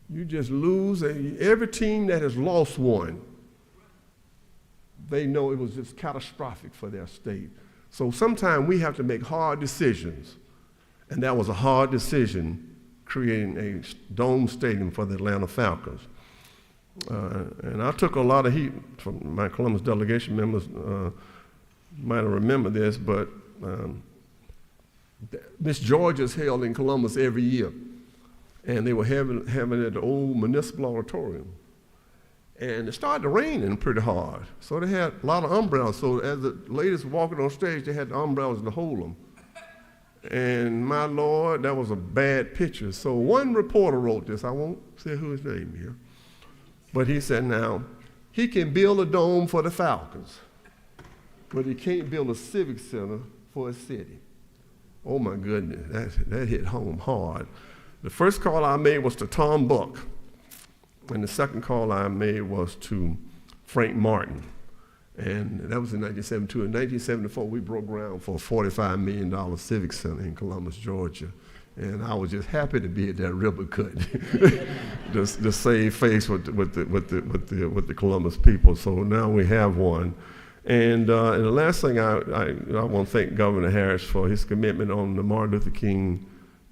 You just lose. Every team that has lost one, they know it was just catastrophic for their state. So sometimes we have to make hard decisions, and that was a hard decision, creating a dome stadium for the Atlanta Falcons. And I took a lot of heat from my Columbus delegation members. Might have remembered this, but Miss Georgia's held in Columbus every year, and they were having it at the old municipal auditorium. And it started raining pretty hard, so they had a lot of umbrellas. So as the ladies were walking on stage, they had the umbrellas to hold them. And my Lord, that was a bad picture. So one reporter wrote this. I won't say who his name here. But he said, now, he can build a dome for the Falcons, but he can't build a civic center for a city. Oh my goodness, that hit home hard. The first call I made was to Tom Buck, and the second call I made was to Frank Martin. And that was in 1972. In 1974, we broke ground for a $45 million civic center in Columbus, Georgia. And I was just happy to be at that river cut, to save face with the Columbus people. So now we have one. And the last thing I want to thank Governor Harris for his commitment on the Martin Luther King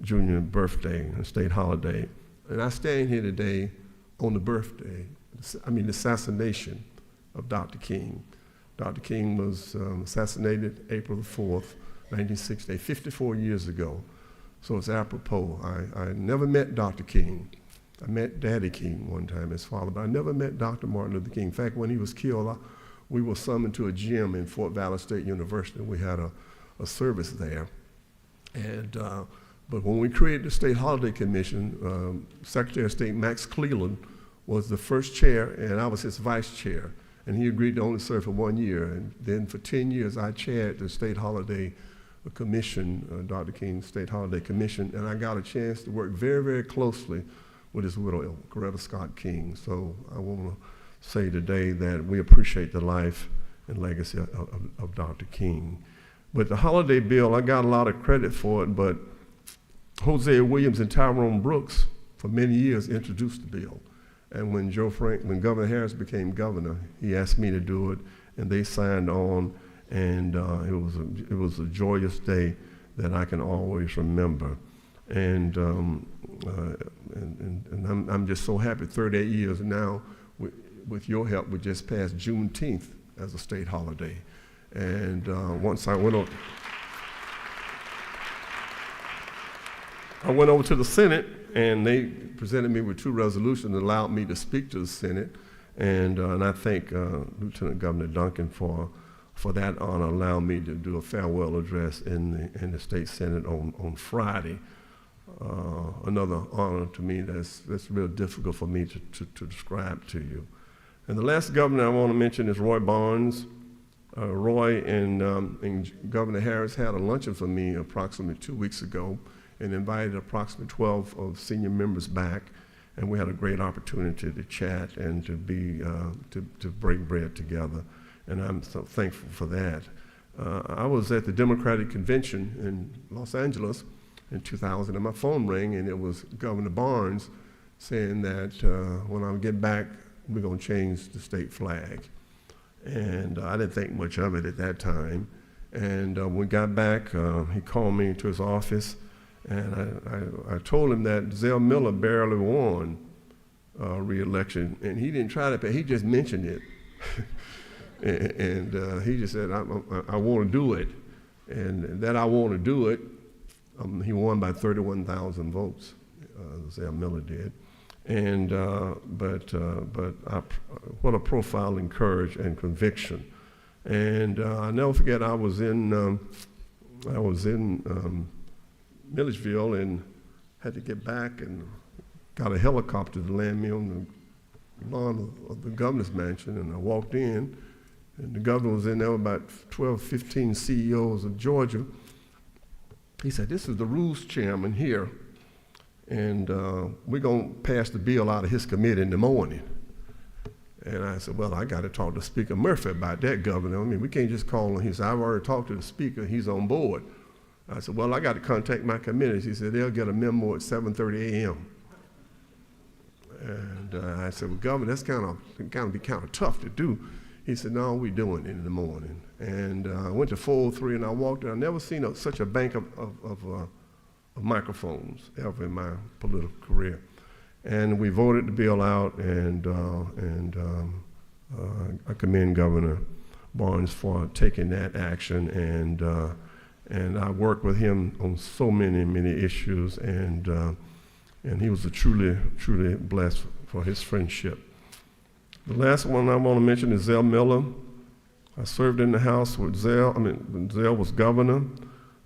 Jr. birthday, a state holiday. And I stand here today on the birthday, the assassination of Dr. King. Dr. King was assassinated April the 4th, 1968, 54 years ago. So it's apropos. I never met Dr. King. I met Daddy King one time, his father, but I never met Dr. Martin Luther King. In fact, when he was killed, we were summoned to a gym in Fort Valley State University. We had a service there. And, but when we created the State Holiday Commission, Secretary of State Max Cleland was the first chair, and I was his vice chair. And he agreed to only serve for 1 year. And then for 10 years, I chaired the State Holiday Commission, Dr. King's State Holiday Commission, and I got a chance to work very, very closely with his widow, Coretta Scott King. So I want to say today that we appreciate the life and legacy of Dr. King. But the holiday bill, I got a lot of credit for it, but Hosea Williams and Tyrone Brooks, for many years, introduced the bill. And when Governor Harris became governor, he asked me to do it, and they signed on. And it was a joyous day that I can always remember. And I'm just so happy, 38 years now, with your help, we just passed Juneteenth as a state holiday. And once I went over to the Senate, and they presented me with 2 resolutions that allowed me to speak to the Senate. And I thank Lieutenant Governor Duncan for that honor, allowing me to do a farewell address in the state senate on Friday. Another honor to me that's real difficult for me to describe to you. And the last governor I want to mention is Roy Barnes. Roy and Governor Harris had a luncheon for me approximately 2 weeks ago and invited approximately 12 of senior members back. And we had a great opportunity to chat and to break bread together. And I'm so thankful for that. I was at the Democratic Convention in Los Angeles in 2000, and my phone rang, and it was Governor Barnes saying that when I get back, we're going to change the state flag. And I didn't think much of it at that time. And when we got back, he called me to his office, and I told him that Elle Miller barely won re-election, and he didn't try to pay. He just mentioned it, and he just said, "I want to do it," and that "I want to do it." He won by 31,000 votes. Elle Miller did, and what a profiling courage and conviction. And I'll never forget, I was in Milledgeville and had to get back and got a helicopter to land me on the lawn of the governor's mansion, and I walked in, and the governor was in there with about 12, 15 CEOs of Georgia. He said, "This is the rules chairman here, and we're going to pass the bill out of his committee in the morning." And I said, "Well, I got to talk to Speaker Murphy about that, Governor. I mean, we can't just call him." He said, "I've already talked to the Speaker. He's on board." I said, "Well, I got to contact my committees." He said, "They'll get a memo at 7:30 a.m. And I said, "Well, Governor, that's kind of tough to do." He said, "No, we're doing it in the morning." And I went to 403 and I walked in. I've never seen such a bank of microphones ever in my political career. And we voted the bill out, and I commend Governor Barnes for taking that action. And I worked with him on so many issues, and he was truly blessed for his friendship. The last one I want to mention is Elle Miller. I served in the House with Zell. When Zell was governor,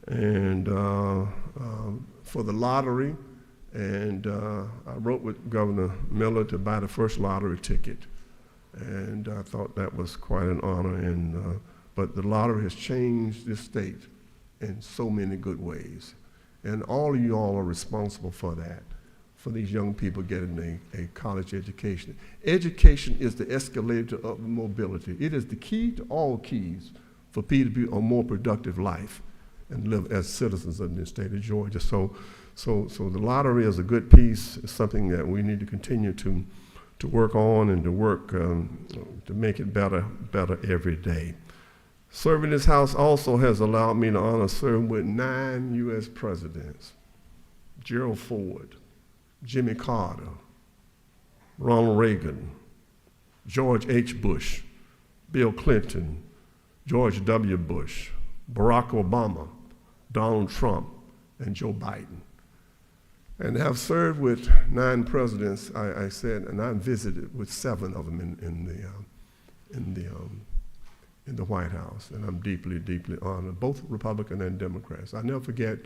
and for the lottery, and I wrote with Governor Miller to buy the first lottery ticket, and I thought that was quite an honor. But the lottery has changed this state in so many good ways, and all of you all are responsible for that, for these young people getting a college education. Education is the escalator of mobility. It is the key to all keys for people to be a more productive life and live as citizens of the state of Georgia. So the lottery is a good piece. It's something that we need to continue to work on and to work to make it better every day. Serving this House also has allowed me to honor serving with 9 U.S. presidents: Gerald Ford, Jimmy Carter, Ronald Reagan, George H. Bush, Bill Clinton, George W. Bush, Barack Obama, Donald Trump, and Joe Biden. And have served with 9 presidents, I said, and I visited with 7 of them in the White House, and I'm deeply honored, both Republican and Democrats. I never forget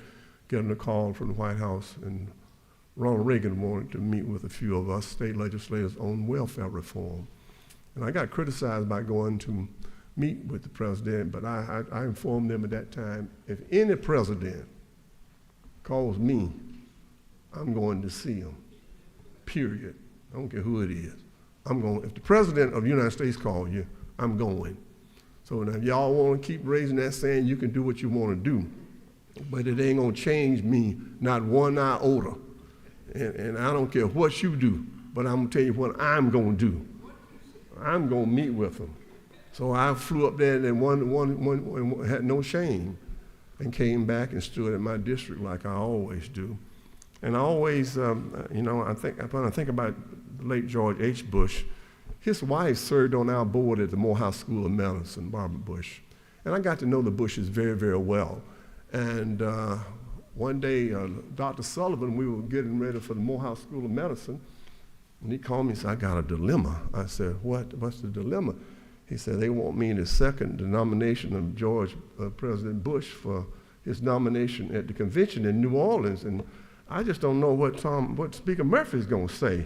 getting a call from the White House, and Ronald Reagan wanted to meet with a few of us state legislators on welfare reform. And I got criticized by going to meet with the president, but I informed them at that time, if any president calls me, I'm going to see him, period. I don't care who it is. If the president of the United States calls you, I'm going. So now if y'all want to keep raising that saying, you can do what you want to do, but it ain't going to change me, not one iota. And I don't care what you do, but I'm going to tell you what I'm going to do. I'm going to meet with them. So I flew up there and had no shame and came back and stood in my district like I always do. And I always, when I think about the late George H. Bush, his wife served on our board at the Morehouse School of Medicine, Barbara Bush. And I got to know the Bushes very, very well. And one day, Dr. Sullivan, we were getting ready for the Morehouse School of Medicine, and he called me and said, I got a dilemma. I said, what's the dilemma? He said, they want me to second the nomination of President Bush for his nomination at the convention in New Orleans, and I just don't know what Speaker Murphy is going to say.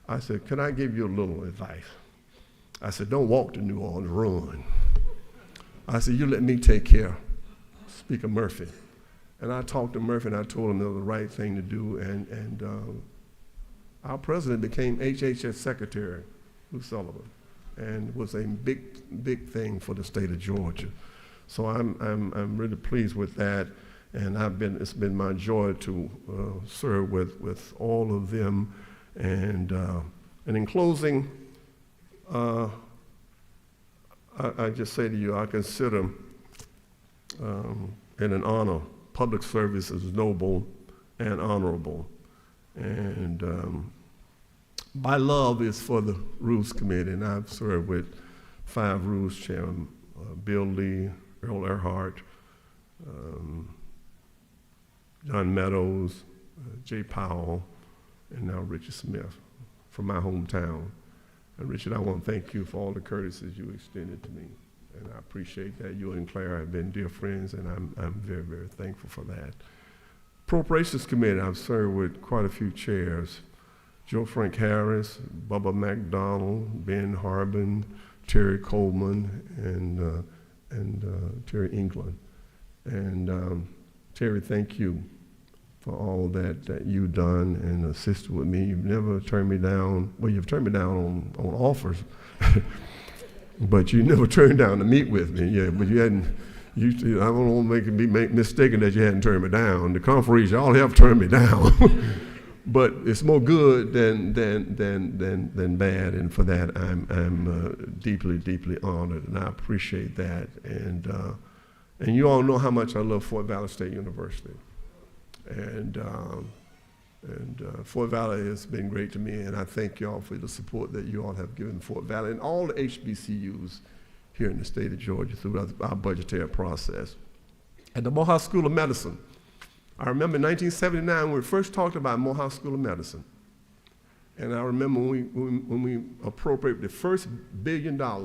I said, can I give you a little advice? I said, don't walk to New Orleans, run. I said, you let me take care of Speaker Murphy. And I talked to Murphy and I told him it was the right thing to do, and our president became HHS Secretary, Lou Sullivan, and was a big thing for the state of Georgia. So I'm really pleased with that, and it's been my joy to serve with all of them. And in closing, I just say to you, I consider it an honor. Public service is noble and honorable. And my love is for the Rules Committee, and I've served with 5 Rules Chairman, Bill Lee, Earl Earhart, John Meadows, Jay Powell, and now Richard Smith from my hometown. And Richard, I want to thank you for all the courtesies you extended to me. And I appreciate that. You and Claire have been dear friends, and I'm very, very thankful for that. Appropriations Committee, I've served with quite a few chairs. Joe Frank Harris, Bubba McDonald, Ben Harbin, Terry Coleman, and Terry England. And Terry, thank you for all that you've done and assisted with me. You've never turned me down. Well, you've turned me down on offers, but you never turned down to meet with me. Yeah, but you hadn't. I don't want to make mistaken that you hadn't turned me down. The conferees, y'all have turned me down. But it's more good than bad, and for that I'm deeply, deeply honored, and I appreciate that. And you all know how much I love Fort Valley State University, and Fort Valley has been great to me, and I thank y'all for the support that you all have given Fort Valley and all the HBCUs here in the state of Georgia through our budgetary process. At the Morehouse School of Medicine, I remember in 1979 when we first talked about Morehouse School of Medicine. And I remember when we appropriated the first million, I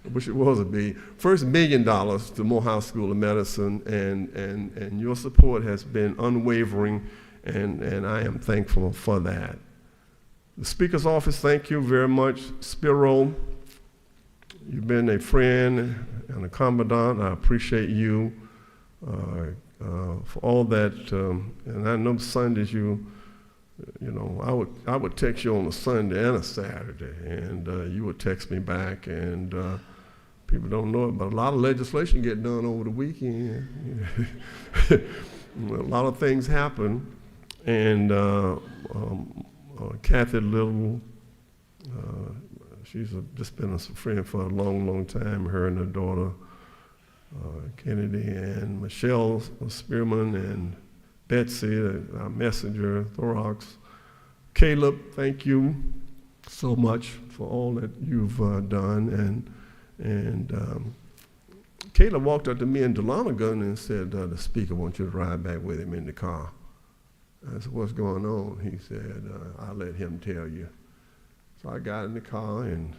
wish it was a billion, first $1 million to Morehouse School of Medicine, and your support has been unwavering, and I am thankful for that. The Speaker's Office, thank you very much. Spiro, you've been a friend and a confidant. I appreciate you. For all that, and I know Sundays I would text you on a Sunday and a Saturday, and you would text me back, and people don't know it, but a lot of legislation get done over the weekend. A lot of things happen, and Kathy Little, she's just been a friend for a long, long time, her and her daughter, Kennedy, and Michelle Spearman, and Betsy, our messenger, Thorax. Caleb, thank you so much for all that you've done. And Caleb walked up to me in Dahlonega and said, the Speaker wants you to ride back with him in the car. I said, what's going on? He said, I'll let him tell you. So I got in the car, and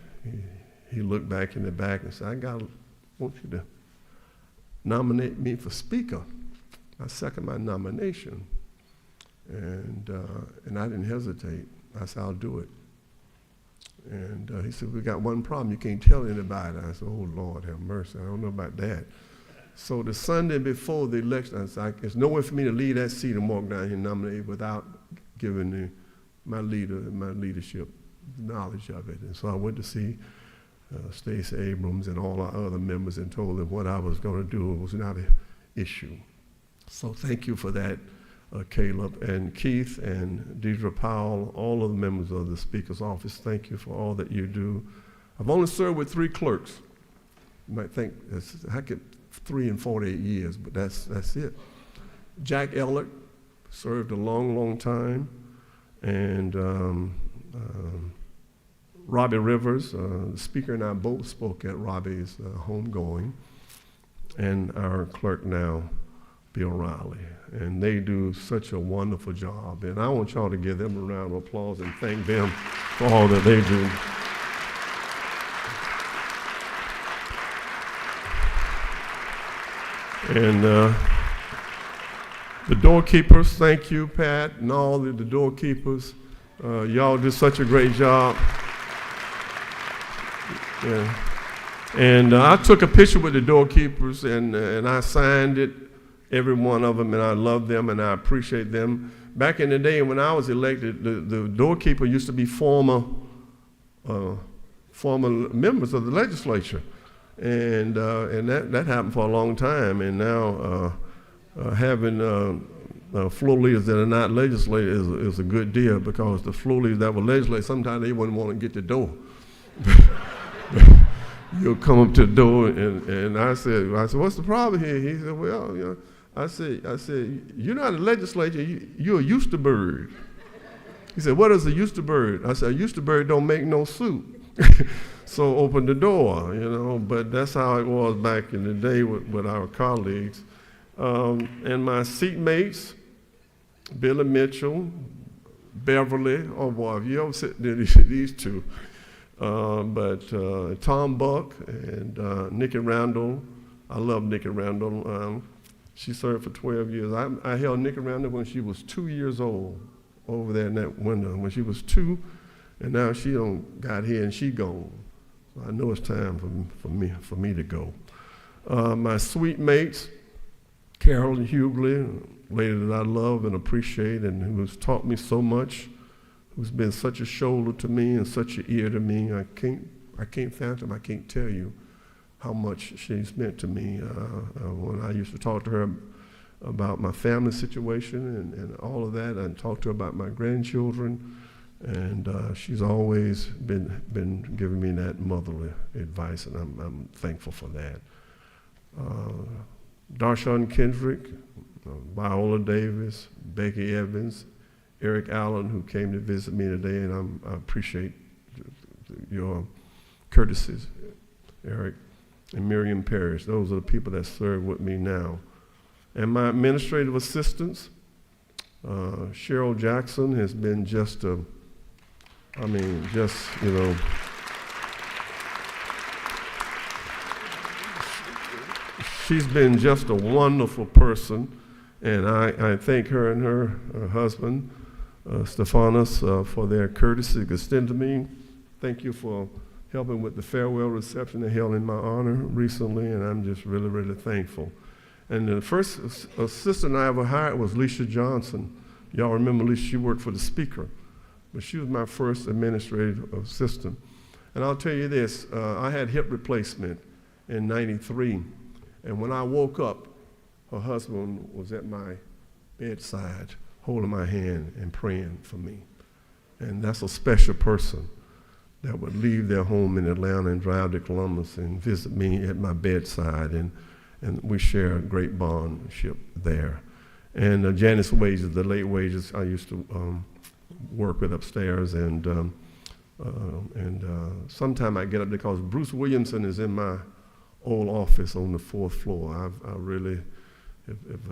he looked back in the back and said, I want you to nominate me for Speaker. I second my nomination. And I didn't hesitate. I said, I'll do it. And he said, we got one problem. You can't tell anybody. I said, oh, Lord, have mercy. I don't know about that. So the Sunday before the election, I said, there's no way for me to leave that seat and walk down here and nominate without giving my leader and my leadership knowledge of it. And so I went to see Stacey Abrams and all our other members and told them what I was going to do was not an issue. So thank you for that, Caleb, and Keith and Deidre Powell, all of the members of the Speaker's Office. Thank you for all that you do. I've only served with 3 clerks. You might think, I could 3 and 48 years, but that's it. Jack Ellert served a long, long time, and Robbie Rivers, the Speaker and I both spoke at Robbie's homegoing, and our clerk now, Bill Riley. And they do such a wonderful job, and I want y'all to give them a round of applause and thank them for all that they do. And the doorkeepers, thank you, Pat, and all the doorkeepers. Y'all do such a great job. Yeah. And I took a picture with the doorkeepers, and I signed it, every one of them, and I love them and I appreciate them. Back in the day when I was elected, the doorkeeper used to be former members of the legislature, and that happened for a long time. And now having floor leaders that are not legislators is a good deal, because the floor leaders that were legislators, sometimes they wouldn't want to get the door. You'll come up to the door, and I said, what's the problem here? He said, well, I said, you're not a legislator, you're a Eustace bird. He said, what is a Eustaburg? I said, a Eustaburg don't make no soup. So open the door, you know, but that's how it was back in the day with our colleagues. And my seatmates, Billy Mitchell, Beverly, oh boy, if you ever sit near these two, but Tom Buck and Nikki Randall. I love Nikki Randall. She served for 12 years. I held Nikki Randall when she was 2 years old over there in that window. When she was 2, and now she got here and she gone. So I know it's time for me to go. My sweet mates, Carolyn Hughley, a lady that I love and appreciate and who has taught me so much, who's been such a shoulder to me and such an ear to me. I can't fathom, I can't tell you how much she's meant to me. When I used to talk to her about my family situation and all of that, I talked to her about my grandchildren, and she's always been giving me that motherly advice, and I'm thankful for that. Darshawn Kendrick, Viola Davis, Becky Evans, Eric Allen, who came to visit me today, and I appreciate your courtesies, Eric, and Miriam Parrish. Those are the people that serve with me now. And my administrative assistants, Cheryl Jackson has been just you know, she's been just a wonderful person, and I thank her and her husband, Stephanos, for their courtesy extended to me. Thank you for helping with the farewell reception they held in my honor recently, and I'm just really, really thankful. And the first assistant I ever hired was Leisha Johnson. Y'all remember Leisha? She worked for the speaker, but she was my first administrative assistant. And I'll tell you this, I had hip replacement in '93, and when I woke up, her husband was at my bedside, holding my hand and praying for me. And that's a special person that would leave their home in Atlanta and drive to Columbus and visit me at my bedside, and we share a great bondship there. And Janice Wages, the late Wages, I used to work with upstairs, and sometime I get up because Bruce Williamson is in my old office on the 4th floor. I really have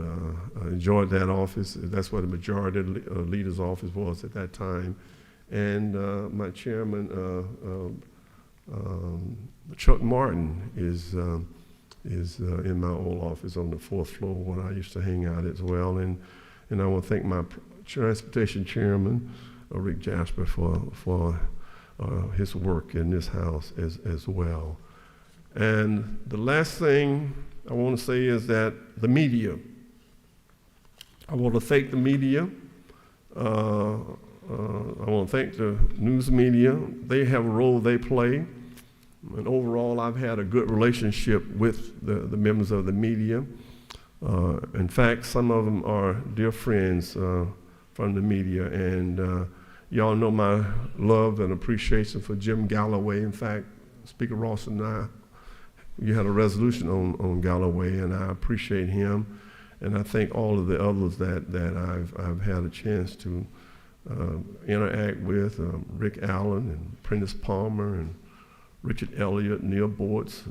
enjoyed that office. That's where the majority of leaders' office was at that time. And my chairman, Chuck Martin, is in my old office on the 4th floor where I used to hang out as well. And I want to thank my transportation chairman, Rick Jasper, for his work in this house as well. And the last thing I want to say is that the media. I want to thank the media. I want to thank the news media. They have a role they play. And overall, I've had a good relationship with the members of the media. In fact, some of them are dear friends from the media. And y'all know my love and appreciation for Jim Galloway. In fact, Speaker Ralston and I, you had a resolution on Galloway, and I appreciate him. And I thank all of the others that I've had a chance to interact with, Rick Allen and Prentice Palmer and Richard Elliott, Neil Bortz,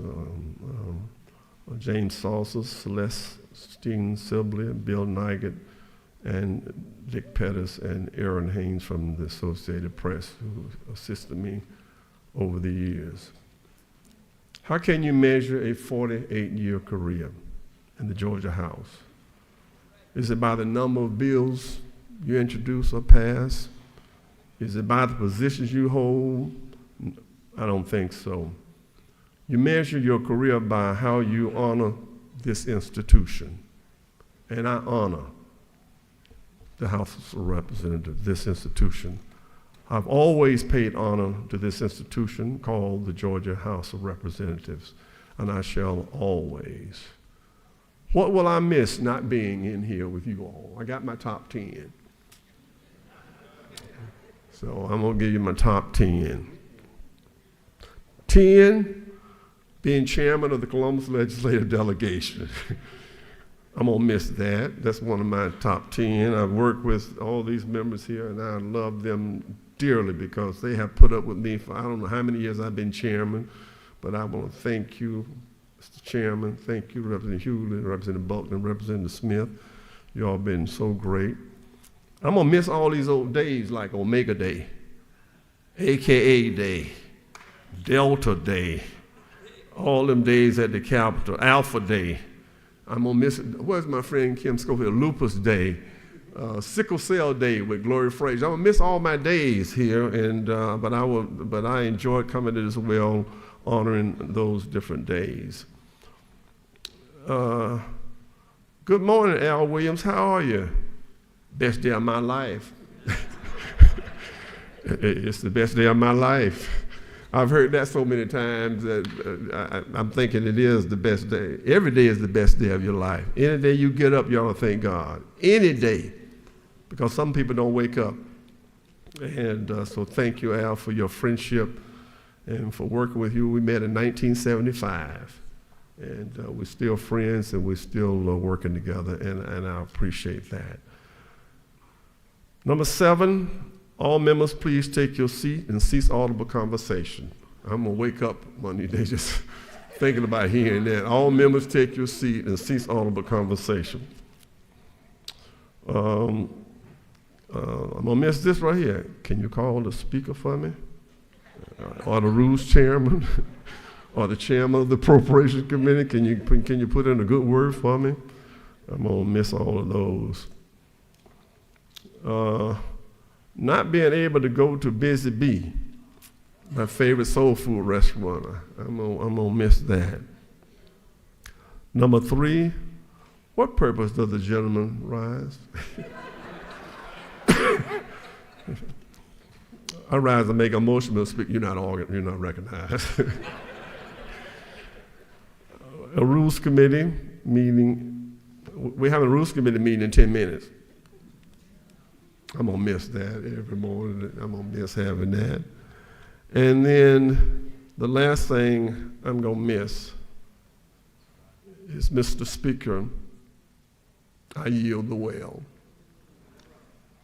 James Salsa, Celestine Sibley, Bill Nigert, and Dick Pettis and Aaron Haynes from the Associated Press, who assisted me over the years. How can you measure a 48-year career in the Georgia House? Is it by the number of bills you introduce or pass? Is it by the positions you hold? I don't think so. You measure your career by how you honor this institution. And I honor the House of Representatives, this institution. I've always paid honor to this institution called the Georgia House of Representatives, and I shall always. What will I miss not being in here with you all? I got my top 10. So I'm going to give you my top 10. 10, being chairman of the Columbus Legislative Delegation. I'm gonna miss that. That's one of my top 10. I've worked with all these members here, and I love them dearly because they have put up with me for I don't know how many years I've been chairman, but I want to thank you, Mr. Chairman. Thank you, Representative Hewlett, Representative Buckner, Representative Smith. You all been so great. I'm gonna miss all these old days like Omega Day, AKA Day, Delta Day, all them days at the Capitol, Alpha Day. I'm gonna miss it. Where's my friend Kim Schofield? Lupus Day, Sickle Cell Day with Gloria Frazier. I'm gonna miss all my days here, and but I enjoyed coming as well, honoring those different days. Good morning, Al Williams. How are you? Best day of my life. It's the best day of my life. I've heard that so many times that I'm thinking it is the best day. Every day is the best day of your life. Any day you get up, you ought to thank God. Any day, because some people don't wake up. And so thank you, Al, for your friendship and for working with you. We met in 1975, and we're still friends, and we're still working together, and I appreciate that. Number 7, all members, please take your seat and cease audible conversation. I'm going to wake up one of these days just thinking about hearing that. All members, take your seat and cease audible conversation. I'm going to miss this right here. Can you call the speaker for me? Or the rules chairman? Or the chairman of the appropriations committee? Can you put in a good word for me? I'm going to miss all of those. Not being able to go to Busy Bee, my favorite soul food restaurant. I'm gonna miss that. Number 3, what purpose does the gentleman rise? I rise and make a motion to speak. You're not recognized. A rules committee meeting. We're having a rules committee meeting in 10 minutes. I'm going to miss that every morning. I'm going to miss having that. And then the last thing I'm going to miss is, Mr. Speaker, I yield the well.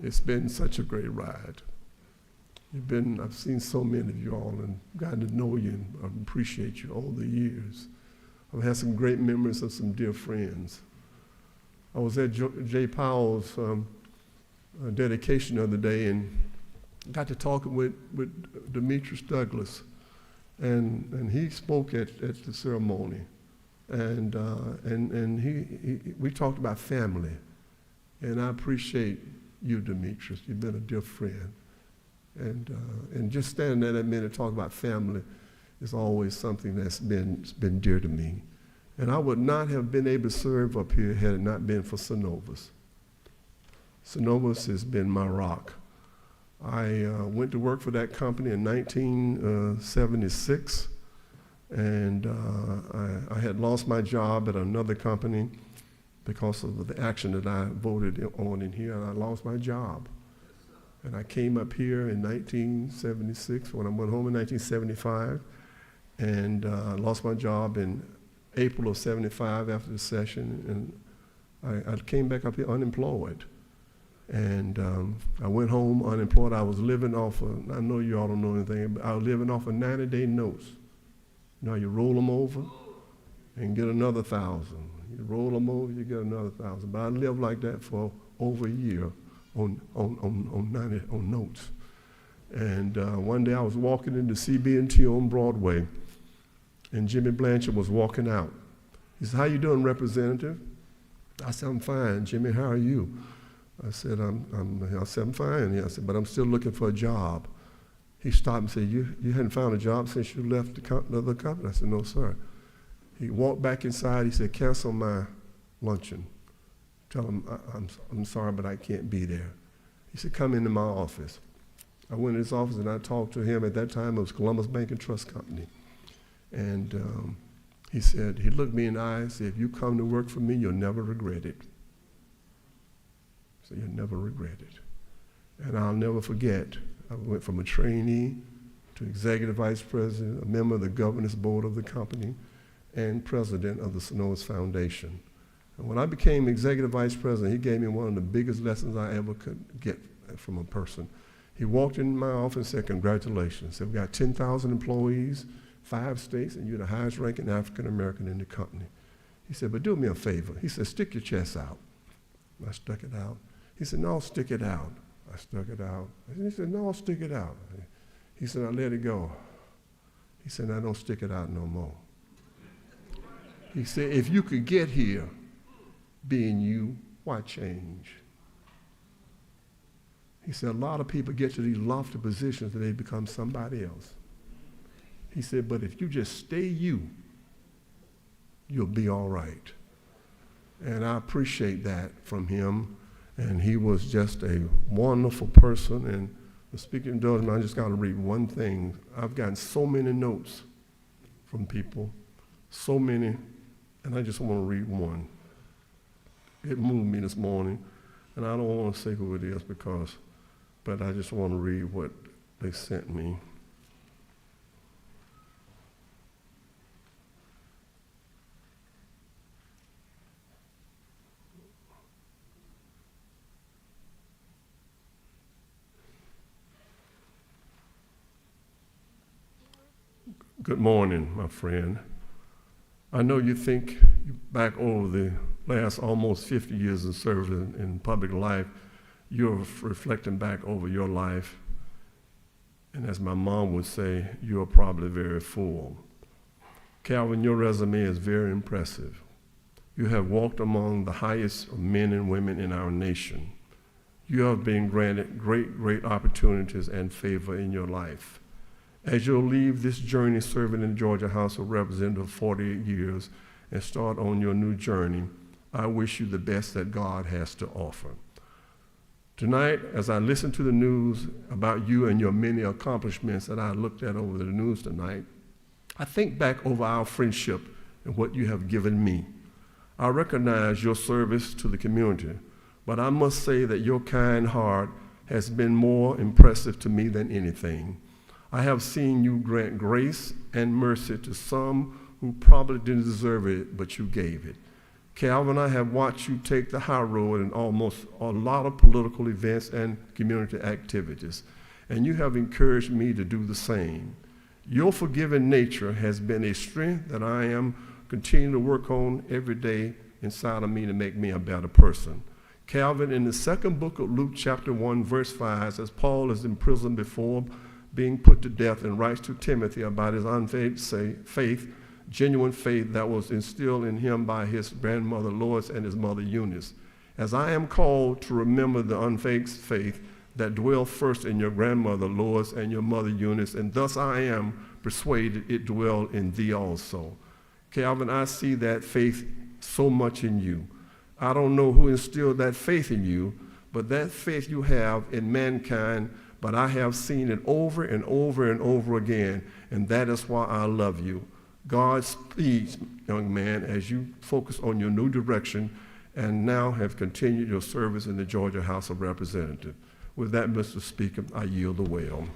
It's been such a great ride. I've seen so many of you all and gotten to know you and I appreciate you all the years. I've had some great memories of some dear friends. I was at Jay Powell's dedication the other day and got to talking with Demetrius Douglas, and he spoke at the ceremony, and we talked about family, and I appreciate you, Demetrius. You've been a dear friend, and just standing there that minute talking about family is always something that's been dear to me, and I would not have been able to serve up here had it not been for Synovus. Synovus has been my rock. I went to work for that company in 1976, and I had lost my job at another company because of the action that I voted on in here, and I lost my job. And I came up here in 1976 when I went home in 1975, and lost my job in April of 75 after the session, and I came back up here unemployed. And I went home unemployed. I was living off of, I know you all don't know anything, but I was living off of 90-day notes. You know, you roll them over and get another 1,000. You roll them over, you get another 1,000. But I lived like that for over a year on notes. And one day I was walking into CB&T on Broadway, and Jimmy Blanchard was walking out. He said, "How you doing, Representative?" I said, "I'm fine. Jimmy, how are you?" I said, I'm fine. I said, "But I'm still looking for a job." He stopped and said, you hadn't found a job since you left the other company?" I said, "No, sir." He walked back inside. He said, "Cancel my luncheon. Tell him I'm sorry, but I can't be there." He said, "Come into my office." I went to his office and I talked to him. At that time, it was Columbus Bank and Trust Company. And he said, he looked me in the eye and said, "If you come to work for me, you'll never regret it." So you'll never regret it. And I'll never forget, I went from a trainee to executive vice president, a member of the governance board of the company, and president of the Synovus Foundation. And when I became executive vice president, he gave me one of the biggest lessons I ever could get from a person. He walked in my office and said, congratulations. He said, we got 10,000 employees, 5 states, and you're the highest ranking African American in the company. He said, but do me a favor. He said, stick your chest out. I stuck it out. He said, no, stick it out. I stuck it out. And he said, no, stick it out. He said, I let it go. He said, I don't stick it out no more. He said, if you could get here being you, why change? He said, a lot of people get to these lofty positions and they become somebody else. He said, but if you just stay you, you'll be all right. And I appreciate that from him. And he was just a wonderful person. And the speaking indulgence, I just got to read one thing. I've gotten so many notes from people, so many, and I just want to read one. It moved me this morning, and I don't want to say who it is but I just want to read what they sent me. Good morning, my friend. I know you think back over the last almost 50 years of service in public life, you're reflecting back over your life, and as my mom would say, you're probably very full. Calvin, your resume is very impressive. You have walked among the highest of men and women in our nation. You have been granted great opportunities and favor in your life. As you'll leave this journey serving in the Georgia House of Representatives for 48 years and start on your new journey, I wish you the best that God has to offer. Tonight, as I listen to the news about you and your many accomplishments that I looked at over the news tonight, I think back over our friendship and what you have given me. I recognize your service to the community, but I must say that your kind heart has been more impressive to me than anything. I have seen you grant grace and mercy to some who probably didn't deserve it, but you gave it. Calvin, I have watched you take the high road in almost a lot of political events and community activities, and you have encouraged me to do the same. Your forgiving nature has been a strength that I am continuing to work on every day inside of me to make me a better person. Calvin, in the second book of Luke chapter 1, verse 5, as Paul is in prison before being put to death and writes to Timothy about his unfailing faith, genuine faith that was instilled in him by his grandmother Lois and his mother Eunice. As I am called to remember the unfailing faith that dwelled first in your grandmother Lois and your mother Eunice, and thus I am persuaded it dwelled in thee also. Calvin, I see that faith so much in you. I don't know who instilled that faith in you, but that faith you have in mankind, but I have seen it over and over and over again, and that is why I love you. Godspeed, young man, as you focus on your new direction and now have continued your service in the Georgia House of Representatives. With that, Mr. Speaker, I yield the well.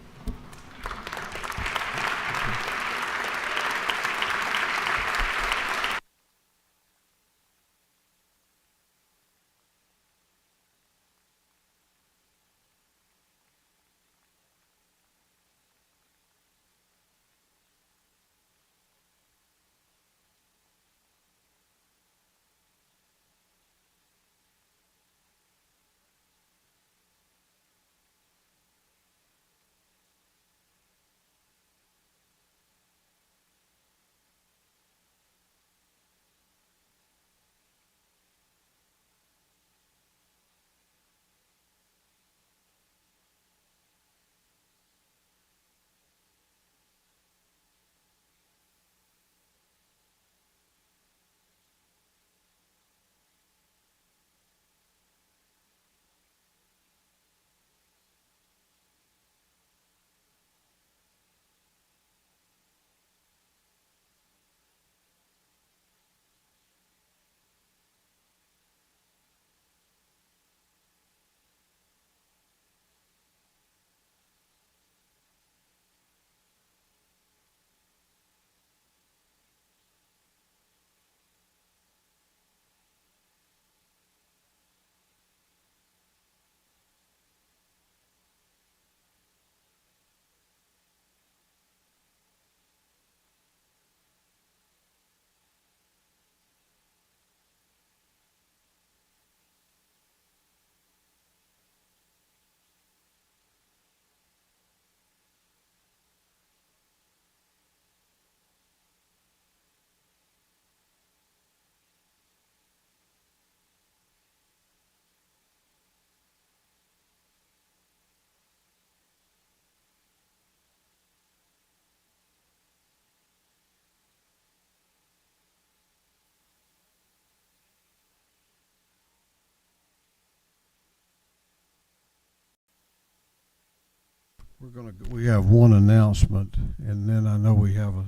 We have one announcement, and then I know we have a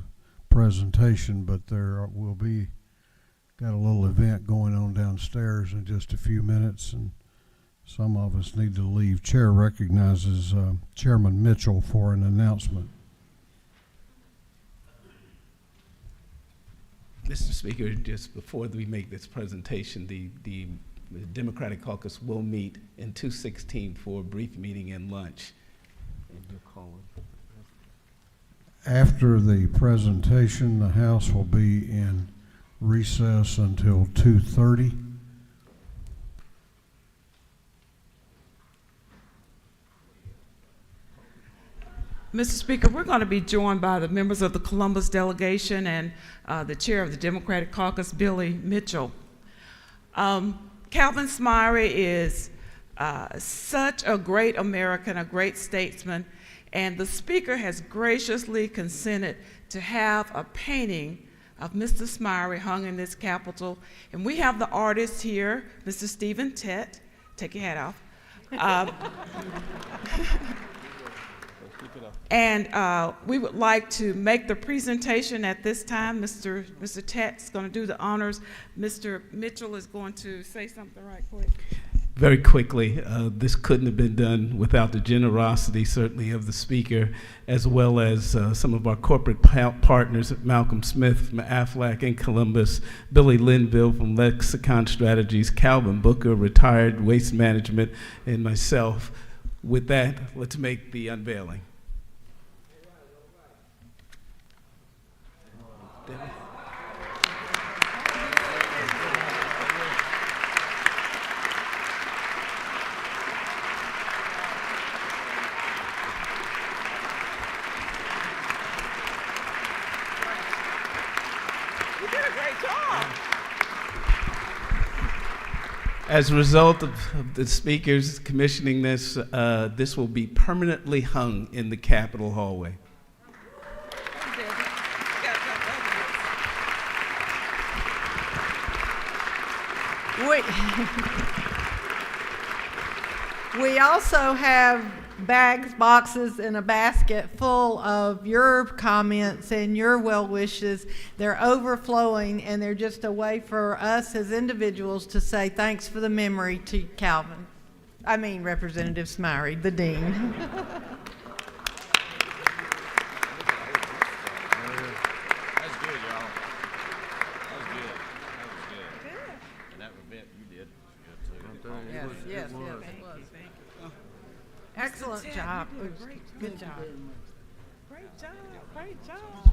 presentation, but there will be got a little event going on downstairs in just a few minutes, and some of us need to leave. Chair recognizes Chairman Mitchell for an announcement. Mr. Speaker, just before we make this presentation, the Democratic Caucus will meet in 216 for a brief meeting and lunch. After the presentation, the House will be in recess until 2:30. Mr. Speaker, we're going to be joined by the members of the Columbus delegation and the chair of the Democratic Caucus, Billy Mitchell. Calvin Smyre is such a great American, a great statesman, and the Speaker has graciously consented to have a painting of Mr. Smyre hung in this Capitol. And we have the artist here, Mr. Stephen Tett. Take your hat off. And we would like to make the presentation at this time. Mr. Tett's going to do the honors. Mr. Mitchell is going to say something right quick. Very quickly, this couldn't have been done without the generosity, certainly, of the Speaker, as well as some of our corporate partners, Malcolm Smith from Aflac in Columbus, Billy Linville from Lexicon Strategies, Calvin Booker, retired Waste Management, and myself. With that, let's make the unveiling. As a result of the Speaker's commissioning this, this will be permanently hung in the Capitol hallway. We also have bags, boxes, and a basket full of your comments and your well wishes. They're overflowing, and they're just a way for us as individuals to say thanks for the memory to Calvin. I mean, Representative Smyre, the dean. That was good, y'all. That was good. That was good. And that event you did was good too. Yes, it was. Excellent job. Good job. Great job. Great job.